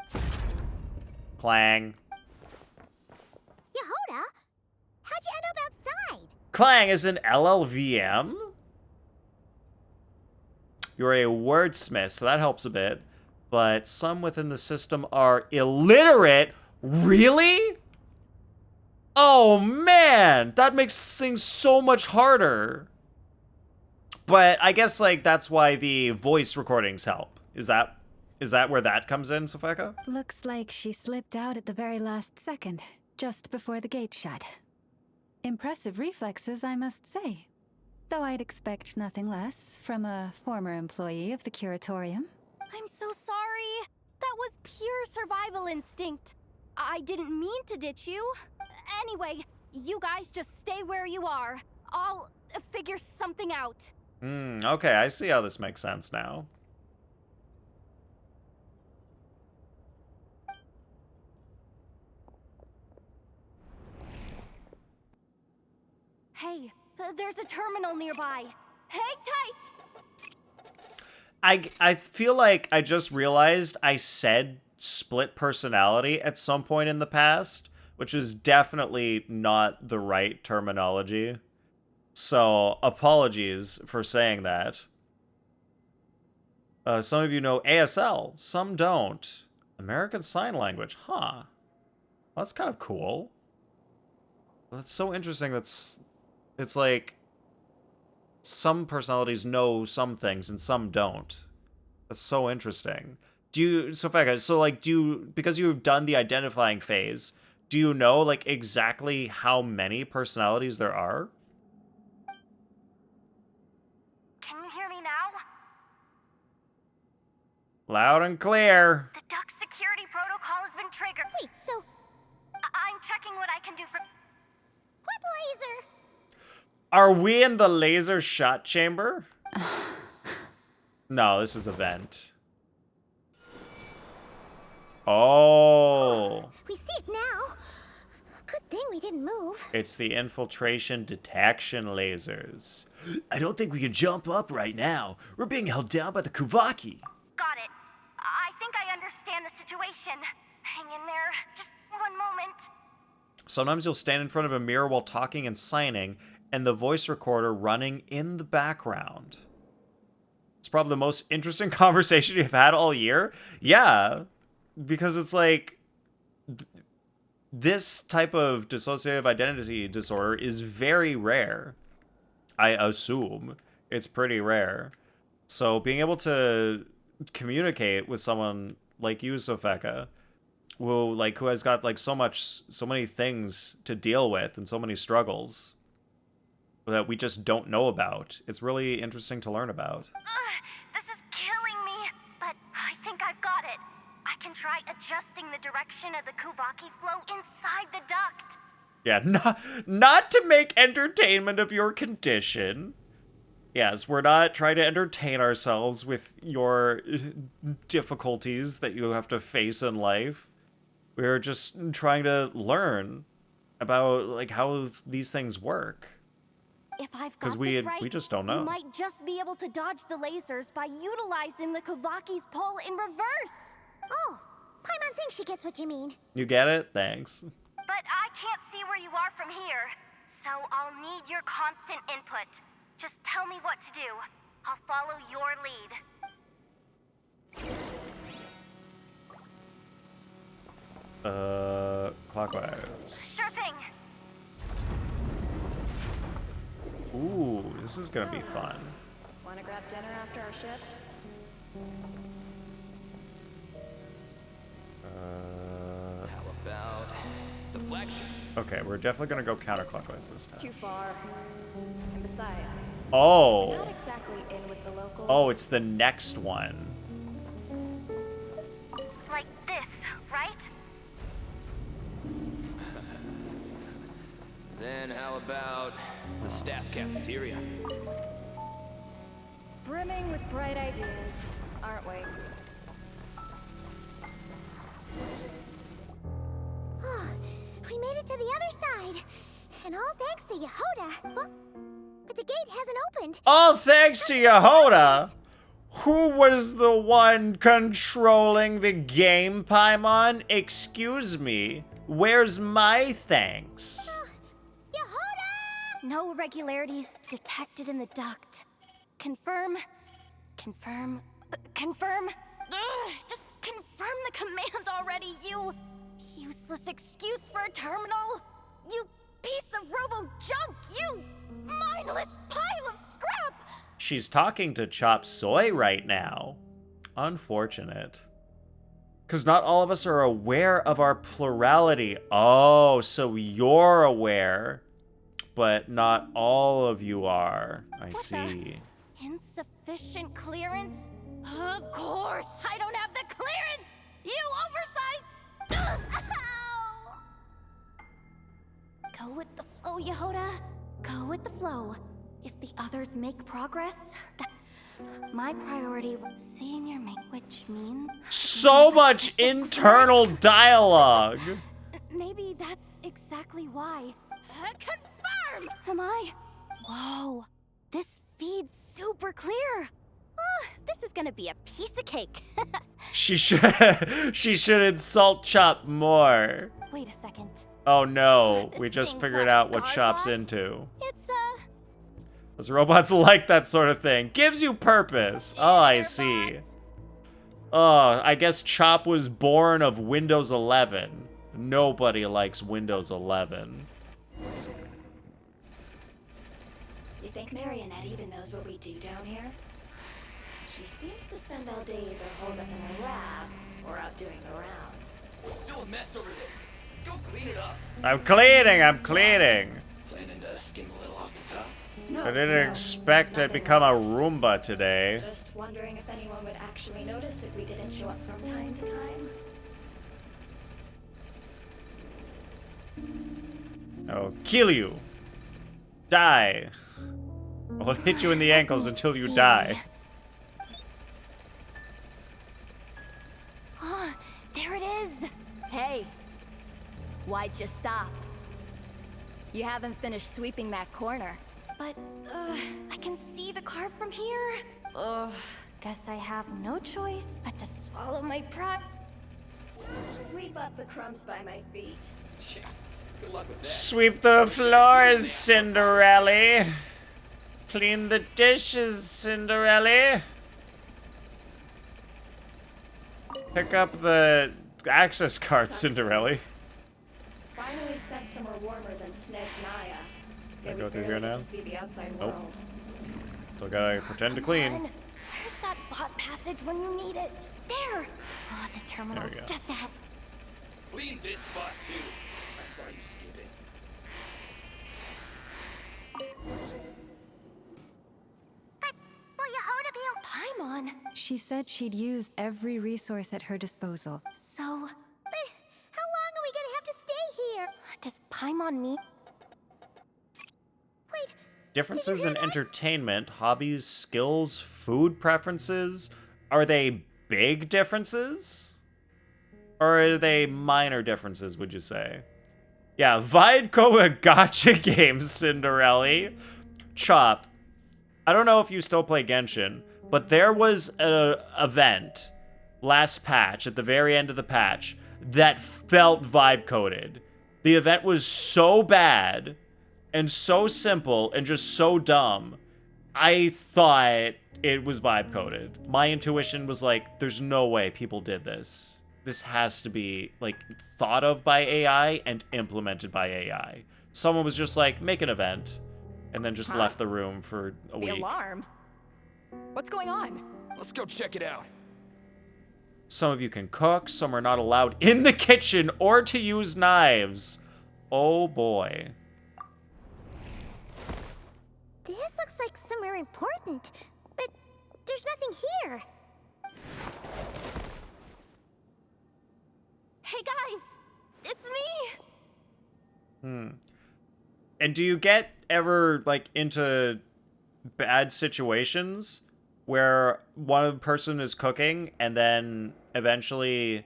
Clang. Yehoda? How'd you end up outside? Clang is an LLVM? You're a wordsmith, so that helps a bit. But some within the system are illiterate? Really? Oh man, that makes things so much harder. But I guess, like, that's why the voice recordings help. Is that where that comes in, Sopheka? Looks like she slipped out at the very last second, just before the gate shut. Impressive reflexes, I must say. Though I'd expect nothing less from a former employee of the Curatorium. I'm so sorry. That was pure survival instinct. I didn't mean to ditch you. Anyway, you guys just stay where you are. I'll figure something out. Okay, I see how this makes sense now. Hey, there's a terminal nearby. Hang tight! I feel like I just realized I said split personality at some point in the past, which is definitely not the right terminology. So, apologies for saying that. Some of you know ASL, some don't. American Sign Language, huh? Well, that's kind of cool. That's so interesting. It's like some personalities know some things and some don't. That's so interesting. Sopheka, so like, because you've done the identifying phase, do you know like exactly how many personalities there are? Can you hear me now? Loud and clear. The duct security protocol has been triggered. Wait, so... I'm checking what I can do for... What laser? Are we in the laser shot chamber? No, this is a vent. Oh. We see it now. Good thing we didn't move. It's the infiltration detection lasers. I don't think we can jump up right now. We're being held down by the Kuvaki. Got it. I think I understand the situation. Hang in there. Just one moment. Sometimes you'll stand in front of a mirror while talking and signing, and the voice recorder running in the background. It's probably the most interesting conversation you've had all year. Yeah, because it's like, this type of dissociative identity disorder is very rare. I assume it's pretty rare. So being able to communicate with someone like you, Sopheka, who has got like so many things to deal with and so many struggles that we just don't know about. It's really interesting to learn about. This is killing me, but I think I've got it. I can try adjusting the direction of the Kuvaki flow inside the duct. Yeah, not to make entertainment of your condition. Yes, we're not trying to entertain ourselves with your difficulties that you have to face in life. We're just trying to learn about like how these things work. If I've got Because this right, we just don't know. you might just be able to dodge the lasers by utilizing the Kuvaki's pull in reverse. Oh, Paimon thinks she gets what you mean. You get it? Thanks. But I can't see where you are from here, so I'll need your constant input. Just tell me what to do. I'll follow your lead. Clockwise. Sure thing. Ooh, this is gonna be fun. Wanna grab dinner after our shift? How about the flagship? Okay, we're definitely gonna go counterclockwise this time. Too far. And besides, Oh. not exactly in with the locals. Oh, it's the next one. Like this, right? Then how about the staff cafeteria? Brimming with bright ideas, aren't we? We made it to the other side. And all thanks to Yehoda. Well, but the gate hasn't opened. All thanks to Yehoda. Who was the one controlling the game, Paimon? Excuse me. Where's my thanks? Yehoda! No irregularities detected in the duct. Confirm. Confirm. Confirm. Ugh, just confirm the command already, you useless excuse for a terminal. You piece of robo-junk, you mindless pile of scrap. She's talking to Chop Soy right now. Unfortunate. Because not all of us are aware of our plurality. Oh, so you're aware, but not all of you are. I see. Insufficient clearance? Of course, I don't have the clearance! You oversized... Ow! Go with the flow, Yehoda. Go with the flow. If the others make progress, my priority was seeing your mate, which means... So much internal dialogue! Maybe that's exactly why. Confirm! Am I? Whoa, this feed's super clear. This is gonna be a piece of cake. She should insult Chop more. Wait a second. Oh no, This we just thing's figured not a out what guard Chop's bot. into. It's Those robots like that sort of thing. Gives you purpose. Oh, I see. Oh, I guess Chop was born of Windows 11. Nobody likes Windows 11. You think Marionette even knows what we do down here? She seems to spend all day either holed up in a lab or out doing the rounds. Still a mess over there. Go clean it up. I'm cleaning. Planning to skim a little off the top. No, I didn't expect I'd become a Roomba today. Just wondering if anyone would actually notice if we didn't show up from time to time. I'll kill you. Die. I'll hit you in the ankles until you die. Oh, there it is. Hey, why'd you stop? You haven't finished sweeping that corner. But, I can see the carve from here. Ugh, guess I have no choice but to swallow my pride. Sweep up the crumbs by my feet. Yeah, good luck with that. Sweep the floors, Cinderella. Clean the dishes, Cinderella. Pick up the access card, Cinderella. Finally sent somewhere warmer than Snezhnaya. I go through here now? See the outside Nope. world. Still gotta pretend to clean. Where's that bot passage when you need it. There! Oh, the terminal's go. just ahead. Clean this spot too. I saw you skip it. But will Yehoda be okay? Paimon! She said she'd use every resource at her disposal. So, But how long are we gonna have to stay here? does Paimon meet? Wait, Differences in entertainment, hobbies, skills, food preferences. Are they big differences? Or are they minor differences, would you say? Yeah, Vibe Gotcha games, Cinderella. Chop. I don't know if you still play Genshin, but there was an event last patch, at the very end of the patch, that felt vibe-coded. The event was so bad and so simple and just so dumb. I thought it was vibe-coded. My intuition was like, there's no way people did this. This has to be, like, thought of by AI and implemented by AI. Someone was just like, make an event, and then just left the room for a week. The alarm? What's going on? Let's go check it out. Some of you can cook, some are not allowed in the kitchen or to use knives. Oh boy. this looks like somewhere important, but there's nothing here. Hey guys! It's me! And do you get ever, like, into bad situations where one person is cooking and then eventually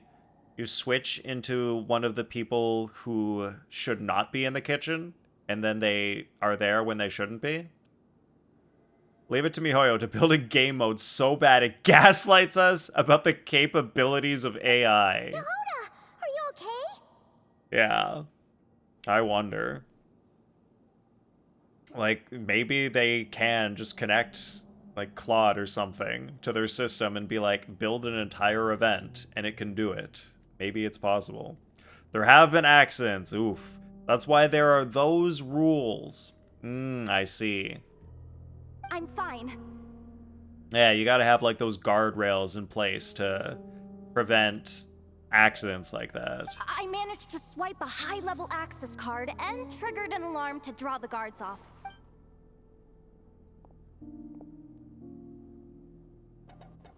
you switch into one of the people who should not be in the kitchen and then they are there when they shouldn't be? Leave it to MiHoYo to build a game mode so bad it gaslights us about the capabilities of AI. Yehoda, are you okay? Yeah. I wonder. Like, maybe they can just connect, like, Claude or something to their system and be like, build an entire event, and it can do it. Maybe it's possible. There have been accidents. Oof. That's why there are those rules. I see. I'm fine. Yeah, you gotta have, like, those guardrails in place to prevent accidents like that. I managed to swipe a high-level access card and triggered an alarm to draw the guards off.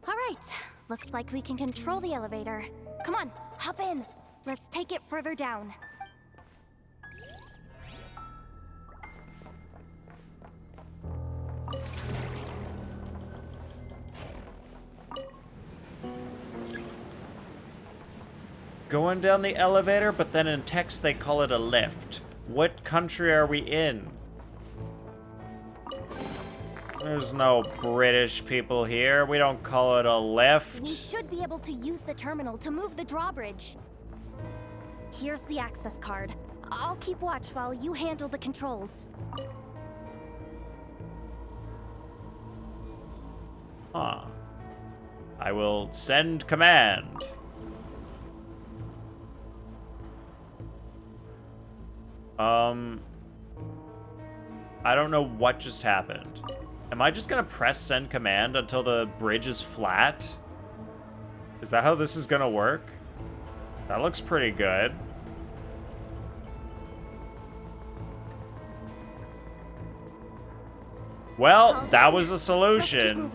All right, looks like we can control the elevator. Come on, hop in. Let's take it further down. Going down the elevator, but then in text they call it a lift. What country are we in? There's no British people here. We don't call it a lift. We should be able to use the terminal to move the drawbridge. Here's the access card. I'll keep watch while you handle the controls. Huh. I will send command. I don't know what just happened. Am I just gonna press send command until the bridge is flat? Is that how this is gonna work? That looks pretty good. Well, that was a solution.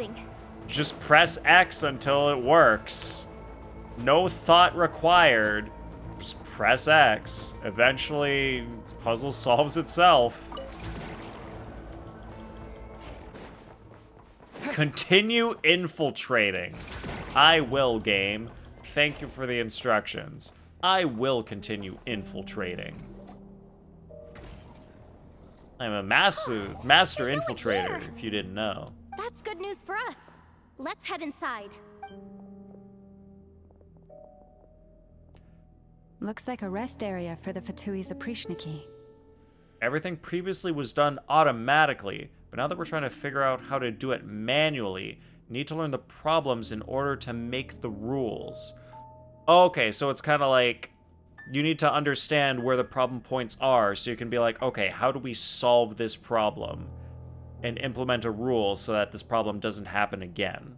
Just press X until it works. No thought required. Just press X. Eventually, the puzzle solves itself. Continue infiltrating. I will, game. Thank you for the instructions. I will continue infiltrating. I'm a master infiltrator, if you didn't know. That's good news for us. Let's head inside. Looks like a rest area for the Fatui's Oprishniki. Everything previously was done automatically, but now that we're trying to figure out how to do it manually, need to learn the problems in order to make the rules. Okay, so it's kind of like you need to understand where the problem points are so you can be like, okay, how do we solve this problem? And implement a rule so that this problem doesn't happen again.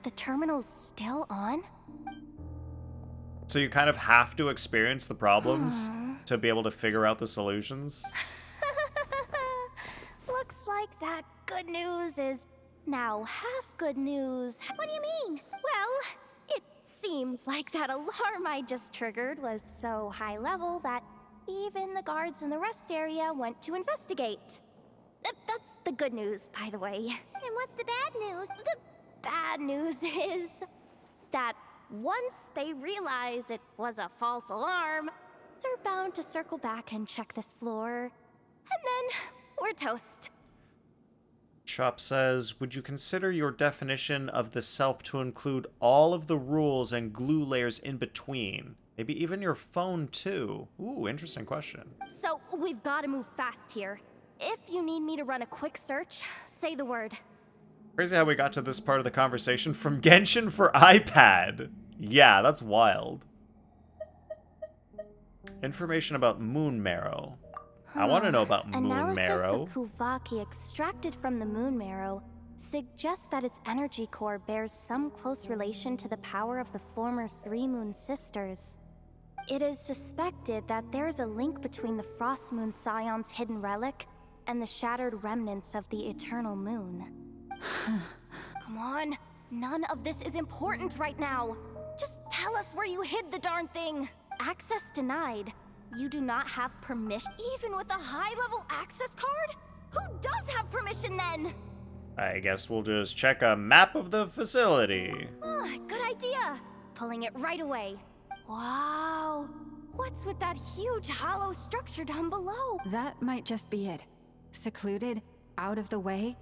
the terminal's still on? So you kind of have to experience the problems to be able to figure out the solutions? Looks like that good news is now half good news. What do you mean? Well, it seems like that alarm I just triggered was so high level that even the guards in the rest area went to investigate. That's the good news, by the way. And what's the bad news? The bad news is that once they realize it was a false alarm, they're bound to circle back and check this floor. And then we're toast. Chop says, would you consider your definition of the self to include all of the rules and glue layers in between? Maybe even your phone, too? Ooh, interesting question. So, we've got to move fast here. If you need me to run a quick search, say the word. Crazy how we got to this part of the conversation from Genshin for iPad. Yeah, that's wild. Information about moon marrow. I want to know about moon marrow. Analysis of Kuvaki extracted from the moon marrow suggests that its energy core bears some close relation to the power of the former three moon sisters. It is suspected that there is a link between the Frost Moon Scion's hidden relic and the shattered remnants of the eternal moon. Come on, none of this is important right now. Just tell us where you hid the darn thing. Access denied. You do not have permission, even with a high-level access card? Who does have permission then? I guess we'll just check a map of the facility. Good idea. Pulling it right away. Wow. What's with that huge hollow structure down below? That might just be it. Secluded, out of the way.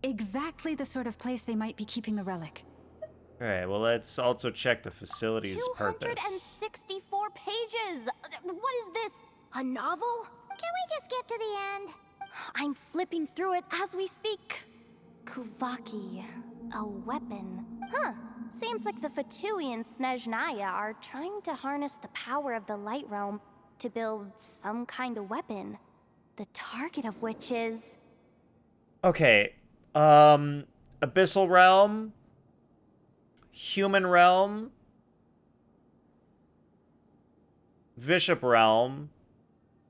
Exactly the sort of place they might be keeping the relic. Alright, well let's also check the facility's purpose. 264 pages! What is this? A novel? Can we just skip to the end? I'm flipping through it as we speak. Kuvaki, a weapon. Huh. Seems like the Fatui and Snezhnaya are trying to harness the power of the Light Realm to build some kind of weapon. The target of which is... Okay, Abyssal Realm, Human Realm, Bishop Realm.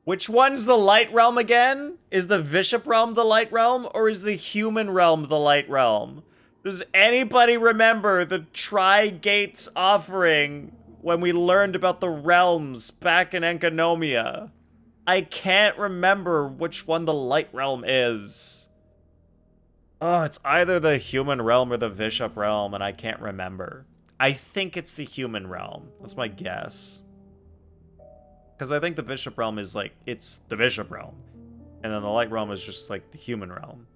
Which one's the Light Realm again? Is the Bishop Realm the Light Realm, or is the Human Realm the Light Realm? Does anybody remember the Tri-Gates offering when we learned about the realms back in Enkanomia? I can't remember which one the Light Realm is. Oh, it's either the Human Realm or the Bishop Realm, and I can't remember. I think it's the Human Realm. That's my guess. Because I think the Bishop Realm is like, it's the Bishop Realm. And then the Light Realm is just like the Human Realm.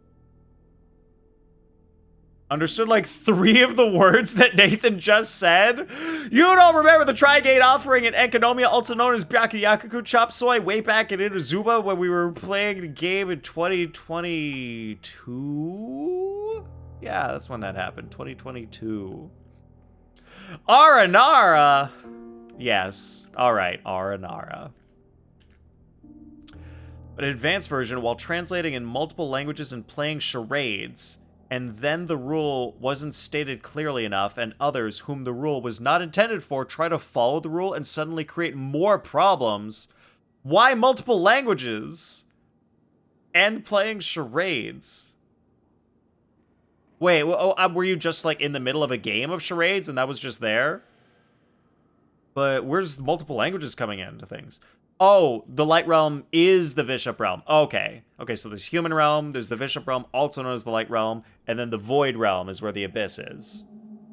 Understood like 3 of the words that Nathan just said? You don't remember the Tri-Gate offering in Enkanomia, also known as Byakuyakuku Chop Soy, way back in Inazuba when we were playing the game in 2022? Yeah, that's when that happened, 2022. Aranara! Yes, alright, Aranara. An advanced version, while translating in multiple languages and playing charades, and then the rule wasn't stated clearly enough, and others, whom the rule was not intended for, try to follow the rule and suddenly create more problems. Why multiple languages? And playing charades? Wait, were you just like in the middle of a game of charades and that was just there? But where's multiple languages coming into things? Oh, the Light Realm is the Bishop Realm. Okay. Okay, so there's Human Realm, there's the Bishop Realm, also known as the Light Realm, and then the Void Realm is where the Abyss is.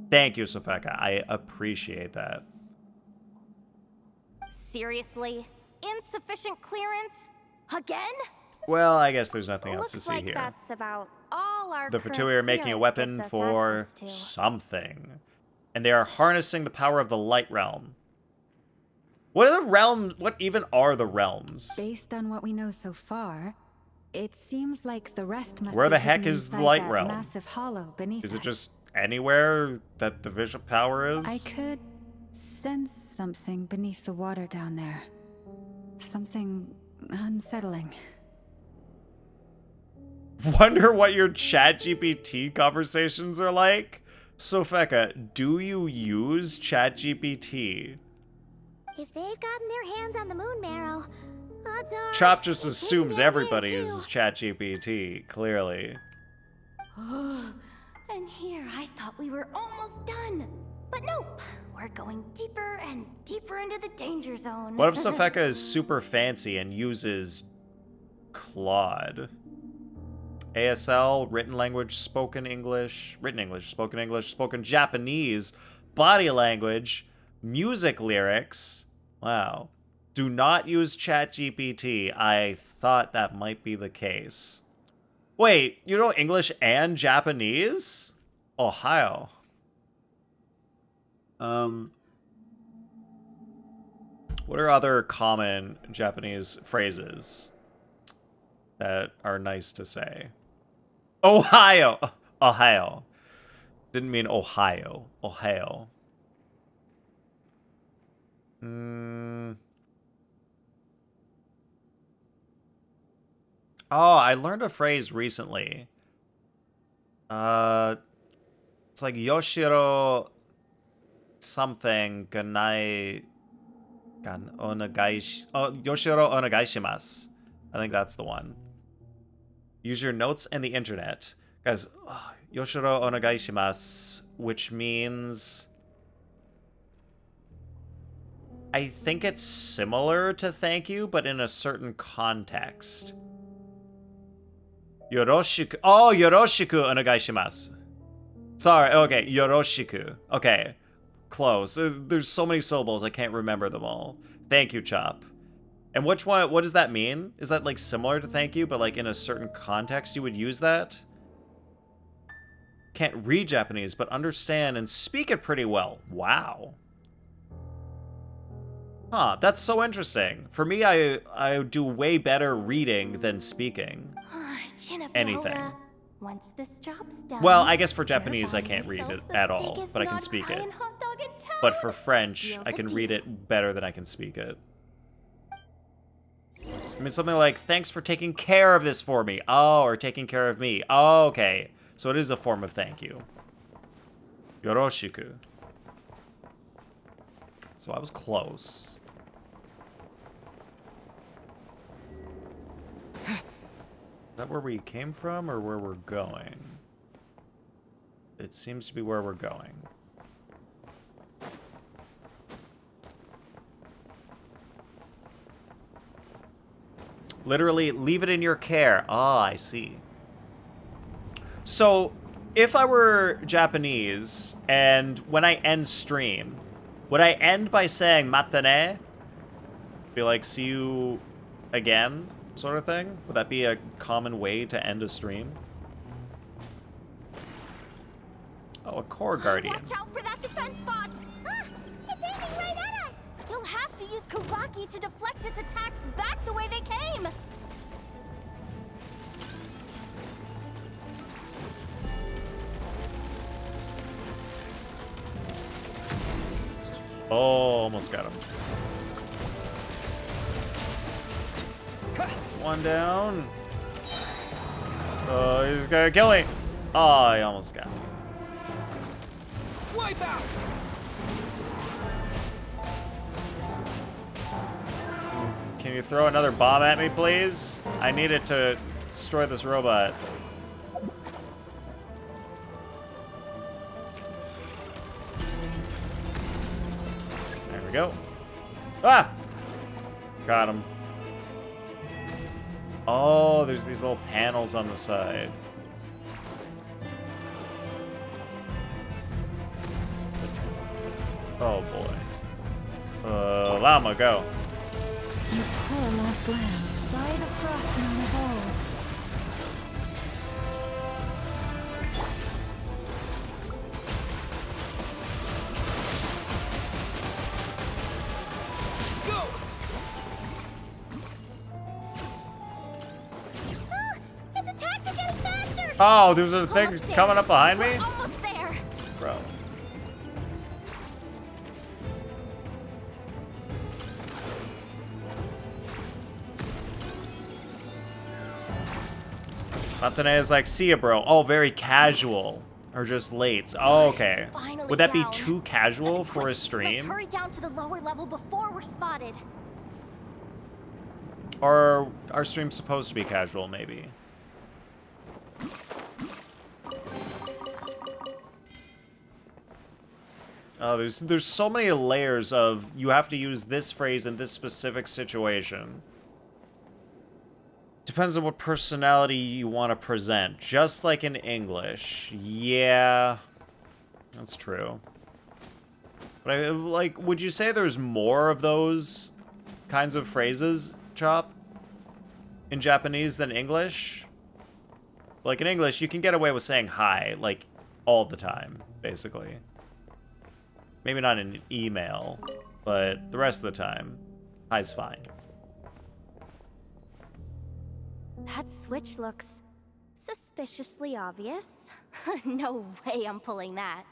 Thank you, Sopheka. I appreciate that. Seriously? Insufficient clearance? Again? Well, I guess there's nothing else to see Looks like here. that's about all our The current Fatui are making a clearance weapon gives us for access to. something. And they are harnessing the power of the Light Realm. What are the realms? What even are the realms? Based on what we know so far, it seems like the rest must Where be the heck hidden is the inside Light that Realm? massive hollow beneath Is it us. just anywhere that the Bishop power is? I could sense something beneath the water down there. Something unsettling. Wonder what your ChatGPT conversations are like? Sopheka, do you use ChatGPT? If they've gotten their hands on the moon marrow, odds are... Chop just it's assumes in their everybody hand, uses too. ChatGPT, clearly. And here I thought we were almost done. But nope, we're going deeper and deeper into the danger zone. What if Sopheka is super fancy and uses Claude? ASL, written language, spoken English, spoken Japanese, body language, music lyrics. Wow. Do not use ChatGPT. I thought that might be the case. Wait, you know English and Japanese? Ohio. What are other common Japanese phrases that are nice to say? Ohio. Ohio. Didn't mean Ohio. Ohio. Oh, I learned a phrase recently. It's like Yoshiro something ganai gan onegai. Oh, Yoshiro onegaishimasu. I think that's the one. Use your notes and the internet. Guys, Yoshiro onegaishimasu, which means... I think it's similar to thank you, but in a certain context. Yoroshiku. Oh, yoroshiku onegaishimasu. Sorry, okay, yoroshiku. Okay, close. There's so many syllables, I can't remember them all. Thank you, Chop. And which one, what does that mean? Is that like similar to thank you, but like in a certain context you would use that? Can't read Japanese, but understand and speak it pretty well. Wow. Huh, that's so interesting. For me, I do way better reading than speaking anything. Once this job's done, Well, I guess for Japanese I can't read it at all, but I can speak it. But for French, I can read it better than I can speak it. I mean, something like, thanks for taking care of this for me. Oh, or taking care of me. Oh, okay. So it is a form of thank you. Yoroshiku. So I was close. Is that where we came from or where we're going? It seems to be where we're going. Literally, leave it in your care. Ah, I see. So, if I were Japanese, and when I end stream, would I end by saying matane? Be like, see you again, sort of thing? Would that be a common way to end a stream? Oh, a core guardian. Watch out for that defense bot! It's aiming right at us! You'll have to use Kavaki to deflect its attacks back the way they came! Oh, almost got him. That's one down. Oh, he's gonna kill me. Oh, he almost got me. Wipe out! Can you throw another bomb at me, please? I need it to destroy this robot. There we go. Ah! Got him. Oh, there's these little panels on the side. Oh boy. Llama, go. You poor lost lamb. By the frost and on the hold. Its attacks are getting faster! Oh, there's a thing coming up behind me? Almost there! Bro. Matane is like, see ya, bro. Oh, very casual. Or just late? Oh, okay. It's finally Would that be down. too casual for a Let's stream? hurry down to the lower level before we're spotted. Or are streams supposed to be casual, maybe? Oh, there's so many layers of you have to use this phrase in this specific situation. Depends on what personality you want to present. Just like in English. Yeah, that's true. But like, would you say there's more of those kinds of phrases, Chop, in Japanese than English? Like in English, you can get away with saying hi, like, all the time, basically. Maybe not in email, but the rest of the time, hi's fine. That switch looks suspiciously obvious. No way I'm pulling that.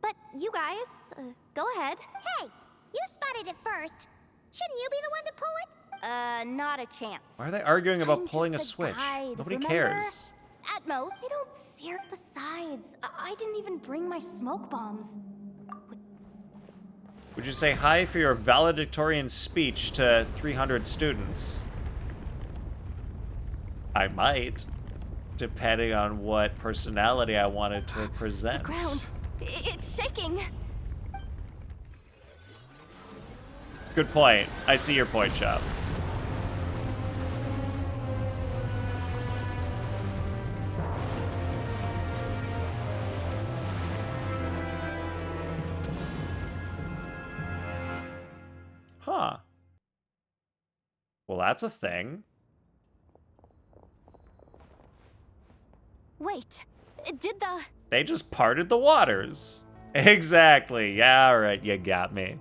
But you guys, go ahead. Hey, you spotted it first. Shouldn't you be the one to pull it? Not a chance. Why are they arguing about I'm pulling a just the switch? guide, Nobody remember? cares. Atmo, they don't see her. Besides, I didn't even bring my smoke bombs. Would you say hi for your valedictorian speech to 300 students? I might, depending on what personality I wanted to present. The ground, it's shaking. Good point. I see your point, Chop. Huh. Well, that's a thing. Wait, did the... They just parted the waters. Exactly. Yeah, all right, you got me.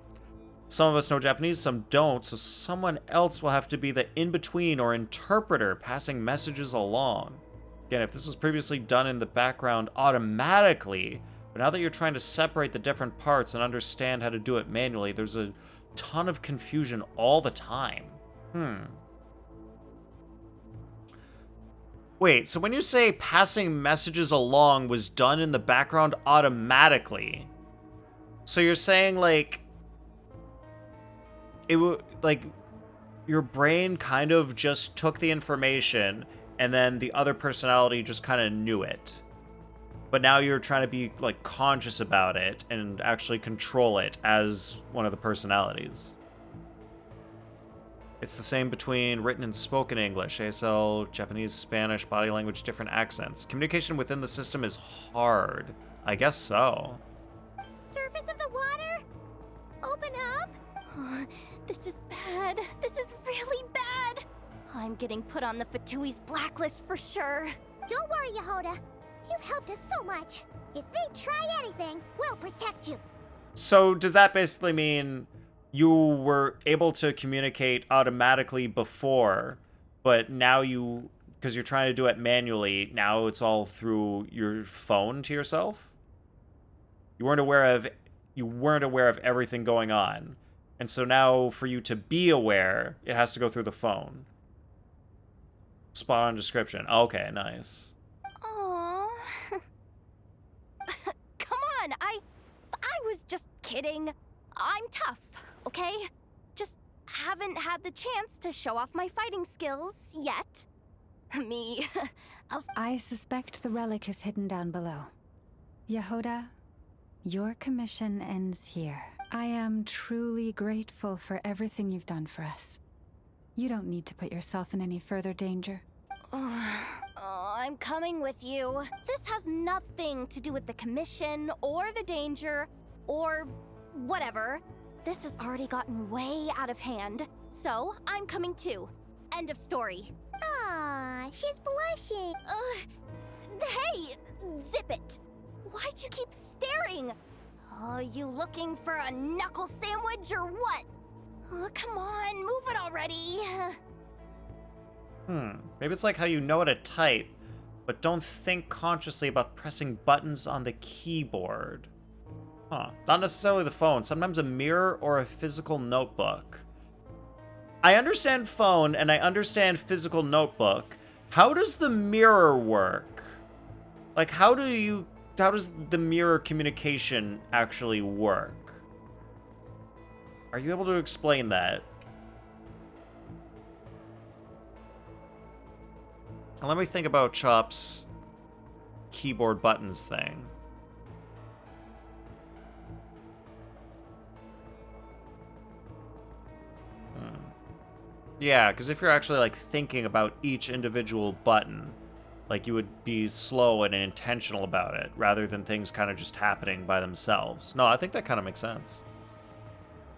Some of us know Japanese, some don't, so someone else will have to be the in-between or interpreter passing messages along. Again, if this was previously done in the background automatically, but now that you're trying to separate the different parts and understand how to do it manually, there's a ton of confusion all the time. Wait, so when you say passing messages along was done in the background automatically, so you're saying, like, it would, like, your brain kind of just took the information and then the other personality just kind of knew it. But now you're trying to be, like, conscious about it and actually control it as one of the personalities. It's the same between written and spoken English, ASL, Japanese, Spanish, body language, different accents. Communication within the system is hard. I guess so. Surface of the water? Open up? This is bad. This is really bad. I'm getting put on the Fatui's blacklist for sure. Don't worry, Yehoda. You've helped us so much. If they try anything, we'll protect you. So does that basically mean you were able to communicate automatically before, but now you, because you're trying to do it manually, now it's all through your phone to yourself? You weren't aware of everything going on. And so now for you to be aware, it has to go through the phone. Spot on description. Okay, nice. Aww. Come on, I was just kidding. I'm tough, okay? Just haven't had the chance to show off my fighting skills yet. Me. I suspect the relic is hidden down below. Yehoda, your commission ends here. I am truly grateful for everything you've done for us. You don't need to put yourself in any further danger. I'm coming with you. This has nothing to do with the commission or the danger or whatever. This has already gotten way out of hand, so I'm coming too. End of story. Aw, she's blushing. Hey, zip it. Why'd you keep staring? You looking for a knuckle sandwich or what? Come on, move it already. Maybe it's like how you know how to type, but don't think consciously about pressing buttons on the keyboard. Huh. Not necessarily the phone, sometimes a mirror or a physical notebook. I understand phone and I understand physical notebook. How does the mirror work? Like, how do you does the mirror communication actually work? Are you able to explain that? And let me think about Chop's keyboard buttons thing. Yeah, because if you're actually like thinking about each individual button, like you would be slow and intentional about it rather than things kind of just happening by themselves. No, I think that kind of makes sense.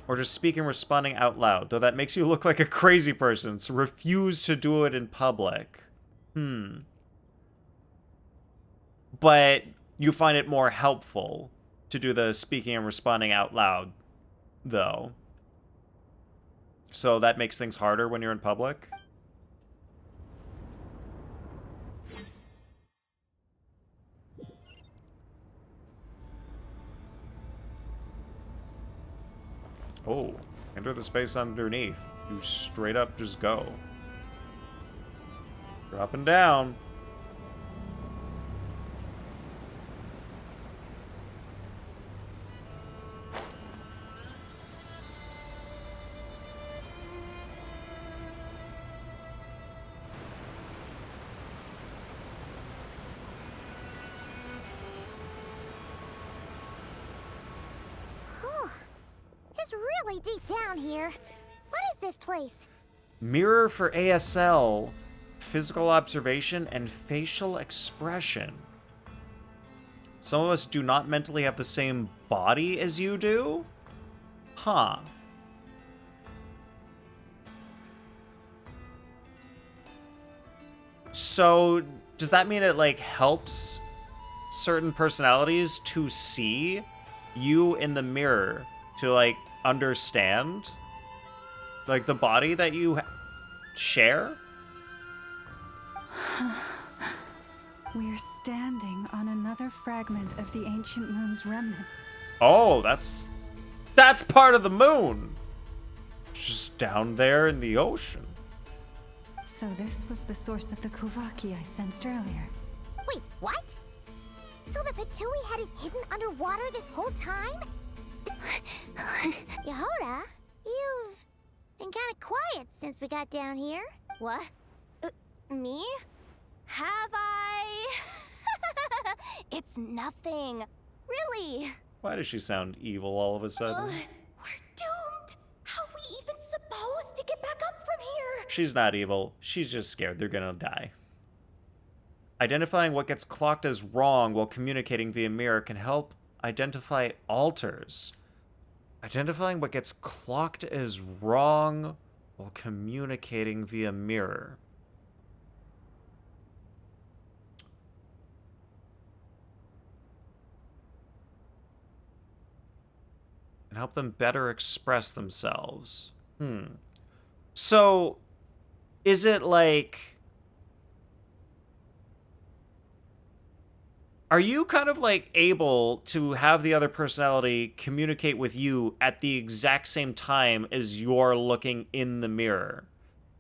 Or just speaking, responding out loud, though that makes you look like a crazy person, so refuse to do it in public. But you find it more helpful to do the speaking and responding out loud, though. So that makes things harder when you're in public? Oh, enter the space underneath. You straight up just go. Dropping down. It's really deep down here. What is this place? Mirror for ASL, physical observation, and facial expression. Some of us do not mentally have the same body as you do? Huh. So, does that mean it, like, helps certain personalities to see you in the mirror, to, like, understand, like, the body that you share? We're standing on another fragment of the ancient moon's remnants. Oh, that's part of the moon. Just down there in the ocean. So this was the source of the Kuvaki I sensed earlier. Wait, what? So the Patui had it hidden underwater this whole time? Yehoda, you've been kind of quiet since we got down here. What? Me? Have I? It's nothing. Really. Why does she sound evil all of a sudden? We're doomed. How are we even supposed to get back up from here? She's not evil. She's just scared they're gonna die. Identifying what gets clocked as wrong while communicating via mirror can help identify alters. Identifying what gets clocked as wrong while communicating via mirror. And help them better express themselves. So, is it like... Are you kind of like able to have the other personality communicate with you at the exact same time as you're looking in the mirror?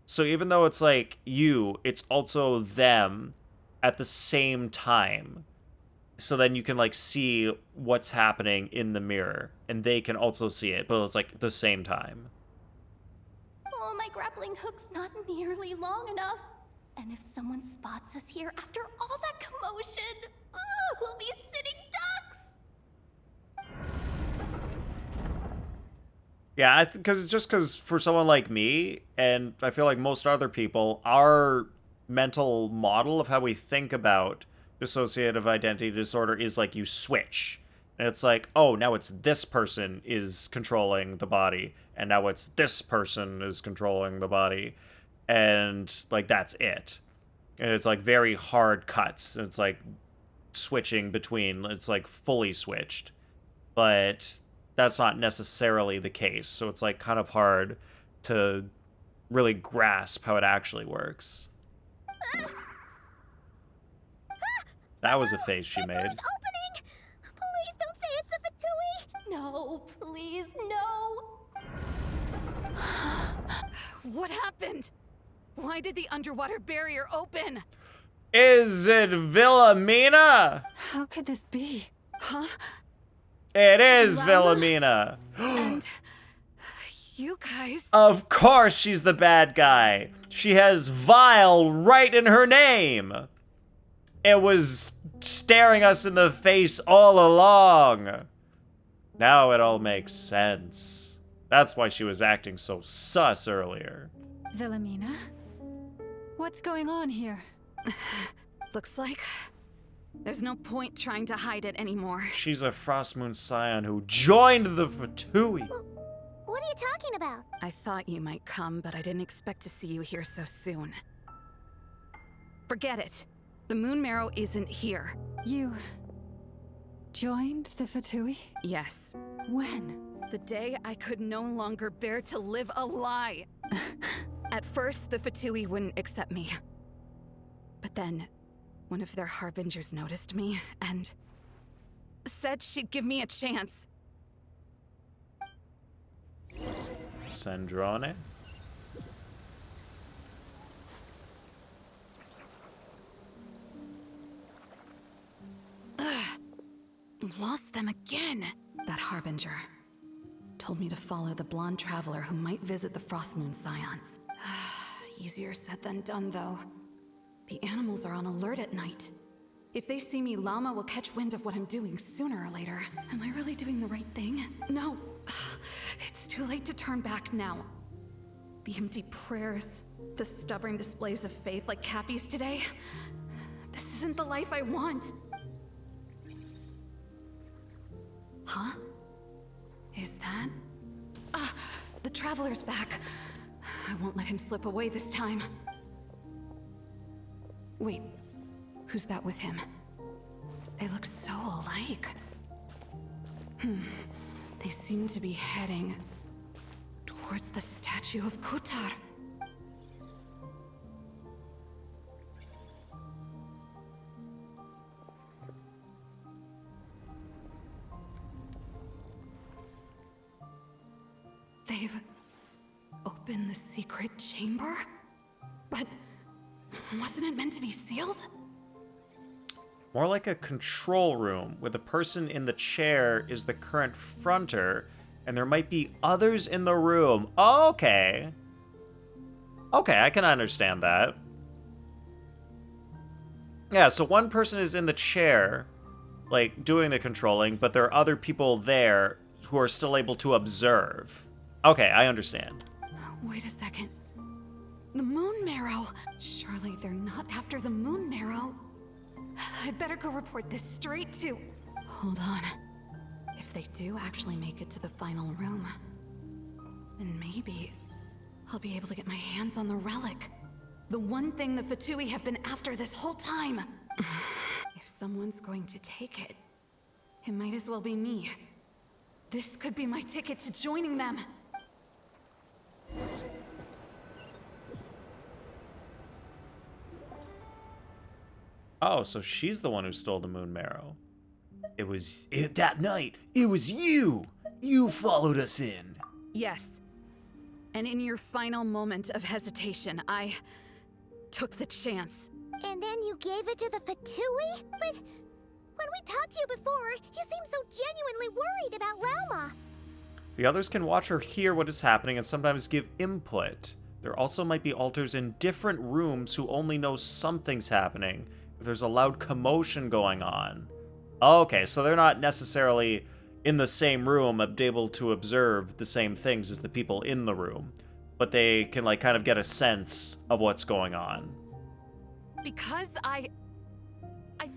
So even though it's like you, it's also them at the same time. So then you can like see what's happening in the mirror and they can also see it, but it's like the same time. Oh, my grappling hook's not nearly long enough. And if someone spots us here after all that commotion, we'll be sitting ducks. Yeah, because for someone like me, and I feel like most other people, our mental model of how we think about dissociative identity disorder is like you switch. And it's like, oh, now it's this person is controlling the body, and now it's this person is controlling the body. And like that's it. And it's like very hard cuts. It's like switching between, it's like fully switched. But that's not necessarily the case. So it's like kind of hard to really grasp how it actually works. That was a face she made. Door's opening! Please don't say it's the Fatui! No, please, no! What happened? Why did the underwater barrier open? Is it Wilhelmina? How could this be? Huh? It is Llama? Wilhelmina. And you guys... Of course she's the bad guy. She has vile right in her name. It was staring us in the face all along. Now it all makes sense. That's why she was acting so sus earlier. Wilhelmina? What's going on here? Looks like there's no point trying to hide it anymore. She's a Frost Moon Scion who joined the Fatui. What are you talking about? I thought you might come, but I didn't expect to see you here so soon. Forget it. The Moon Marrow isn't here. You joined the Fatui? Yes. When? The day I could no longer bear to live a lie. At first, the Fatui wouldn't accept me. But then, one of their harbingers noticed me and said she'd give me a chance. Sandrone? Lost them again. That harbinger told me to follow the blonde traveler who might visit the Frost Moon Scions. Easier said than done, though. The animals are on alert at night. If they see me, Llama will catch wind of what I'm doing sooner or later. Am I really doing the right thing? No. It's too late to turn back now. The empty prayers, the stubborn displays of faith like Cappy's today. This isn't the life I want. Huh? Is that? The Traveler's back. I won't let him slip away this time. Wait, who's that with him? They look so alike. They seem to be heading towards the statue of Kutar. They've opened the secret chamber? But wasn't it meant to be sealed? More like a control room, where the person in the chair is the current fronter, and there might be others in the room. Oh, okay. Okay, I can understand that. Yeah, so one person is in the chair, like, doing the controlling, but there are other people there who are still able to observe. Okay, I understand. Wait a second. The Moon Marrow! Surely they're not after the Moon Marrow. I'd better go report this straight to... Hold on. If they do actually make it to the final room, then maybe I'll be able to get my hands on the relic. The one thing the Fatui have been after this whole time. If someone's going to take it, it might as well be me. This could be my ticket to joining them. Oh, so she's the one who stole the Moon Marrow. That night, it was you! You followed us in. Yes. And in your final moment of hesitation, I took the chance. And then you gave it to the Fatui? But when we talked to you before, you seemed so genuinely worried about Llama. The others can watch or hear what is happening and sometimes give input. There also might be alters in different rooms who only know something's happening if there's a loud commotion going on. Okay, so they're not necessarily in the same room able to observe the same things as the people in the room, but they can, like, kind of get a sense of what's going on. Because I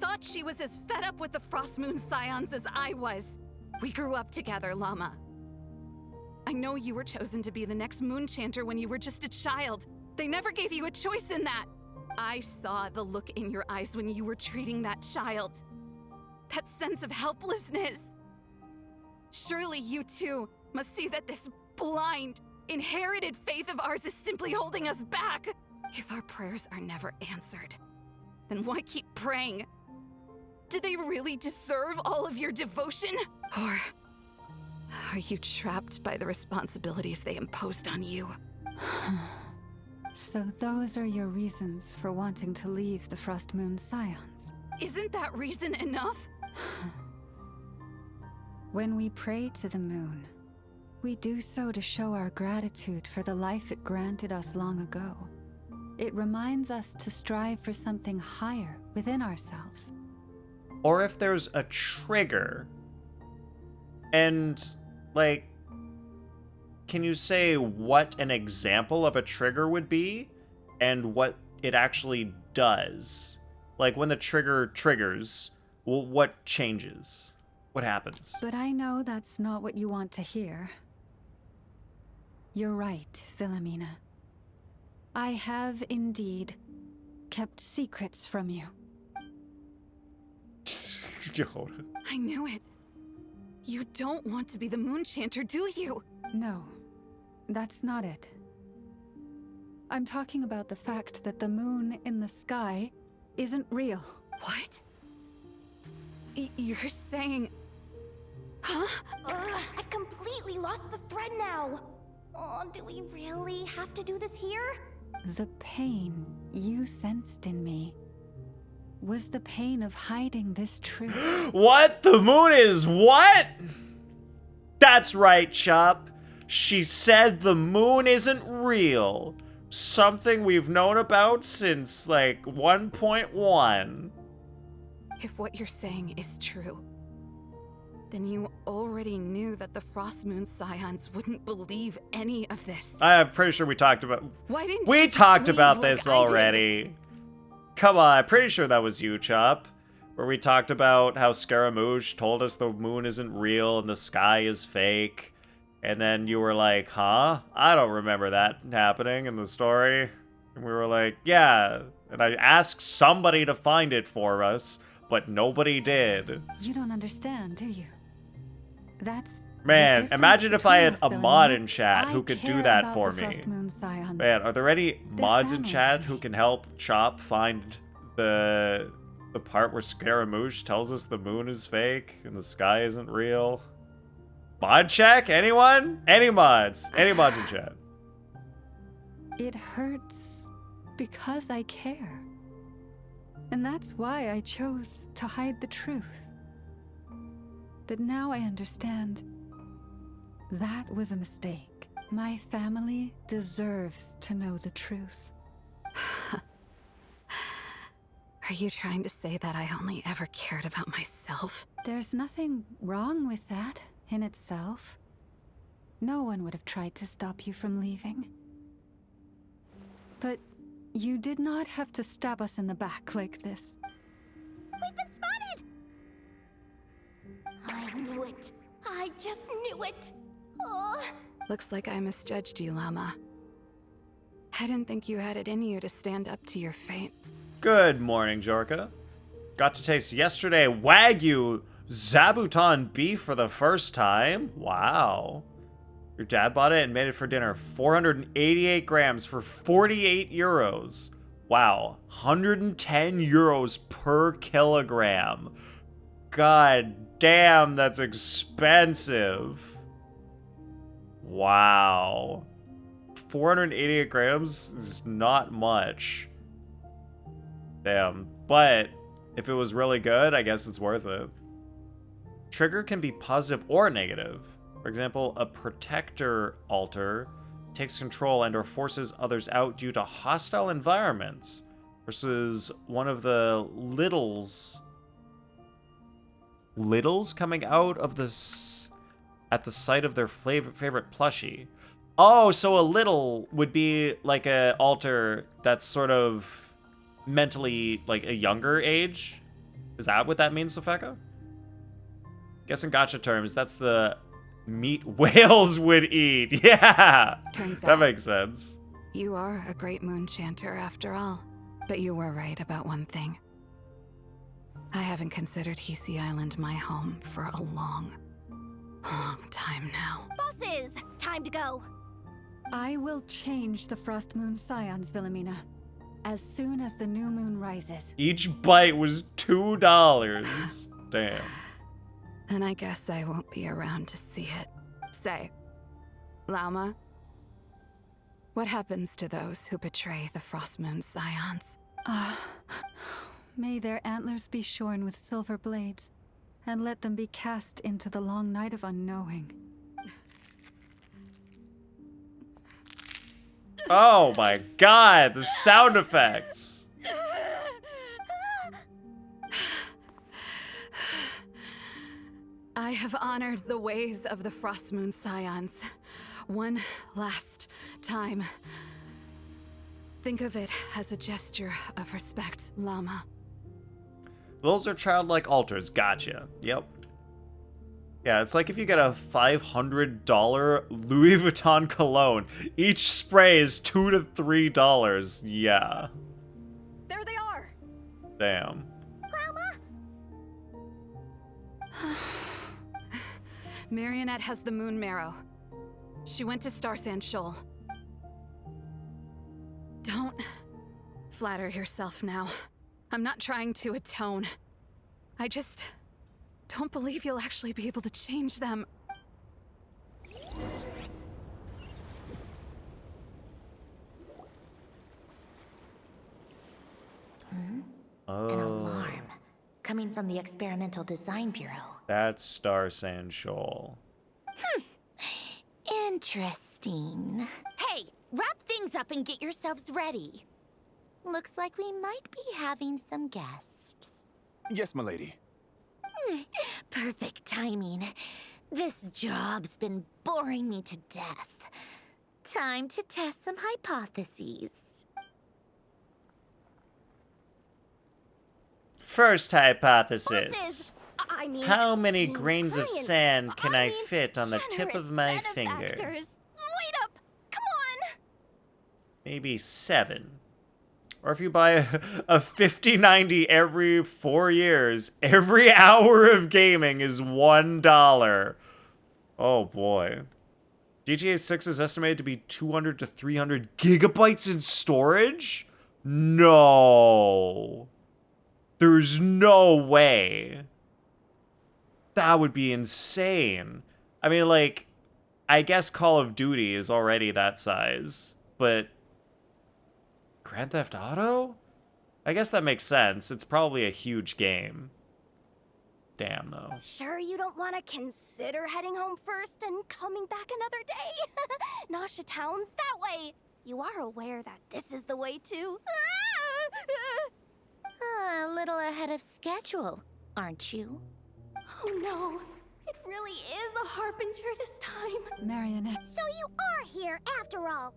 thought she was as fed up with the Frost Moon Scions as I was. We grew up together, Llama. I know you were chosen to be the next Moon Chanter when you were just a child. They never gave you a choice in that. I saw the look in your eyes when you were treating that child. That sense of helplessness. Surely you too must see that this blind, inherited faith of ours is simply holding us back. If our prayers are never answered, then why keep praying? Do they really deserve all of your devotion? Or are you trapped by the responsibilities they imposed on you? So those are your reasons for wanting to leave the Frost Moon Scions? Isn't that reason enough? When we pray to the moon, we do so to show our gratitude for the life it granted us long ago. It reminds us to strive for something higher within ourselves. Or if there's a trigger, and, like, can you say what an example of a trigger would be and what it actually does? Like, when the trigger triggers, what changes? What happens? But I know that's not what you want to hear. You're right, Wilhelmina. I have indeed kept secrets from you. I knew it. You don't want to be the Moonchanter, do you? No, that's not it. I'm talking about the fact that the moon in the sky isn't real. What? You're saying... Huh? I've completely lost the thread now. Oh, do we really have to do this here? The pain you sensed in me was the pain of hiding this truth. What? The moon is what? That's right, Chop. She said the moon isn't real. Something we've known about since, like, 1.1. If what you're saying is true, then you already knew that the Frost Moon Scions wouldn't believe any of this. I'm pretty sure we talked about... Why didn't we you just talked leave about like this I did? already. Come on, I'm pretty sure that was you, Chop. Where we talked about how Scaramouche told us the moon isn't real and the sky is fake. And then you were like, huh? I don't remember that happening in the story. And we were like, yeah. And I asked somebody to find it for us, but nobody did. You don't understand, do you? That's Man, imagine if I had a mod in chat who could do that for me. Man, are there any mods in chat who can help Chop find the part where Scaramouche tells us the moon is fake and the sky isn't real? Mod check? Anyone? Any mods? Any mods in chat? It hurts because I care. And that's why I chose to hide the truth. But now I understand. That was a mistake. My family deserves to know the truth. Are you trying to say that I only ever cared about myself? There's nothing wrong with that in itself. No one would have tried to stop you from leaving. But you did not have to stab us in the back like this. We've been spotted! I knew it. I just knew it. Oh. Looks like I misjudged you, Llama. I didn't think you had it in you to stand up to your fate. Good morning, Jorka. Got to taste yesterday Wagyu Zabuton beef for the first time. Wow. Your dad bought it and made it for dinner. 488 grams for 48 euros. Wow. 110 euros per kilogram. God damn, that's expensive. Wow. 488 grams is not much. Damn. But if it was really good, I guess it's worth it. Trigger can be positive or negative. For example, a protector altar takes control and or forces others out due to hostile environments versus one of the littles coming out of at the sight of their favorite plushie. Oh, so a little would be like a altar that's sort of mentally like a younger age. Is that what that means, Sopheka? Guess in gacha terms, that's the meat whales would eat. Yeah, Turns that out makes sense. You are a great Moonchanter after all. But you were right about one thing. I haven't considered Hisi Island my home for a long time now. Bosses, time to go. I will change the Frost Moon Scions, Wilhelmina, as soon as the new moon rises. Each bite was $2. Damn. And I guess I won't be around to see it. Say, Llama, What happens to those who betray the Frostmoon Scions? May their antlers be shorn with silver blades, and let them be cast into the long night of unknowing. Oh my god, the sound effects! I have honored the ways of the Frostmoon Scions. One last time. Think of it as a gesture of respect, Llama. Those are childlike altars, gotcha. Yep. Yeah, it's like if you get a $500 Louis Vuitton cologne. Each spray is $2 to $3. Yeah. There they are! Damn. Marionette has the Moon Marrow. She went to Star Sand Shoal. Don't flatter yourself now. I'm not trying to atone. I just don't believe you'll actually be able to change them. Oh. An alarm. Coming from the Experimental Design Bureau. That's Star Sand Shoal. Interesting. Hey, wrap things up and get yourselves ready. Looks like we might be having some guests. Yes, milady. Perfect timing. This job's been boring me to death. Time to test some hypotheses. First hypothesis. Bosses, I mean, How many esteemed grains of clients. sand can I mean, fit on the tip of my generous finger? benefactors. Wait up! Come on! Maybe 7. Or if you buy a 50/90 every 4 years, every hour of gaming is $1. Oh boy. GTA 6 is estimated to be 200 to 300 gigabytes in storage? No. There's no way. That would be insane. I mean, like, I guess Call of Duty is already that size, but Grand Theft Auto? I guess that makes sense. It's probably a huge game. Damn, though. Sure you don't want to consider heading home first and coming back another day? Nasha Town's that way. You are aware that this is the way too. A little ahead of schedule, aren't you? Oh no, it really is a harbinger this time. Marionette. So you are here after all.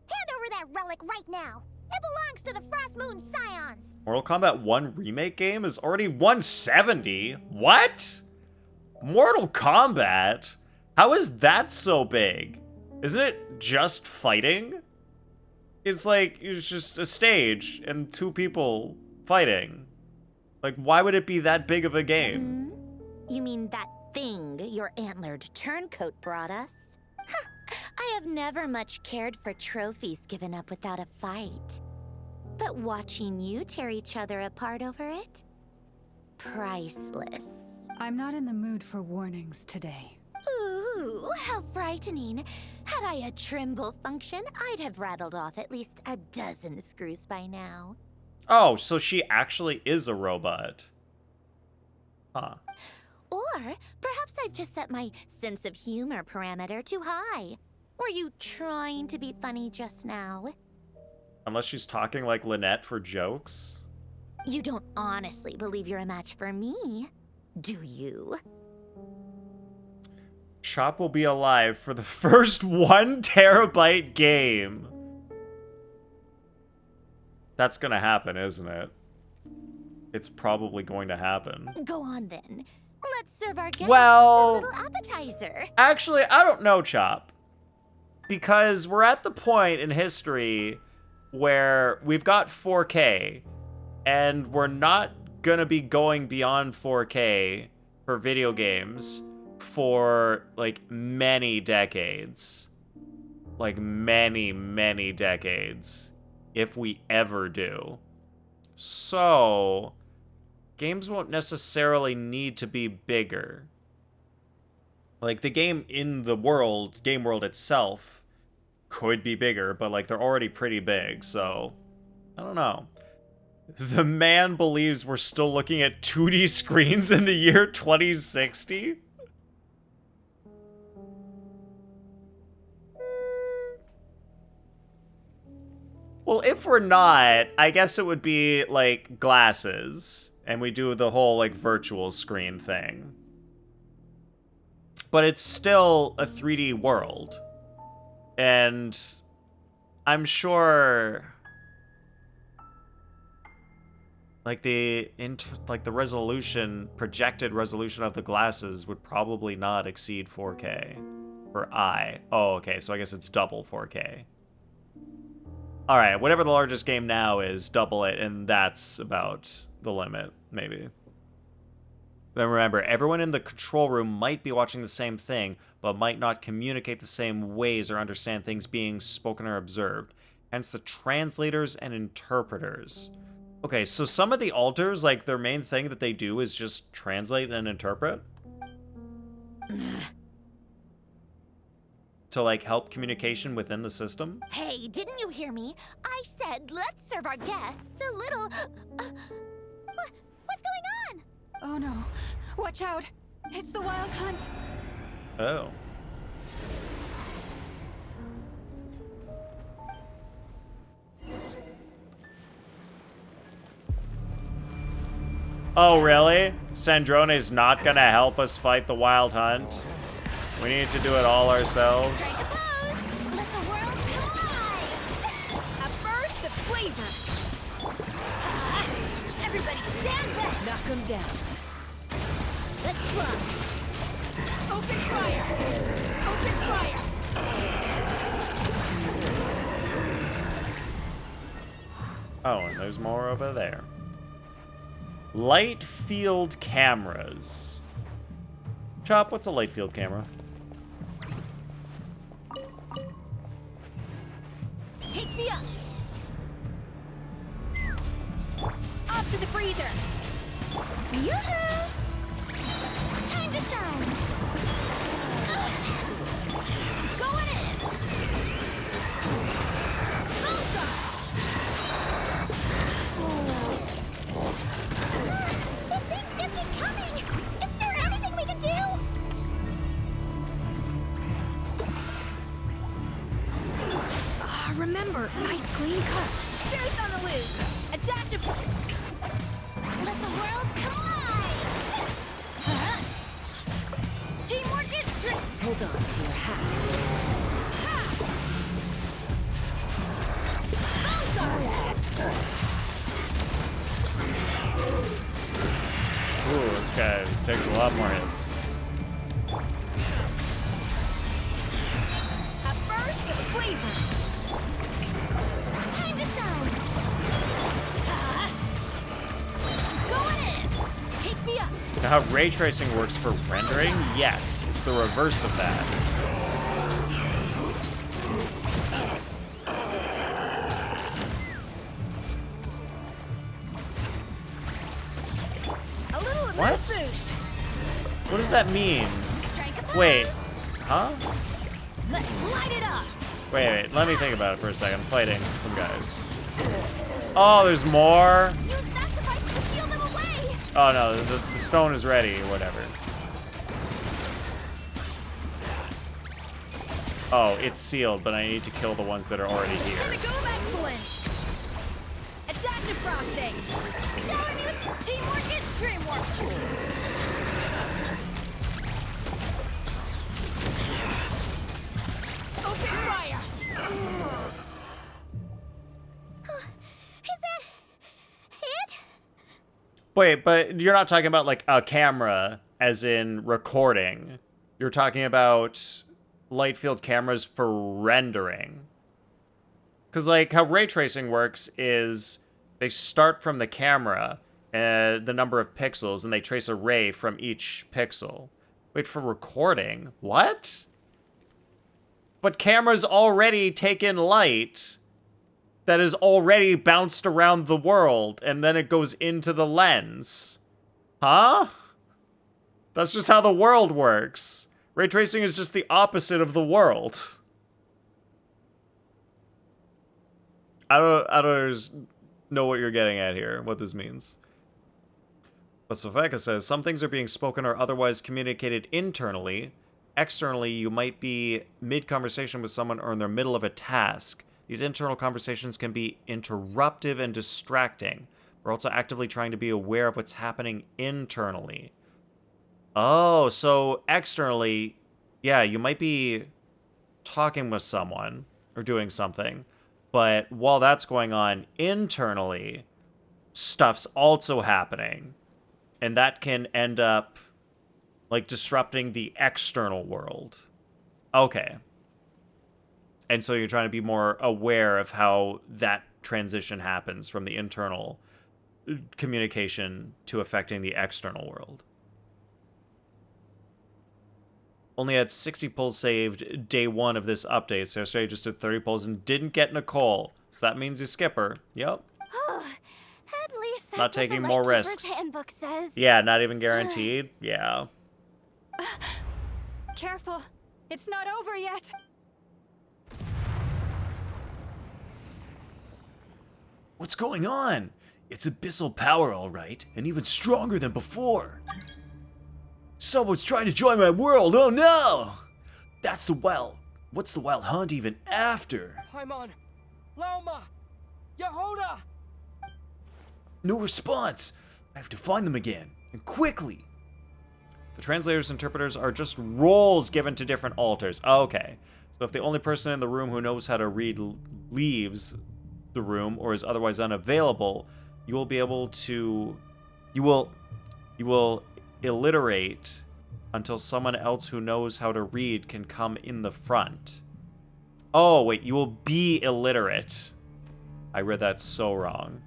Hand over that relic right now. It belongs to the Frostmoon Scions. Mortal Kombat 1 remake game is already 170? What? Mortal Kombat? How is that so big? Isn't it just fighting? It's like, it's just a stage and 2 people fighting. Like, why would it be that big of a game? You mean that thing your antlered turncoat brought us? I have never much cared for trophies given up without a fight. But watching you tear each other apart over it? Priceless. I'm not in the mood for warnings today. Ooh, how frightening. Had I a Trimble function, I'd have rattled off at least a dozen screws by now. Oh, so she actually is a robot. Huh. Or perhaps I've just set my sense of humor parameter too high. Were you trying to be funny just now? Unless she's talking like Lynette for jokes. You don't honestly believe you're a match for me, do you? Chop will be alive for the first 1 terabyte game. That's gonna happen, isn't it? It's probably going to happen. Go on then. Let's serve our guests Well, a little appetizer. Actually, I don't know, Chop. Because we're at the point in history where we've got 4K, and we're not gonna be going beyond 4K for video games for, like, many decades. Like, many, many decades. If we ever do. So, games won't necessarily need to be bigger. Like, the game in the world, game world itself, could be bigger, but like they're already pretty big, so I don't know. The man believes we're still looking at 2D screens in the year 2060? Well, if we're not, I guess it would be like glasses, and we do the whole like virtual screen thing. But it's still a 3D world. And I'm sure like the resolution, projected resolution of the glasses would probably not exceed 4K for eye. Oh, okay, so I guess it's double 4K. All right, whatever the largest game now is, double it, and that's about the limit, maybe. Then remember, everyone in the control room might be watching the same thing, but might not communicate the same ways or understand things being spoken or observed. Hence the translators and interpreters. Okay, so some of the alters, like, their main thing that they do is just translate and interpret? To, like, help communication within the system? Hey, didn't you hear me? I said let's serve our guests a little... What's going on? Oh no. Watch out. It's the Wild Hunt. Oh. Oh, really? Sandrone's not gonna help us fight the Wild Hunt? We need to do it all ourselves? Let the world collide! A burst of flavor. Everybody stand back! Knock them down. Let's fly! Open fire. Open fire. Oh, and there's more over there. Light field cameras. Chop, what's a light field camera? Take me up! Off to the freezer! Yoo-hoo! Time to shine! Going in! Bullseye! This things just keep coming! Is there anything we can do? Remember, nice clean cuts. Truth on the loose! Adaptable! Let the world collide! Teamwork is trick! Hold on to your hats. Ooh, this guy takes a lot more hits. A burst of flavor! Time to shine! Going in! Take me up! Now, how ray tracing works for rendering? Yes, it's the reverse of that. A little What? boost! What does that mean? Strike a pose. Wait, huh? Let's light it up! Wait, let me think about it for a second. I'm fighting some guys. Oh, there's more? Use sacrifice to steal them away! Oh no, the stone is ready, or whatever. Oh, it's sealed, but I need to kill the ones that are already here. Here we go, excellent! Adaptive frosting! Showing you teamwork is dreamwork! Open fire! Is that it? Wait, but you're not talking about like a camera as in recording. You're talking about light field cameras for rendering. Because like how ray tracing works is they start from the camera and the number of pixels and they trace a ray from each pixel. Wait, for recording? What? But cameras already take in light that is already bounced around the world, and then it goes into the lens. Huh? That's just how the world works. Ray tracing is just the opposite of the world. I don't know what you're getting at here, what this means. But Sopheka says, some things are being spoken or otherwise communicated internally. Externally, you might be mid-conversation with someone or in the middle of a task. These internal conversations can be interruptive and distracting. We're also actively trying to be aware of what's happening internally. Oh, so externally, yeah, you might be talking with someone or doing something, but while that's going on internally, stuff's also happening. And that can end up, like, disrupting the external world. Okay. And so you're trying to be more aware of how that transition happens from the internal communication to affecting the external world. Only had 60 pulls saved day 1 of this update, so yesterday just did 30 pulls and didn't get Nicole. So that means you skip her. Yep. At least that's Not taking what the more Lightkeeper's risks. handbook says. Yeah, not even guaranteed. Yeah. Careful. It's not over yet. What's going on? It's abyssal power, all right, and even stronger than before. Someone's trying to join my world, oh no! That's the wild... What's the wild hunt even after? Paimon! Lauma! Yehuda! No response. I have to find them again, and quickly. The translators' interpreters are just roles given to different altars. Okay. So if the only person in the room who knows how to read leaves the room or is otherwise unavailable, you will be able to... You will illiterate until someone else who knows how to read can come in the front. Oh, wait. You will be illiterate. I read that so wrong.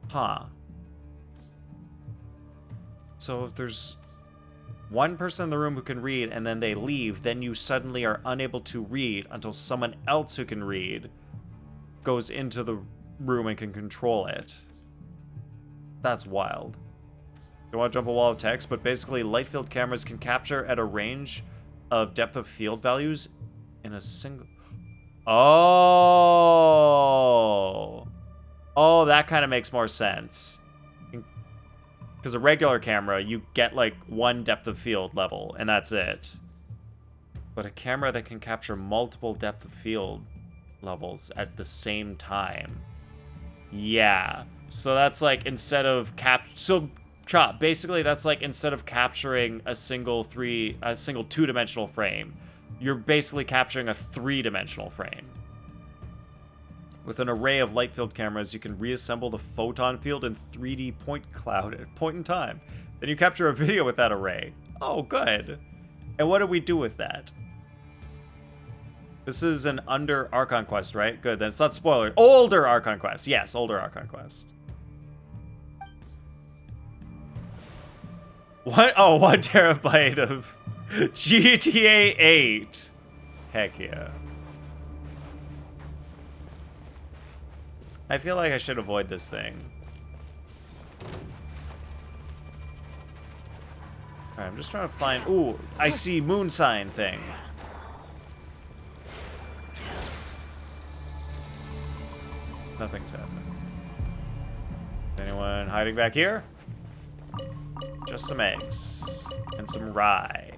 Huh. So if there's one person in the room who can read and then they leave, then you suddenly are unable to read until someone else who can read goes into the room and can control it. That's wild. You want to jump a wall of text, but basically light field cameras can capture at a range of depth of field values in a single... Oh! Oh, that kind of makes more sense. Because a regular camera, you get like one depth of field level, and that's it. But a camera that can capture multiple depth of field levels at the same time. Yeah. So that's like instead of Chop, basically that's like instead of capturing a single two-dimensional frame, you're basically capturing a three-dimensional frame. With an array of light field cameras, you can reassemble the photon field in 3D point cloud at a point in time. Then you capture a video with that array. Oh, good. And what do we do with that? This is an under Archon quest, right? Good, then it's not spoiler. Older Archon quest. Yes, older Archon quest. What? Oh, 1 terabyte of GTA 8. Heck yeah. I feel like I should avoid this thing. Alright, I'm just trying to find... Ooh, I see moon sign thing. Nothing's happening. Anyone hiding back here? Just some eggs. And some rye.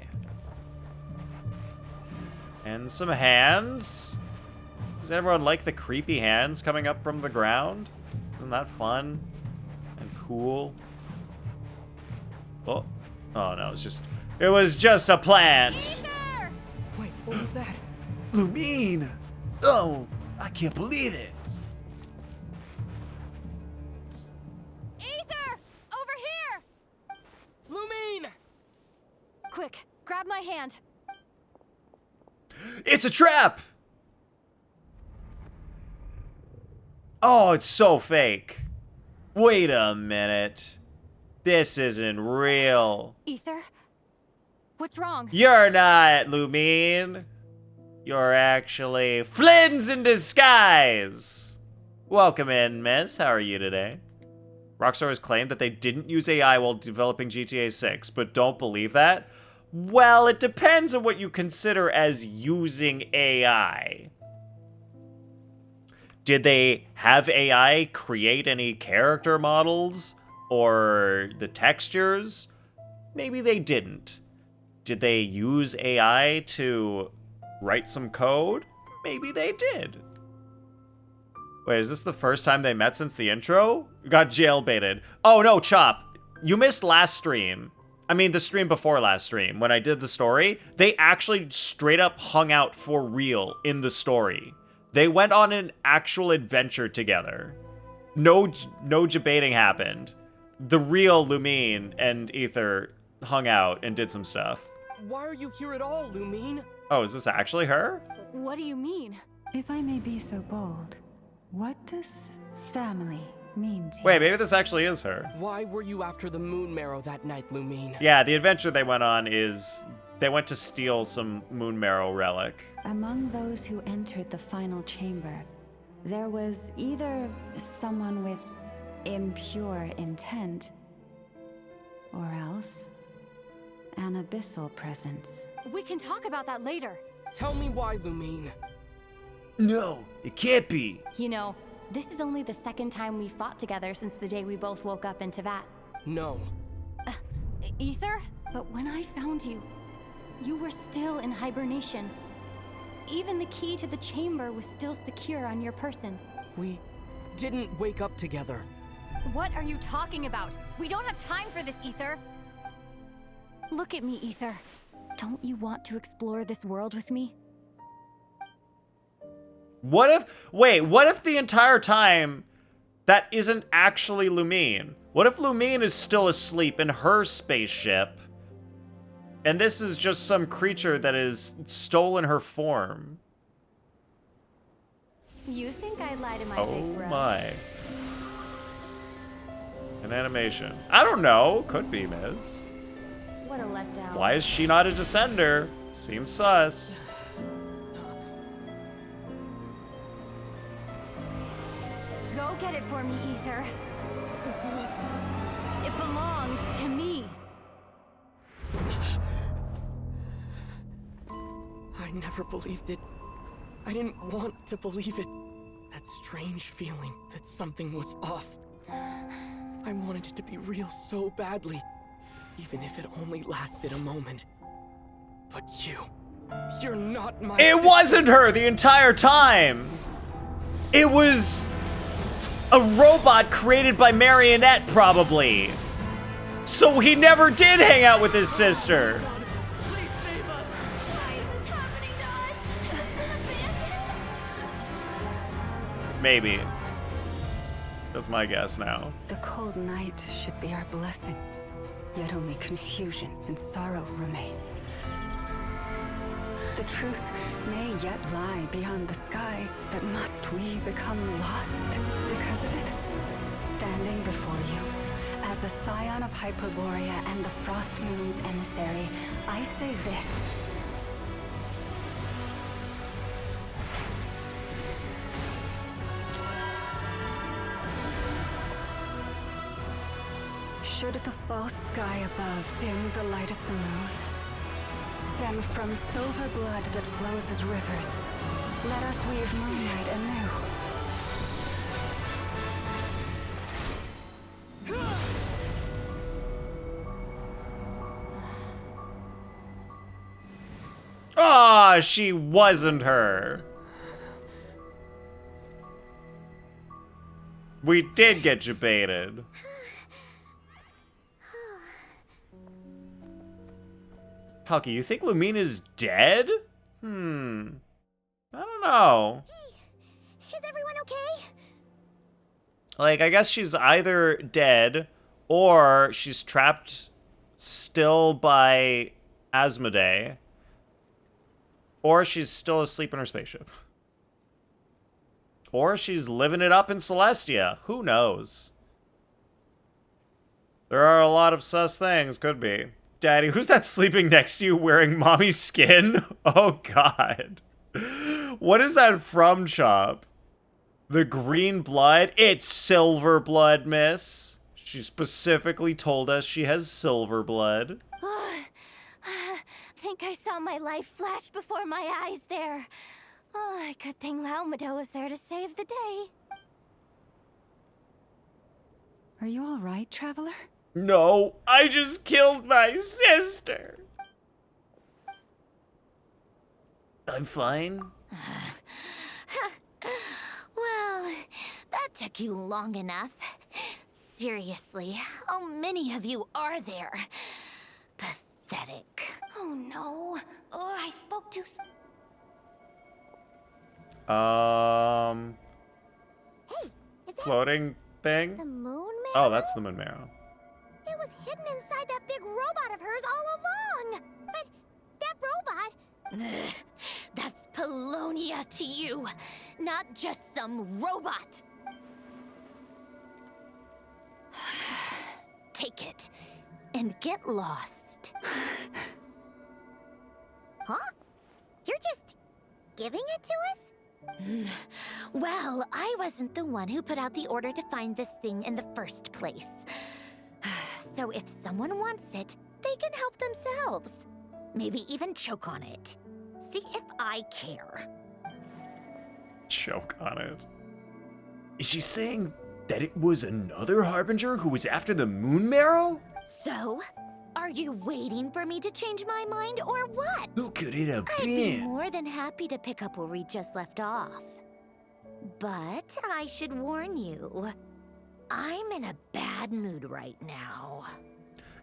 And some hands. Does everyone like the creepy hands coming up from the ground? Isn't that fun? And cool? Oh. Oh no, it was just a plant! Ether! Wait, what was that? Lumine! Oh, I can't believe it! Ether! Over here! Lumine! Quick, grab my hand. It's a trap! Oh, it's so fake. Wait a minute. This isn't real. Ether? What's wrong? You're not, Lumine. You're actually Flynn's in disguise. Welcome in, miss. How are you today? Rockstar has claimed that they didn't use AI while developing GTA 6, but don't believe that. Well, it depends on what you consider as using AI. Did they have AI create any character models or the textures? Maybe they didn't. Did they use AI to write some code? Maybe they did. Wait, is this the first time they met since the intro? You got jailbaited. Oh no, Chop. You missed last stream. I mean, the stream before last stream, when I did the story. They actually straight up hung out for real in the story. They went on an actual adventure together. No debating happened. The real Lumine and Ether hung out and did some stuff. Why are you here at all, Lumine? Oh, is this actually her? What do you mean? If I may be so bold, what does family mean to you? Wait, maybe this actually is her. Why were you after the moon marrow that night, Lumine? Yeah, the adventure they went on is they went to steal some moon marrow relic. Among those who entered the final chamber, there was either someone with impure intent, or else an abyssal presence. We can talk about that later. Tell me why, Lumine. No, it can't be. You know, this is only the second time we fought together since the day we both woke up in Tevat. No. Ether? But when I found you, you were still in hibernation. Even the key to the chamber was still secure on your person. We didn't wake up together. What are you talking about? We don't have time for this, Ether. Look at me, Ether. Don't you want to explore this world with me? What if the entire time that isn't actually Lumine? What if Lumine is still asleep in her spaceship and this is just some creature that has stolen her form? You think I'd lie to my Oh big bro? my. An animation. I don't know. Could be, Miz. What a letdown. Why is she not a descender? Seems sus. Go get it for me, Ether. It belongs to me. I never believed it. I didn't want to believe it. That strange feeling that something was off. I wanted it to be real so badly, even if it only lasted a moment. But you're not my It sister. wasn't her the entire time. It was a robot created by Marionette, probably. So he never did hang out with his sister. Maybe. That's my guess now. The cold night should be our blessing, yet only confusion and sorrow remain. The truth may yet lie beyond the sky, but must we become lost because of it? Standing before you, as a scion of Hyperborea and the Frost Moon's emissary, I say this. Should the false sky above dim the light of the moon, then from silver blood that flows as rivers, let us weave moonlight anew. Ah, she wasn't her. We did get you baited. Palki, you think Lumine is dead? I don't know. Is everyone okay? Like, I guess she's either dead or she's trapped still by Asmodee, or she's still asleep in her spaceship. Or she's living it up in Celestia. Who knows? There are a lot of sus things. Could be. Daddy, who's that sleeping next to you wearing mommy's skin? Oh, God. What is that from, Chop? The green blood? It's silver blood, miss. She specifically told us she has silver blood. think I saw my life flash before my eyes there. Oh, good thing Laumado was there to save the day. Are you all right, Traveler? No, I just killed my sister. I'm fine. Well, that took you long enough. Seriously, how many of you are there? Pathetic. Oh no. Oh, I spoke too soon. Hey, is that Floating thing? the moon man? Oh, that's the moon marrow. It was hidden inside that big robot of hers all along. But that robot... Ugh, that's Polonia to you, not just some robot. Take it and get lost. Huh? You're just giving it to us? Well, I wasn't the one who put out the order to find this thing in the first place. So if someone wants it, they can help themselves. Maybe even choke on it. See if I care. Choke on it. Is she saying that it was another Harbinger who was after the moon marrow? So, are you waiting for me to change my mind or what? Who could it have I'd be been? more than happy to pick up where we just left off. But I should warn you, I'm in a bad mood right now.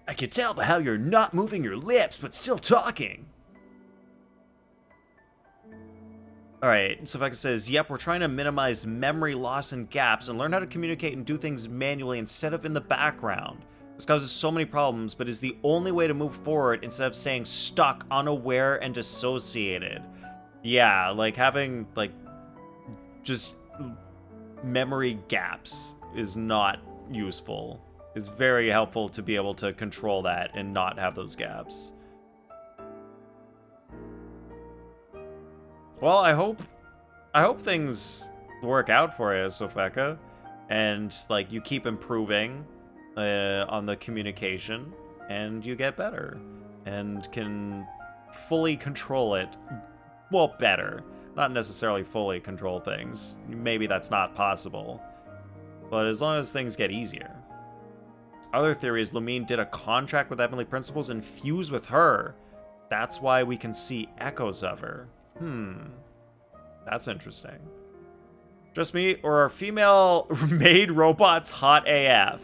I can tell by how you're not moving your lips, but still talking. Alright, Sopheka says, yep, we're trying to minimize memory loss and gaps and learn how to communicate and do things manually instead of in the background. This causes so many problems, but is the only way to move forward instead of staying stuck, unaware, and dissociated. Yeah, like having, like, just memory gaps is not useful. It's very helpful to be able to control that and not have those gaps. Well, I hope things work out for you, Sopheka, and like you keep improving on the communication, and you get better, and can fully control it. Well, better, not necessarily fully control things. Maybe that's not possible, but as long as things get easier. Other theory is Lumine did a contract with Heavenly Principles and fused with her. That's why we can see echoes of her. That's interesting. Just me, or are female maid robots hot AF?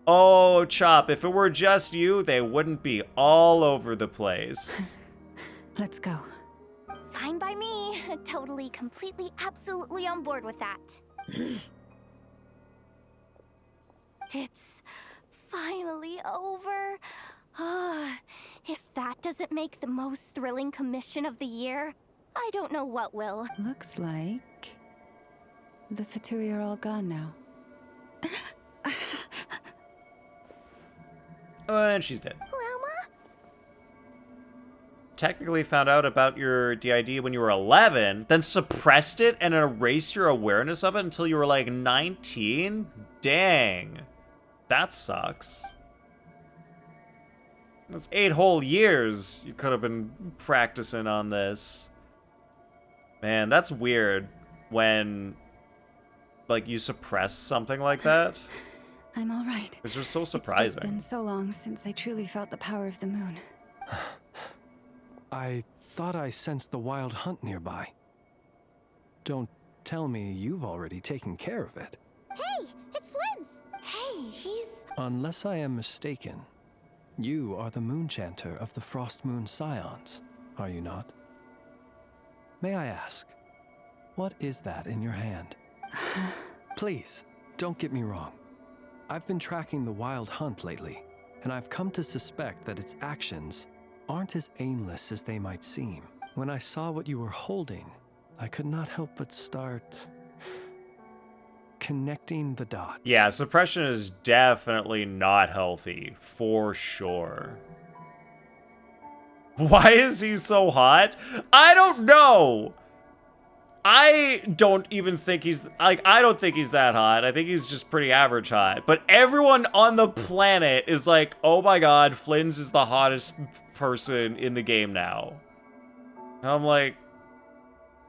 Oh, Chop, if it were just you, they wouldn't be all over the place. Let's go. Fine by me. Totally, completely, absolutely on board with that. It's finally over. If that doesn't make the most thrilling commission of the year, I don't know what will. Looks like the Fatui are all gone now. And she's dead. Loma? Technically found out about your DID when you were 11, then suppressed it and erased your awareness of it until you were like 19? Dang. That sucks. That's 8 whole years you could have been practicing on this. Man, that's weird when, like, you suppress something like that. I'm all right. It's just so surprising. It's just been so long since I truly felt the power of the moon. I thought I sensed the wild hunt nearby. Don't tell me you've already taken care of it. Hey, it's Flynn's! Hey, he's... Unless I am mistaken, you are the Moonchanter of the Frost Moon Scions, are you not? May I ask, what is that in your hand? Please, don't get me wrong. I've been tracking the wild hunt lately, and I've come to suspect that its actions aren't as aimless as they might seem. When I saw what you were holding, I could not help but start connecting the dots. Yeah, suppression is definitely not healthy, for sure. Why is he so hot? I don't know. I don't even think he's, like, I don't think he's that hot. I think he's just pretty average hot. But everyone on the planet is like, oh my god, Flynn's is the hottest person in the game now. And I'm like,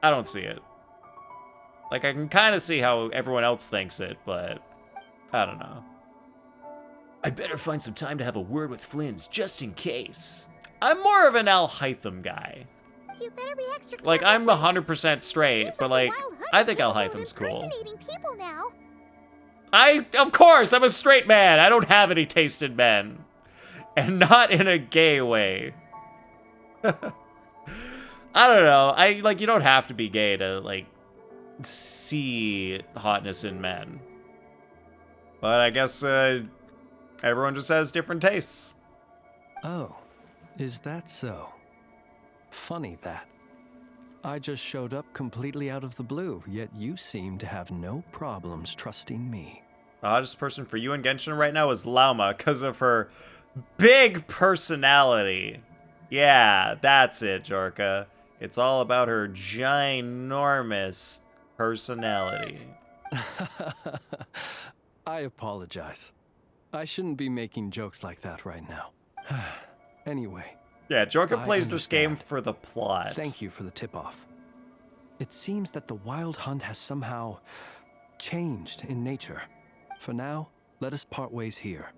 I don't see it. Like, I can kind of see how everyone else thinks it, but I don't know. I'd better find some time to have a word with Flynn's, just in case. I'm more of an Al Hytham guy. You better be extra Like, careful, I'm Flynt. 100% straight, Seems but like like, the Wild Hunt I is think Al capable of Hytham's cool. impersonating people now. Of course, I'm a straight man. I don't have any taste in men. And not in a gay way. I don't know. You don't have to be gay to, like, see hotness in men. But I guess, everyone just has different tastes. Oh, is that so? Funny that. I just showed up completely out of the blue, yet you seem to have no problems trusting me. The hottest person for you in Genshin right now is Lauma, because of her big personality. Yeah, that's it, Jorka. It's all about her ginormous personality. I apologize. I shouldn't be making jokes like that right now. Anyway. Yeah, Jorka I plays this game understand. for the plot. Thank you for the tip-off. It seems that the Wild Hunt has somehow changed in nature. For now, let us part ways here.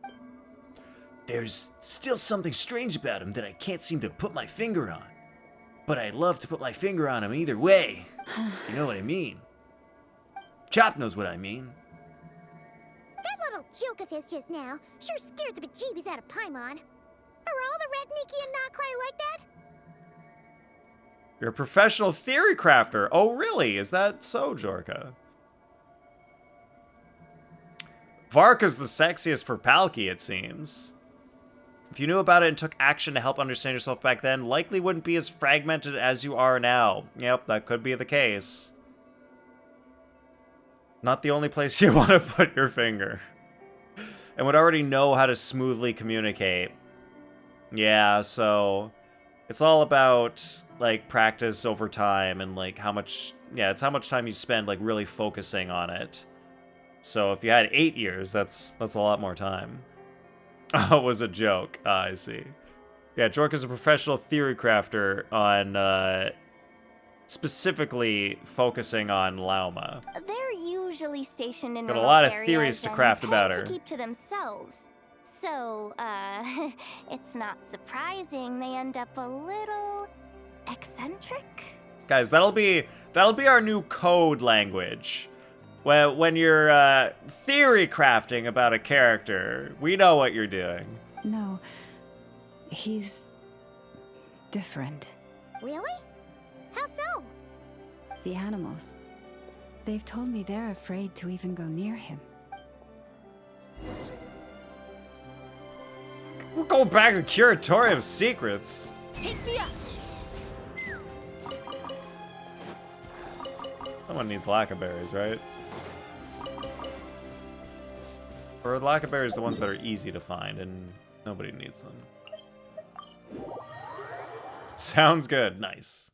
There's still something strange about him that I can't seem to put my finger on. But I'd love to put my finger on him either way. You know what I mean? Chop knows what I mean. That little joke of his just now sure scared the bejeebies out of Paimon. Are all the Red Nikki and Nod-Krai like that? You're a professional theory crafter. Oh, really? Is that so, Jorka? Varka's the sexiest for Palki, it seems. If you knew about it and took action to help understand yourself back then, likely wouldn't be as fragmented as you are now. Yep, that could be the case. Not the only place you want to put your finger. And would already know how to smoothly communicate. Yeah, so it's all about, like, practice over time and, like, how much, yeah, it's how much time you spend, like, really focusing on it. So if you had 8 years, that's a lot more time. Oh, it was a joke. Ah, I see. Yeah, Jorka's a professional theory crafter on, specifically focusing on Lauma. They're usually stationed in Got a remote lot of areas theories to and craft tend about to her. keep to themselves. So, it's not surprising they end up a little eccentric. Guys, that'll be our new code language. When you're theory crafting about a character, we know what you're doing. No, he's different. Really? How so? The animals. They've told me they're afraid to even go near him. We'll go back to Curatorium's secrets. Take me up. Someone needs lacquerberries, right? Or lacquerberries the ones that are easy to find and nobody needs them. Sounds good. Nice.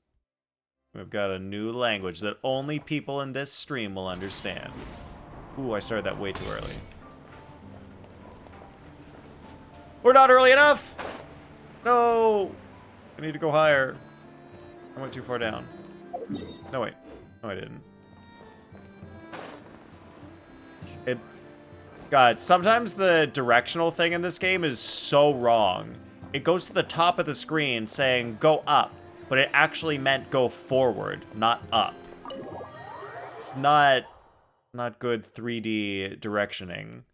We've got a new language that only people in this stream will understand. Ooh, I started that way too early. We're not early enough! No! I need to go higher. I went too far down. No, wait. No, I didn't. God, sometimes the directional thing in this game is so wrong. It goes to the top of the screen saying go up, but it actually meant go forward, not up. It's not good 3D directioning.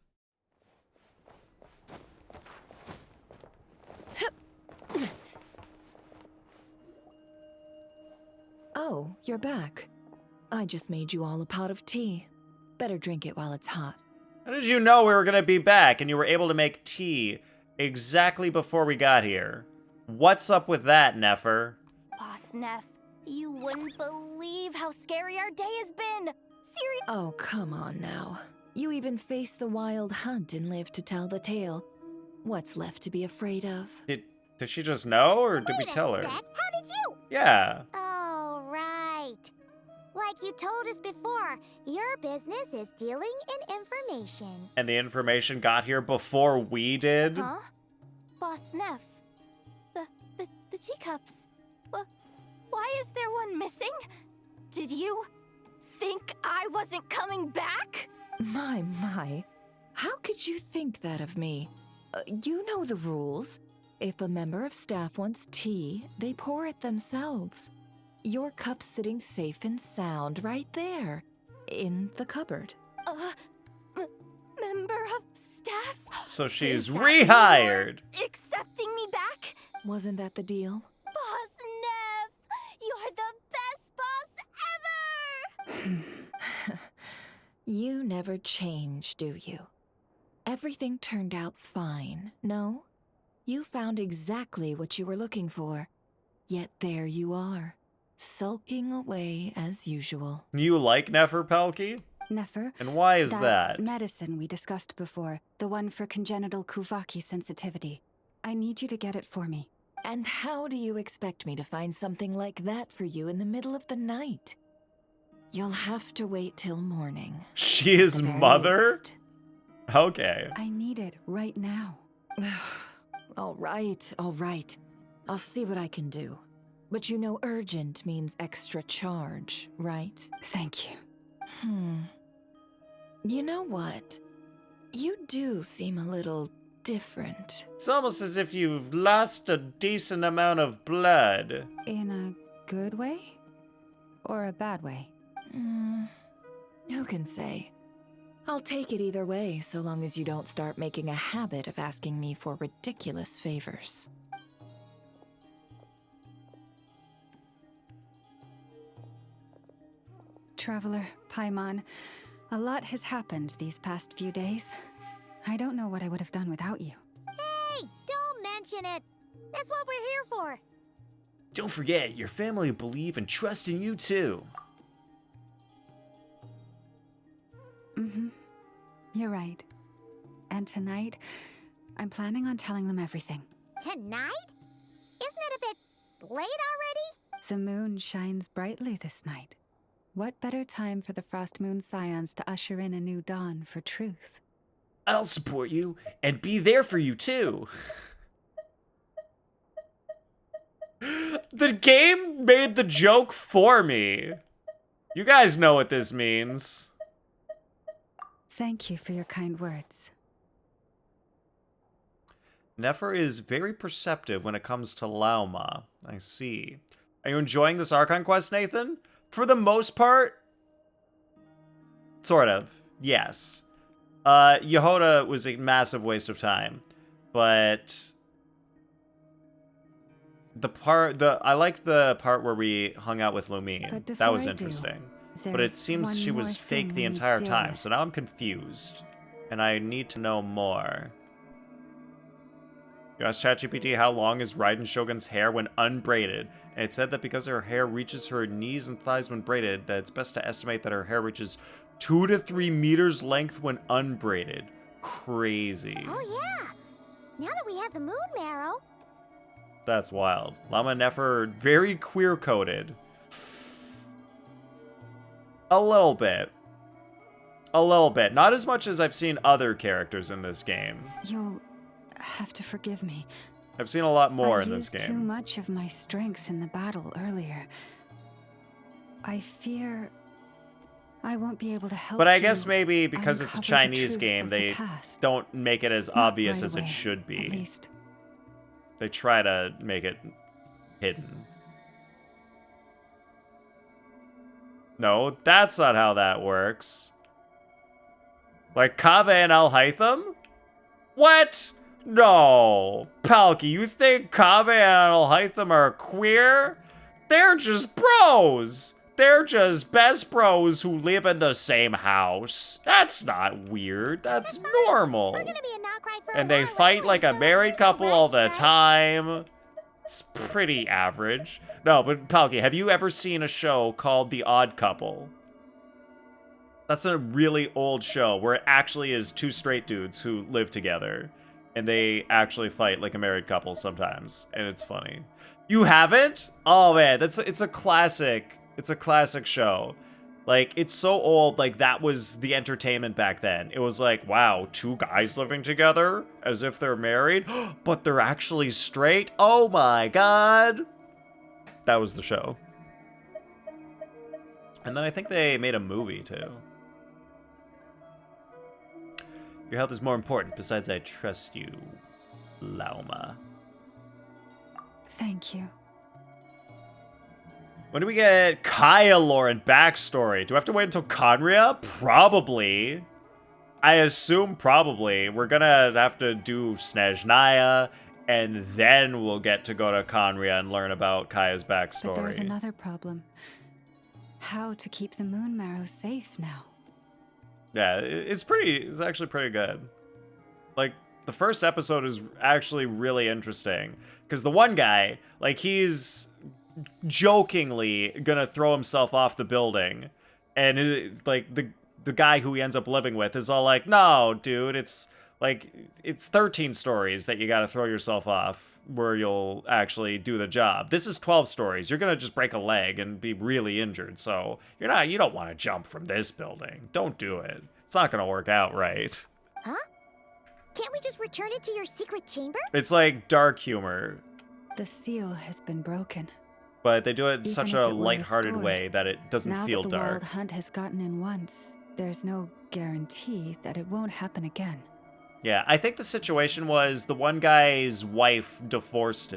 Oh, you're back. I just made you all a pot of tea. Better drink it while it's hot. How did you know we were gonna be back and you were able to make tea exactly before we got here? What's up with that, Nefer? Boss Neff, you wouldn't believe how scary our day has been. Seriously. Oh, come on now. You even faced the Wild Hunt and lived to tell the tale. What's left to be afraid of? Did she just know, or did we tell her? How did you? Yeah. Oh, right. Like you told us before, your business is dealing in information. And the information got here before we did? Huh? Boss Neff, teacups. Why is there one missing? Did you think I wasn't coming back? My. How could you think that of me? You know the rules. If a member of staff wants tea, they pour it themselves. Your cup's sitting safe and sound right there, in the cupboard. Member of staff? So she's Does that rehired. mean you're accepting me back? Wasn't that the deal? Boss Neff, you're the best boss ever! You never change, do you? Everything turned out fine, no? You found exactly what you were looking for. Yet there you are, sulking away as usual. You like Neferpelki? Nefer? And why is that? Medicine we discussed before, the one for congenital Kuvaki sensitivity. I need you to get it for me. And how do you expect me to find something like that for you in the middle of the night? You'll have to wait till morning. She is mother? Least. Okay. I need it right now. All right. I'll see what I can do. But you know urgent means extra charge, right? Thank you. You know what? You do seem a little different. It's almost as if you've lost a decent amount of blood. In a good way? Or a bad way? Who can say? I'll take it either way, so long as you don't start making a habit of asking me for ridiculous favors. Traveler, Paimon, a lot has happened these past few days. I don't know what I would have done without you. Hey, don't mention it. That's what we're here for. Don't forget, your family believe and trust in you too. You're right. And tonight, I'm planning on telling them everything. Tonight? Isn't it a bit late already? The moon shines brightly this night. What better time for the Frost Moon Scions to usher in a new dawn for truth? I'll support you and be there for you too. The game made the joke for me. You guys know what this means. Thank you for your kind words. Nefer is very perceptive when it comes to Lauma. I see. Are you enjoying this Archon quest, Nathan? For the most part, sort of, yes. Yehoda was a massive waste of time, but I liked the part where we hung out with Lumine. That was interesting. But it seems she was fake the entire time, so now I'm confused, and I need to know more. You asked ChatGPT how long is Raiden Shogun's hair when unbraided, and it said that because her hair reaches her knees and thighs when braided, that it's best to estimate that her hair reaches 2 to 3 meters length when unbraided. Crazy. Oh yeah. Now that we have the moon marrow. That's wild. Llama and Nefer are very queer-coded. A little bit. Not as much as I've seen other characters in this game. You'll have to forgive me. I've seen a lot more in this I used too game. much of my strength in the battle earlier. I fear I won't be able to help. But I you guess maybe because it's a uncover the Chinese truth game, of the they past. don't make it as Not obvious right as it away, should at be. least. They try to make it hidden. No, that's not how that works. Like Kaveh and Al-Haytham? What? No. Palki, you think Kaveh and Al-Haytham are queer? They're just bros. They're just best bros who live in the same house. That's not weird. That's normal. We're gonna be a Nod-Krai for a And they while fight anyway, like a so married there's no couple all rush, the right? time. It's pretty average. No, but Palki, have you ever seen a show called The Odd Couple? That's a really old show where it actually is 2 straight dudes who live together. And they actually fight like a married couple sometimes. And it's funny. You haven't? Oh man, it's a classic. It's a classic show. Like, it's so old, like, that was the entertainment back then. It was like, wow, two guys living together as if they're married, but they're actually straight? Oh my god! That was the show. And then I think they made a movie, too. Your health is more important. Besides, I trust you, Lauma. Thank you. When do we get Kaya lore and backstory? Do we have to wait until Conria? Probably. I assume probably. We're gonna have to do Snezhnaya, and then we'll get to go to Conria and learn about Kaya's backstory. But there's another problem. How to keep the Moon Marrow safe now? Yeah, it's actually pretty good. Like, the first episode is actually really interesting. Because the one guy, like, he's jokingly gonna throw himself off the building. And, like, the guy who he ends up living with is all like, no, dude, it's 13 stories that you gotta throw yourself off where you'll actually do the job. This is 12 stories. You're gonna just break a leg and be really injured, so you don't want to jump from this building. Don't do it. It's not gonna work out right. Huh? Can't we just return it to your secret chamber? It's like dark humor. The seal has been broken. But they do it in such a Even if it were lighthearted restored, way that it doesn't feel Now that the dark. wild hunt has gotten in once, there's no guarantee that it won't happen again. Yeah, I think the situation was the one guy's wife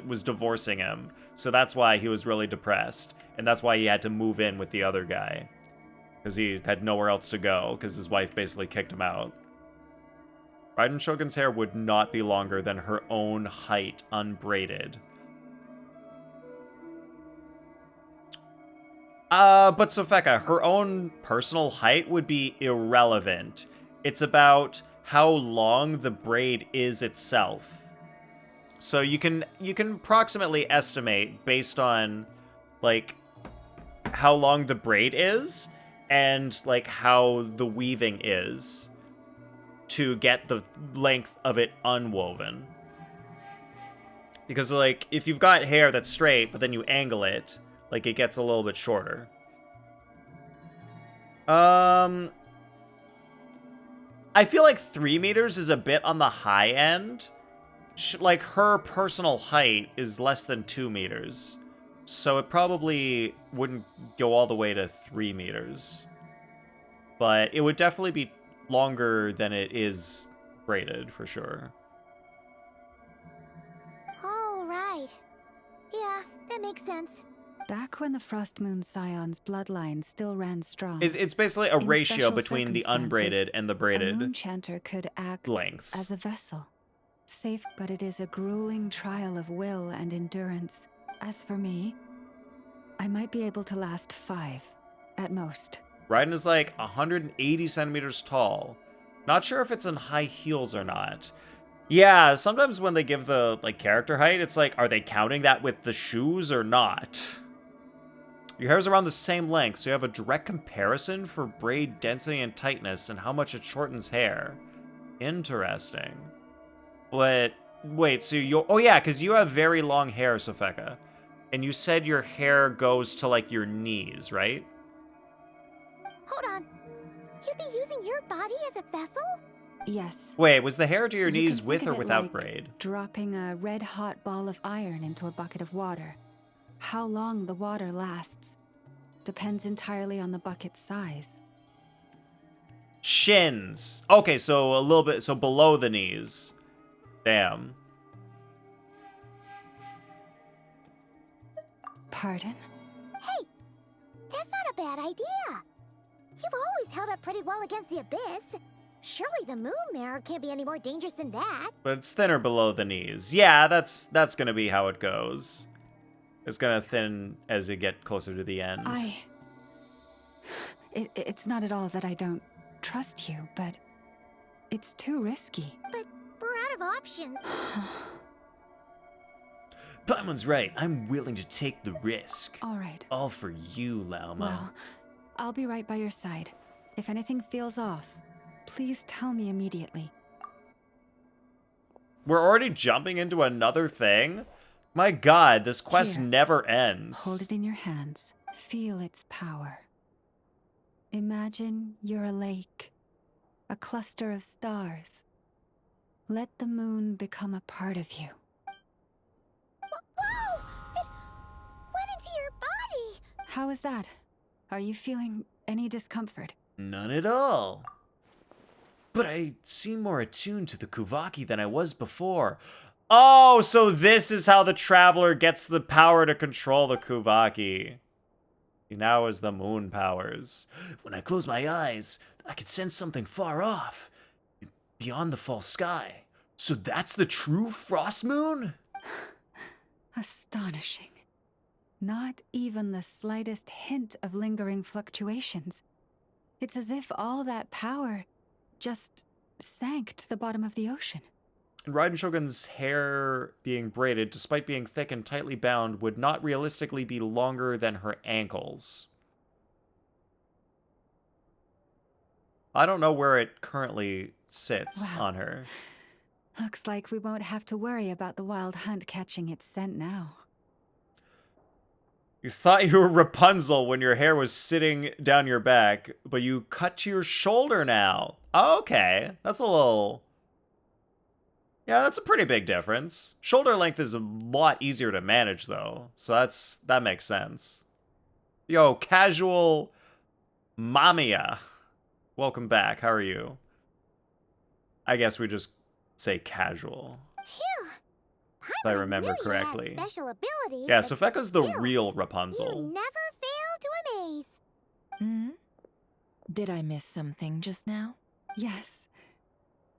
was divorcing him, so that's why he was really depressed, and that's why he had to move in with the other guy, because he had nowhere else to go, because his wife basically kicked him out. Raiden Shogun's hair would not be longer than her own height, unbraided. But Sopheka, her own personal height would be irrelevant. It's about how long the braid is itself. So you can approximately estimate based on like how long the braid is and like how the weaving is to get the length of it unwoven. Because like if you've got hair that's straight but then you angle it, like it gets a little bit shorter. I feel like 3 meters is a bit on the high end. Like, her personal height is less than 2 meters. So it probably wouldn't go all the way to 3 meters. But it would definitely be longer than it is braided, for sure. All right. Yeah, that makes sense. Back when the Frost Moon Scion's bloodline still ran strong. It's basically a in ratio special between the unbraided and the a braided moon chanter could act lengths. as a vessel. Safe, but it is a grueling trial of will and endurance. As for me, I might be able to last 5, at most. Raiden is like 180 centimeters tall. Not sure if it's in high heels or not. Yeah, sometimes when they give the like character height, it's like, are they counting that with the shoes or not? Your hair is around the same length, so you have a direct comparison for braid density and tightness and how much it shortens hair. Interesting. But, wait, so you... Oh yeah, because you have very long hair, Sopheka. And you said your hair goes to, like, your knees, right? Hold on. You'd be using your body as a vessel? Yes. Wait, was the hair to your You knees can with think or of it without like braid? Dropping a red-hot ball of iron into a bucket of water. How long the water lasts depends entirely on the bucket's size. Shins. Okay, so a little bit, so below the knees. Damn. Pardon? Hey, that's not a bad idea. You've always held up pretty well against the abyss. Surely the moon mirror can't be any more dangerous than that. But it's thinner below the knees. Yeah, that's gonna be how it goes. It's gonna thin as you get closer to the end. It's not at all that I don't trust you, but it's too risky. But we're out of options. Paimon's right. I'm willing to take the risk. All right. All for you, Lauma. Well, I'll be right by your side. If anything feels off, please tell me immediately. We're already jumping into another thing? My god, this quest Here. never ends. Hold it in your hands. Feel its power. Imagine you're a lake, a cluster of stars. Let the moon become a part of you. Whoa! It went into your body! How is that? Are you feeling any discomfort? None at all. But I seem more attuned to the Kuvaki than I was before. Oh, so this is how the Traveler gets the power to control the Kuvaki. He now has the moon powers. When I close my eyes, I can sense something far off, beyond the false sky. So that's the true frost moon? Astonishing. Not even the slightest hint of lingering fluctuations. It's as if all that power just sank to the bottom of the ocean. And Raiden Shogun's hair being braided, despite being thick and tightly bound, would not realistically be longer than her ankles. I don't know where it currently sits on her. Looks like we won't have to worry about the wild hunt catching its scent now. You thought you were Rapunzel when your hair was sitting down your back, but you cut to your shoulder now. Okay, that's a little... Yeah, that's a pretty big difference. Shoulder length is a lot easier to manage, though, so that makes sense. Yo, Casual Mamiya. Welcome back, how are you? I guess we just say Casual. Phew! If I remember correctly. Special abilities, Yeah, but Sopheka's the still, real Rapunzel. You never fail to amaze. Hmm? Did I miss something just now? Yes.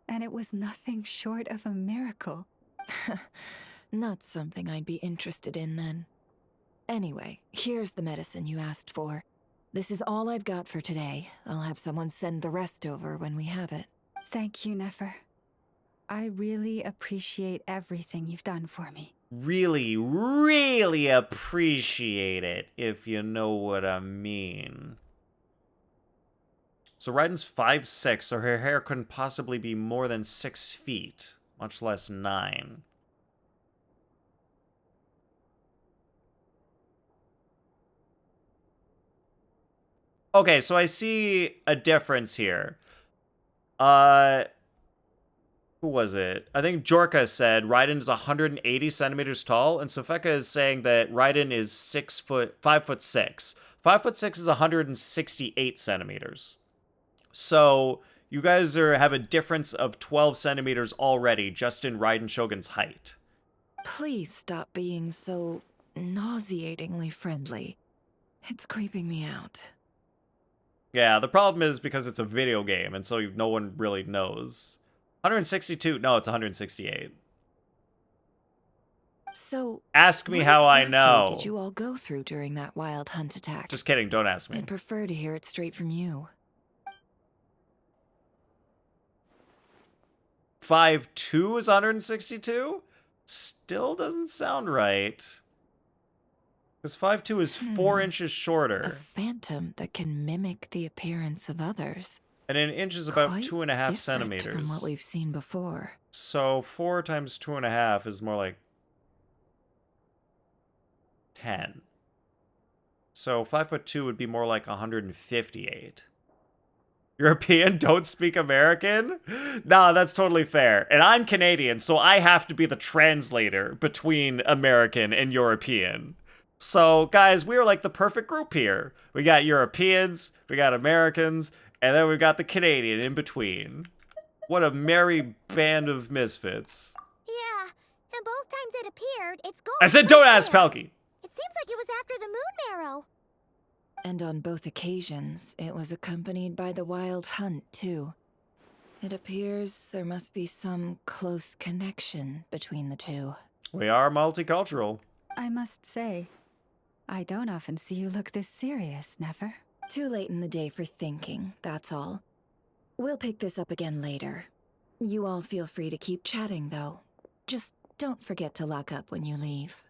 And it was nothing short of a miracle. Not something I'd be interested in then. Anyway, here's the medicine you asked for. This is all I've got for today. I'll have someone send the rest over when we have it. Thank you, Nefer. I really appreciate everything you've done for me. Really, really appreciate it, if you know what I mean. So Raiden's 5'6", so her hair couldn't possibly be more than 6 feet, much less 9. Okay, so I see a difference here. Who was it? I think Jorka said Raiden is 180 centimeters tall, and Sopheka is saying that Raiden is 5'6". 5'6" is 168 centimeters. So you guys have a difference of 12 centimeters already just in Raiden Shogun's height. Please stop being so nauseatingly friendly. It's creeping me out. Yeah, the problem is because it's a video game, and so no one really knows. 162? No, it's 168. So, ask me what how I exactly know. did you all go through during that wild hunt attack? Just kidding, don't ask me. I'd prefer to hear it straight from you. 5'2" is 162? Still doesn't sound right. Because 5'2" is 4 inches shorter. A phantom that can mimic the appearance of others. And an inch is about Quite 2.5 different centimeters. from what we've seen before. So 4 times 2.5 is more like 10. So 5'2" would be more like 158. European don't speak American? Nah, that's totally fair. And I'm Canadian, so I have to be the translator between American and European. So, guys, we are like the perfect group here. We got Europeans, we got Americans, and then we've got the Canadian in between. What a merry band of misfits. Yeah, and both times it appeared, its goal. I said don't ask Palki! It seems like it was after the moon marrow. And on both occasions, it was accompanied by the wild hunt, too. It appears there must be some close connection between the two. We are multicultural. I must say, I don't often see you look this serious, Nefer. Too late in the day for thinking, that's all. We'll pick this up again later. You all feel free to keep chatting, though. Just don't forget to lock up when you leave.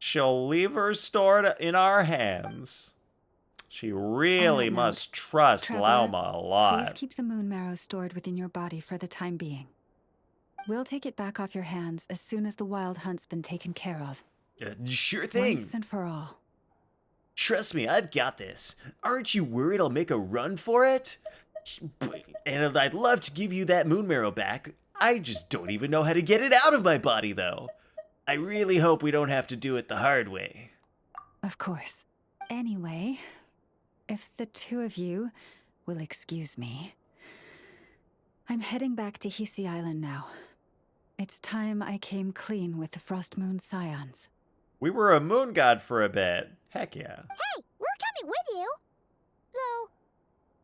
She'll leave her stored in our hands. She really must trust Lauma a lot. Please keep the moon marrow stored within your body for the time being. We'll take it back off your hands as soon as the wild hunt's been taken care of. Sure thing. Once and for all. trust me, I've got this. Aren't you worried I'll make a run for it? And I'd love to give you that moon marrow back. I just don't even know how to get it out of my body, though. I really hope we don't have to do it the hard way. Of course. Anyway, if the two of you will excuse me, I'm heading back to Hisi Island now. It's time I came clean with the Frost Moon Scions. We were a moon god for a bit. Heck yeah. Hey, we're coming with you. Though,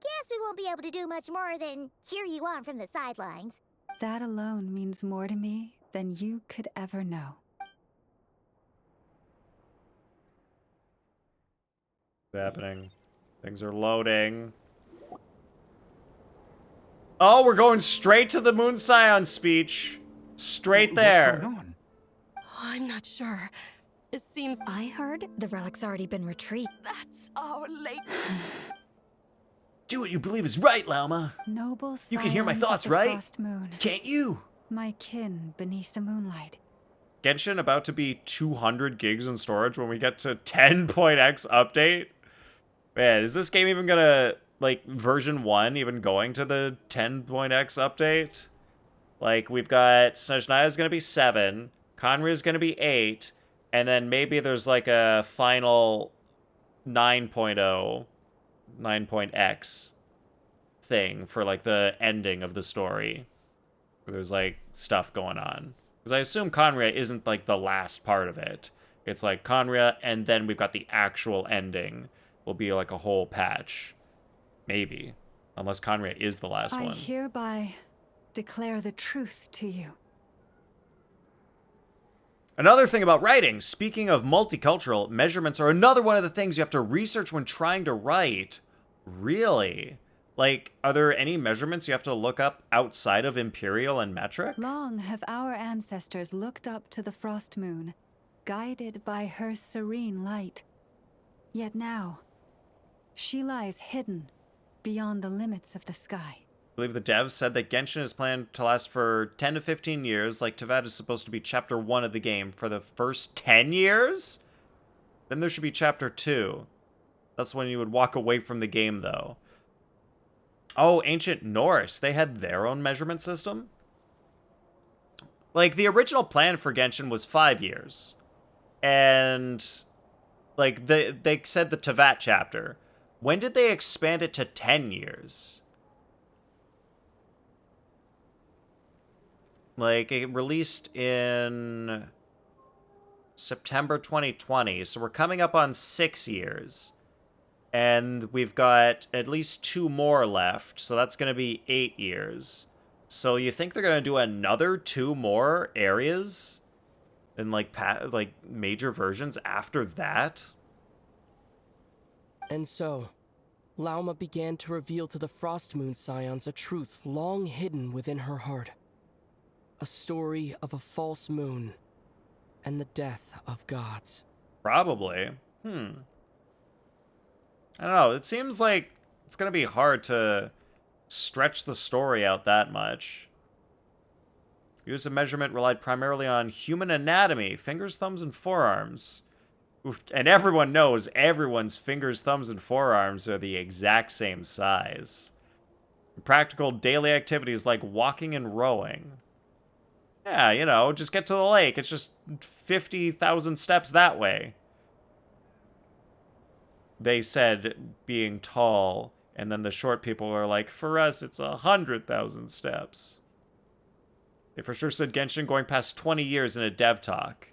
guess we won't be able to do much more than cheer you on from the sidelines. That alone means more to me than you could ever know. What's happening? Things are loading. Oh, we're going straight to the Moon Scion speech. Straight there. What's going on? I'm not sure. It seems I heard the relic's already been retrieved. that's our late. Do what you believe is right, Lauma. Noble You can hear my scions of thoughts, the right? Frost Moon, Can't you? my kin beneath the moonlight. Genshin about to be 200 gigs in storage when we get to 10.x update. Man, is this game even gonna, like, version 1 even going to the 10.x update? Like, we've got Snezhnaya's gonna be 7, Conria's gonna be 8, and then maybe there's, like, a final 9.0, 9.x thing for, like, the ending of the story. Where there's, like, stuff going on. Because I assume Conria isn't, like, the last part of it. It's, like, Conria, and then we've got the actual ending. Will be, like, a whole patch. Maybe. Unless Conria is the last one. I hereby declare the truth to you. Another thing about writing, speaking of multicultural, measurements are another one of the things you have to research when trying to write. Really? Like, are there any measurements you have to look up outside of imperial and metric? Long have our ancestors looked up to the Frost Moon, guided by her serene light. Yet now, she lies hidden beyond the limits of the sky. I believe the devs said that Genshin is planned to last for 10 to 15 years, like Tevat is supposed to be chapter 1 of the game for the first 10 years? Then there should be chapter 2. That's when you would walk away from the game, though. Oh, ancient Norse. They had their own measurement system? Like, the original plan for Genshin was 5 years. And, like, they said the Tevat chapter. When did they expand it to 10 years? Like, it released in September 2020, so we're coming up on 6 years. And we've got at least 2 more left, so that's going to be 8 years. So you think they're going to do another 2 more areas in, like, major versions after that? And so, Lauma began to reveal to the Frost Moon Scions a truth long hidden within her heart. A story of a false moon and the death of gods. Probably. I don't know. It seems like it's going to be hard to stretch the story out that much. Use of measurement relied primarily on human anatomy, fingers, thumbs, and forearms. Oof, and everyone knows everyone's fingers, thumbs, and forearms are the exact same size. Practical daily activities like walking and rowing. Yeah, you know, just get to the lake. It's just 50,000 steps that way. They said being tall, and then the short people are like, for us, it's 100,000 steps. They for sure said Genshin going past 20 years in a dev talk.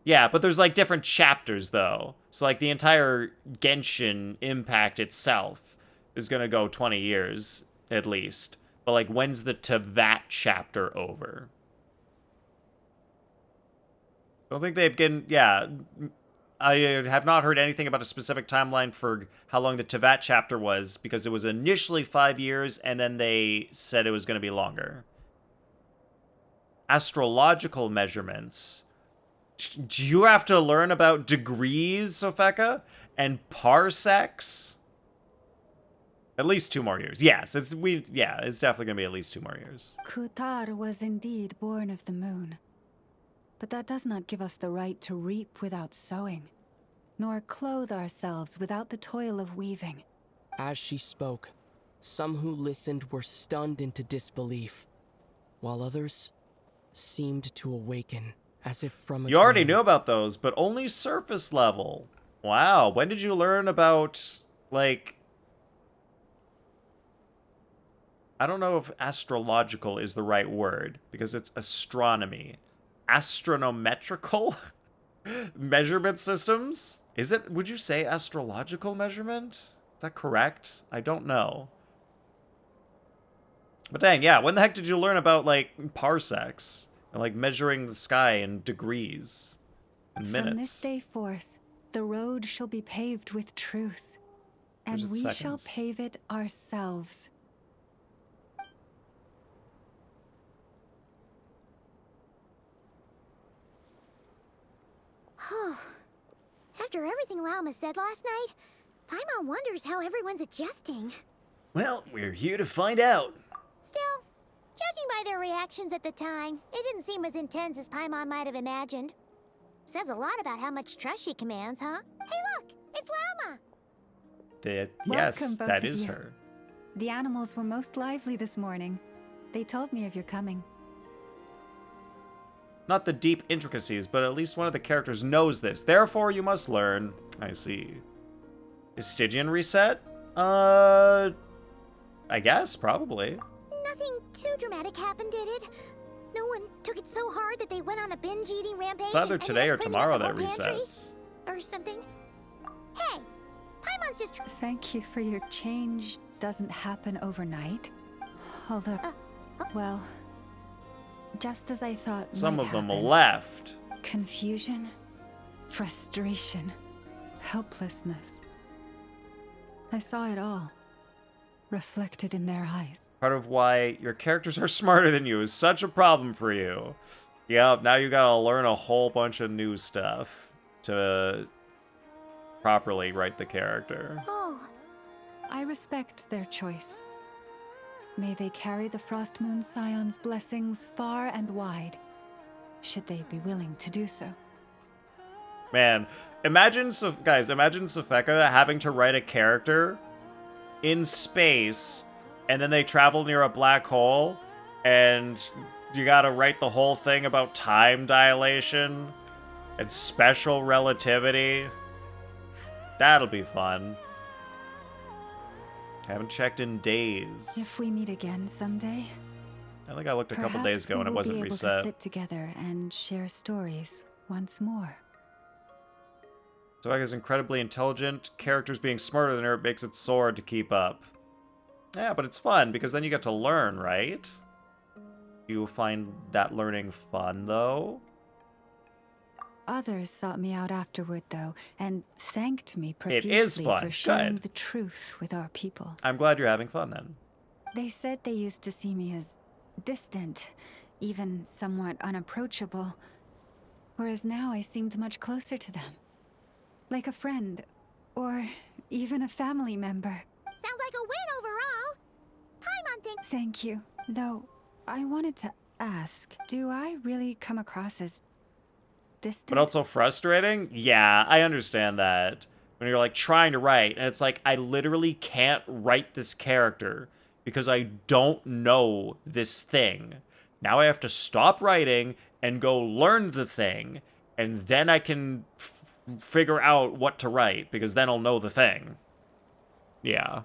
Yeah, but there's, like, different chapters, though. So, like, the entire Genshin impact itself is going to go 20 years, at least. But, like, when's the Tevat chapter over? I don't think they've been... Yeah, I have not heard anything about a specific timeline for how long the Tevat chapter was, because it was initially 5 years, and then they said it was going to be longer. Astrological measurements. Do you have to learn about degrees, Sopheka? And parsecs? At least 2 more years. Yes, it's definitely going to be at least 2 more years. Kutar was indeed born of the moon. But that does not give us the right to reap without sowing. nor clothe ourselves without the toil of weaving. As she spoke, some who listened were stunned into disbelief, while others seemed to awaken, as if from a You already dream. knew about those, but only surface level. Wow, when did you learn about, like... I don't know if astrological is the right word, because it's astronomy. Astronometrical measurement systems? Is it, would you say astrological measurement? Is that correct? I don't know. But dang, yeah, when the heck did you learn about, like, parsecs? And, like, measuring the sky in degrees and minutes? From this day forth, the road shall be paved with truth, and it we shall seconds? pave it ourselves. After everything Lauma said last night, Paimon wonders how everyone's adjusting. Well, we're here to find out. Still, judging by their reactions at the time, it didn't seem as intense as Paimon might have imagined. Says a lot about how much trust she commands, huh? Hey look, it's Lauma! Yes, Welcome, both that of is you. her. The animals were most lively this morning. They told me of your coming. Not the deep intricacies, but at least one of the characters knows this. Therefore, you must learn. I see. Is Stygian reset? I guess, probably. Nothing too dramatic happened, did it? No one took it so hard that they went on a binge-eating rampage. It's either and today ended or up cleaning tomorrow up the that whole pantry? resets. Or something. Hey, Paimon's just... Thank you for your change. Doesn't happen overnight. Although, well, just as I thought Some might of them happen. left. Confusion, frustration, helplessness. I saw it all, reflected in their eyes. Part of why your characters are smarter than you is such a problem for you. Yep, now you gotta learn a whole bunch of new stuff to properly write the character. Oh. I respect their choice. May they carry the Frost Moon Scion's blessings far and wide, should they be willing to do so. Man, imagine Sopheka having to write a character in space, and then they travel near a black hole, and you gotta write the whole thing about time dilation and special relativity. That'll be fun. Haven't checked in days. If we meet again someday, I think I looked a couple days ago and it we will wasn't be able reset. to sit together and share stories once more. Sopheka's incredibly intelligent. Characters being smarter than her makes it sore to keep up. Yeah, but it's fun because then you get to learn, right? You find that learning fun, though? Others sought me out afterward, though, and thanked me It profusely is fun. for sharing Good. the truth with our people. I'm glad you're having fun, then. They said they used to see me as distant, even somewhat unapproachable, whereas now I seemed much closer to them. Like a friend, or even a family member. Sounds like a win overall. Paimon thinks... Thank you. Though, I wanted to ask, do I really come across as distant? But also frustrating? Yeah, I understand that. When you're, like, trying to write, and it's like, I literally can't write this character because I don't know this thing. Now I have to stop writing and go learn the thing, and then I can figure out what to write, because then I'll know the thing. Yeah.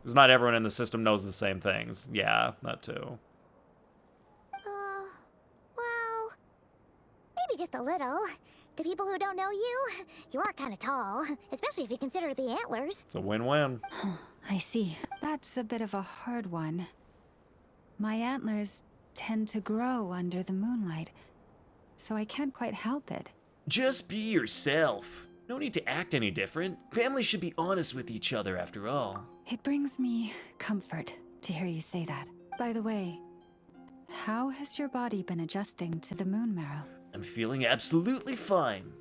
Because not everyone in the system knows the same things. Yeah, that too. Well, maybe just a little. To people who don't know you, you are kind of tall, especially if you consider the antlers. It's a win-win. I see. That's a bit of a hard one. My antlers tend to grow under the moonlight, so I can't quite help it. Just be yourself. No need to act any different. Families should be honest with each other after all. It brings me comfort to hear you say that. By the way, how has your body been adjusting to the moon marrow? I'm feeling absolutely fine.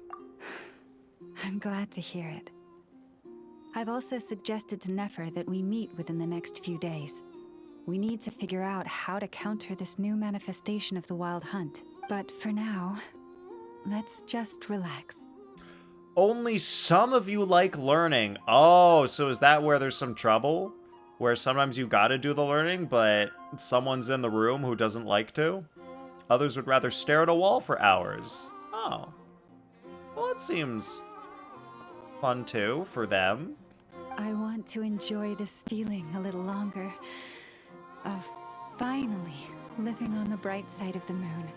I'm glad to hear it. I've also suggested to Nefer that we meet within the next few days. We need to figure out how to counter this new manifestation of the Wild Hunt. But for now, let's just relax. Only some of you like learning. Oh, so is that where there's some trouble? Where sometimes you gotta do the learning, but someone's in the room who doesn't like to? Others would rather stare at a wall for hours. Oh. Well, it seems fun too, for them. I want to enjoy this feeling a little longer. Of finally living on the bright side of the moon.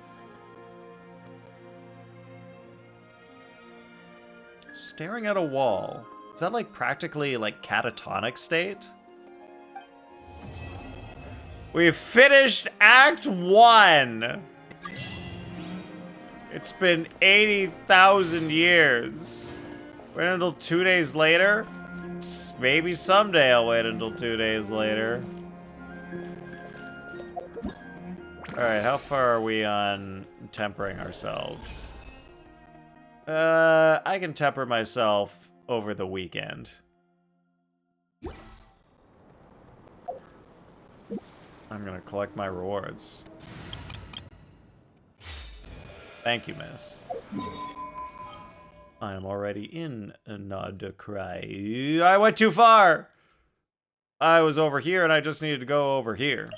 Staring at a wall. Is that like practically like catatonic state? We finished Act 1! It's been 80,000 years. Wait until 2 days later? Maybe someday I'll wait until 2 days later. Alright, how far are we on tempering ourselves? I can temper myself over the weekend. I'm gonna collect my rewards. Thank you, miss. I am already in Nod-Krai. I went too far! I was over here and I just needed to go over here.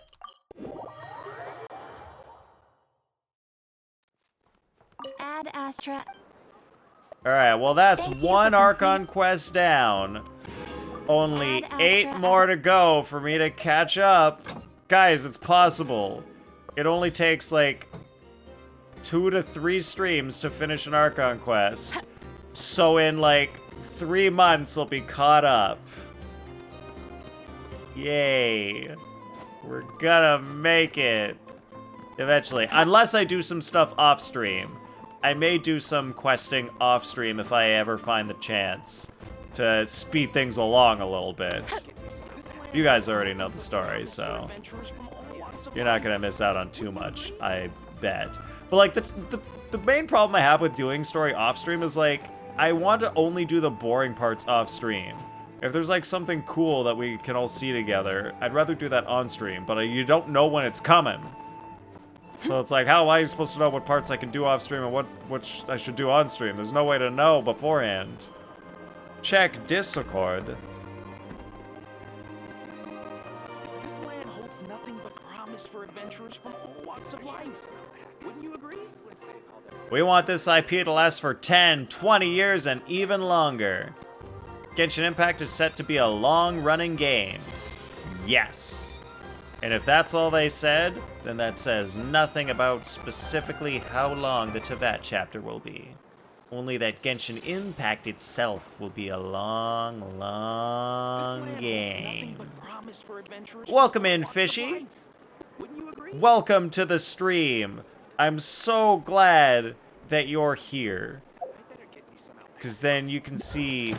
Ad Astra. Alright, well that's one Archon quest down. Only 8 more to go for me to catch up. Guys, it's possible. It only takes like 2 to 3 streams to finish an Archon quest. So in like 3 months, I'll be caught up. Yay. We're gonna make it. Eventually. Unless I do some stuff off stream. I may do some questing off stream if I ever find the chance to speed things along a little bit. You guys already know the story, so you're not gonna miss out on too much, I bet. But like the main problem I have with doing story off stream is like I want to only do the boring parts off stream. If there's like something cool that we can all see together, I'd rather do that on stream, but you don't know when it's coming. So it's like, how am I supposed to know what parts I can do off stream and what I should do on stream? There's no way to know beforehand. Check Discord. This land holds nothing but promise for adventurers from all walks of life. Wouldn't you agree? We want this IP to last for 10, 20 years, and even longer. Genshin Impact is set to be a long-running game. Yes. And if that's all they said, then that says nothing about specifically how long the Tevat chapter will be. Only that Genshin Impact itself will be a long, long game. Welcome in, Fishy. Welcome to the stream. I'm so glad that you're here. Because then you can see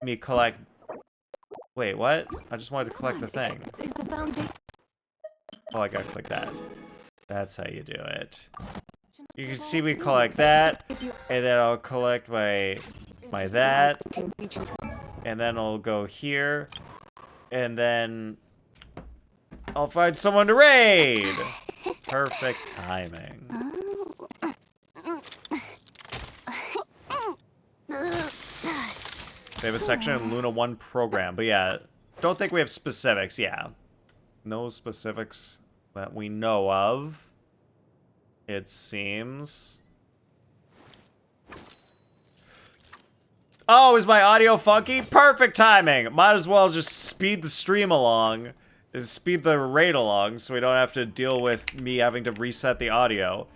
me collect... Wait, what? I just wanted to collect the thing. Oh, I gotta click that. That's how you do it. You can see me collect that, and then I'll collect my that, and then I'll go here, and then I'll find someone to raid. Perfect timing. They have a section in Luna 1 program, but yeah, don't think we have specifics, yeah. No specifics that we know of, it seems. Oh, is my audio funky? Perfect timing! Might as well just speed the stream along, just speed the raid along, so we don't have to deal with me having to reset the audio.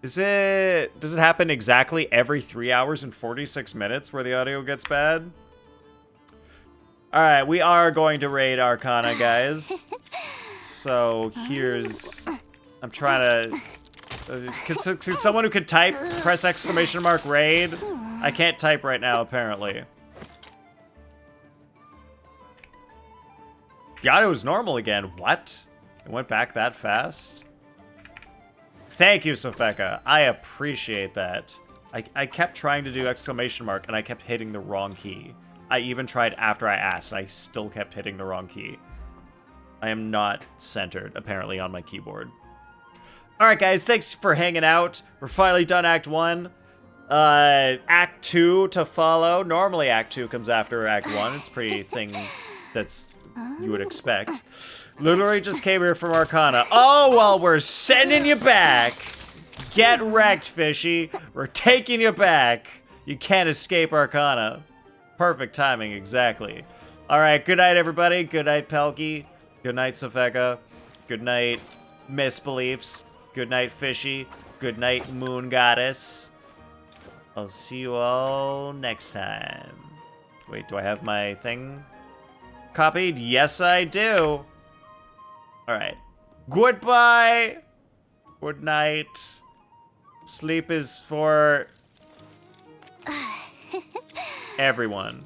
Does it happen exactly every 3 hours and 46 minutes where the audio gets bad? Alright, we are going to raid Arcana, guys. So here's... I'm trying to... Could someone who could type press exclamation mark raid? I can't type right now, apparently. The audio's normal again. What? It went back that fast? Thank you, Sopheka. I appreciate that. I kept trying to do exclamation mark, and I kept hitting the wrong key. I even tried after I asked, and I still kept hitting the wrong key. I am not centered, apparently, on my keyboard. Alright, guys, thanks for hanging out. We're finally done Act 1. Act 2 to follow. Normally Act 2 comes after Act 1. It's pretty thing that's you would expect. Literally just came here from Arcana. Oh, well, we're sending you back. Get wrecked, fishy. We're taking you back. You can't escape Arcana. Perfect timing, exactly. All right, good night, everybody. Good night, Pelkey. Good night, Sopheka. Good night, Misbeliefs. Good night, Fishy. Good night, Moon Goddess. I'll see you all next time. Wait, do I have my thing copied? Yes, I do. All right. Goodbye. Good night. Sleep is for everyone.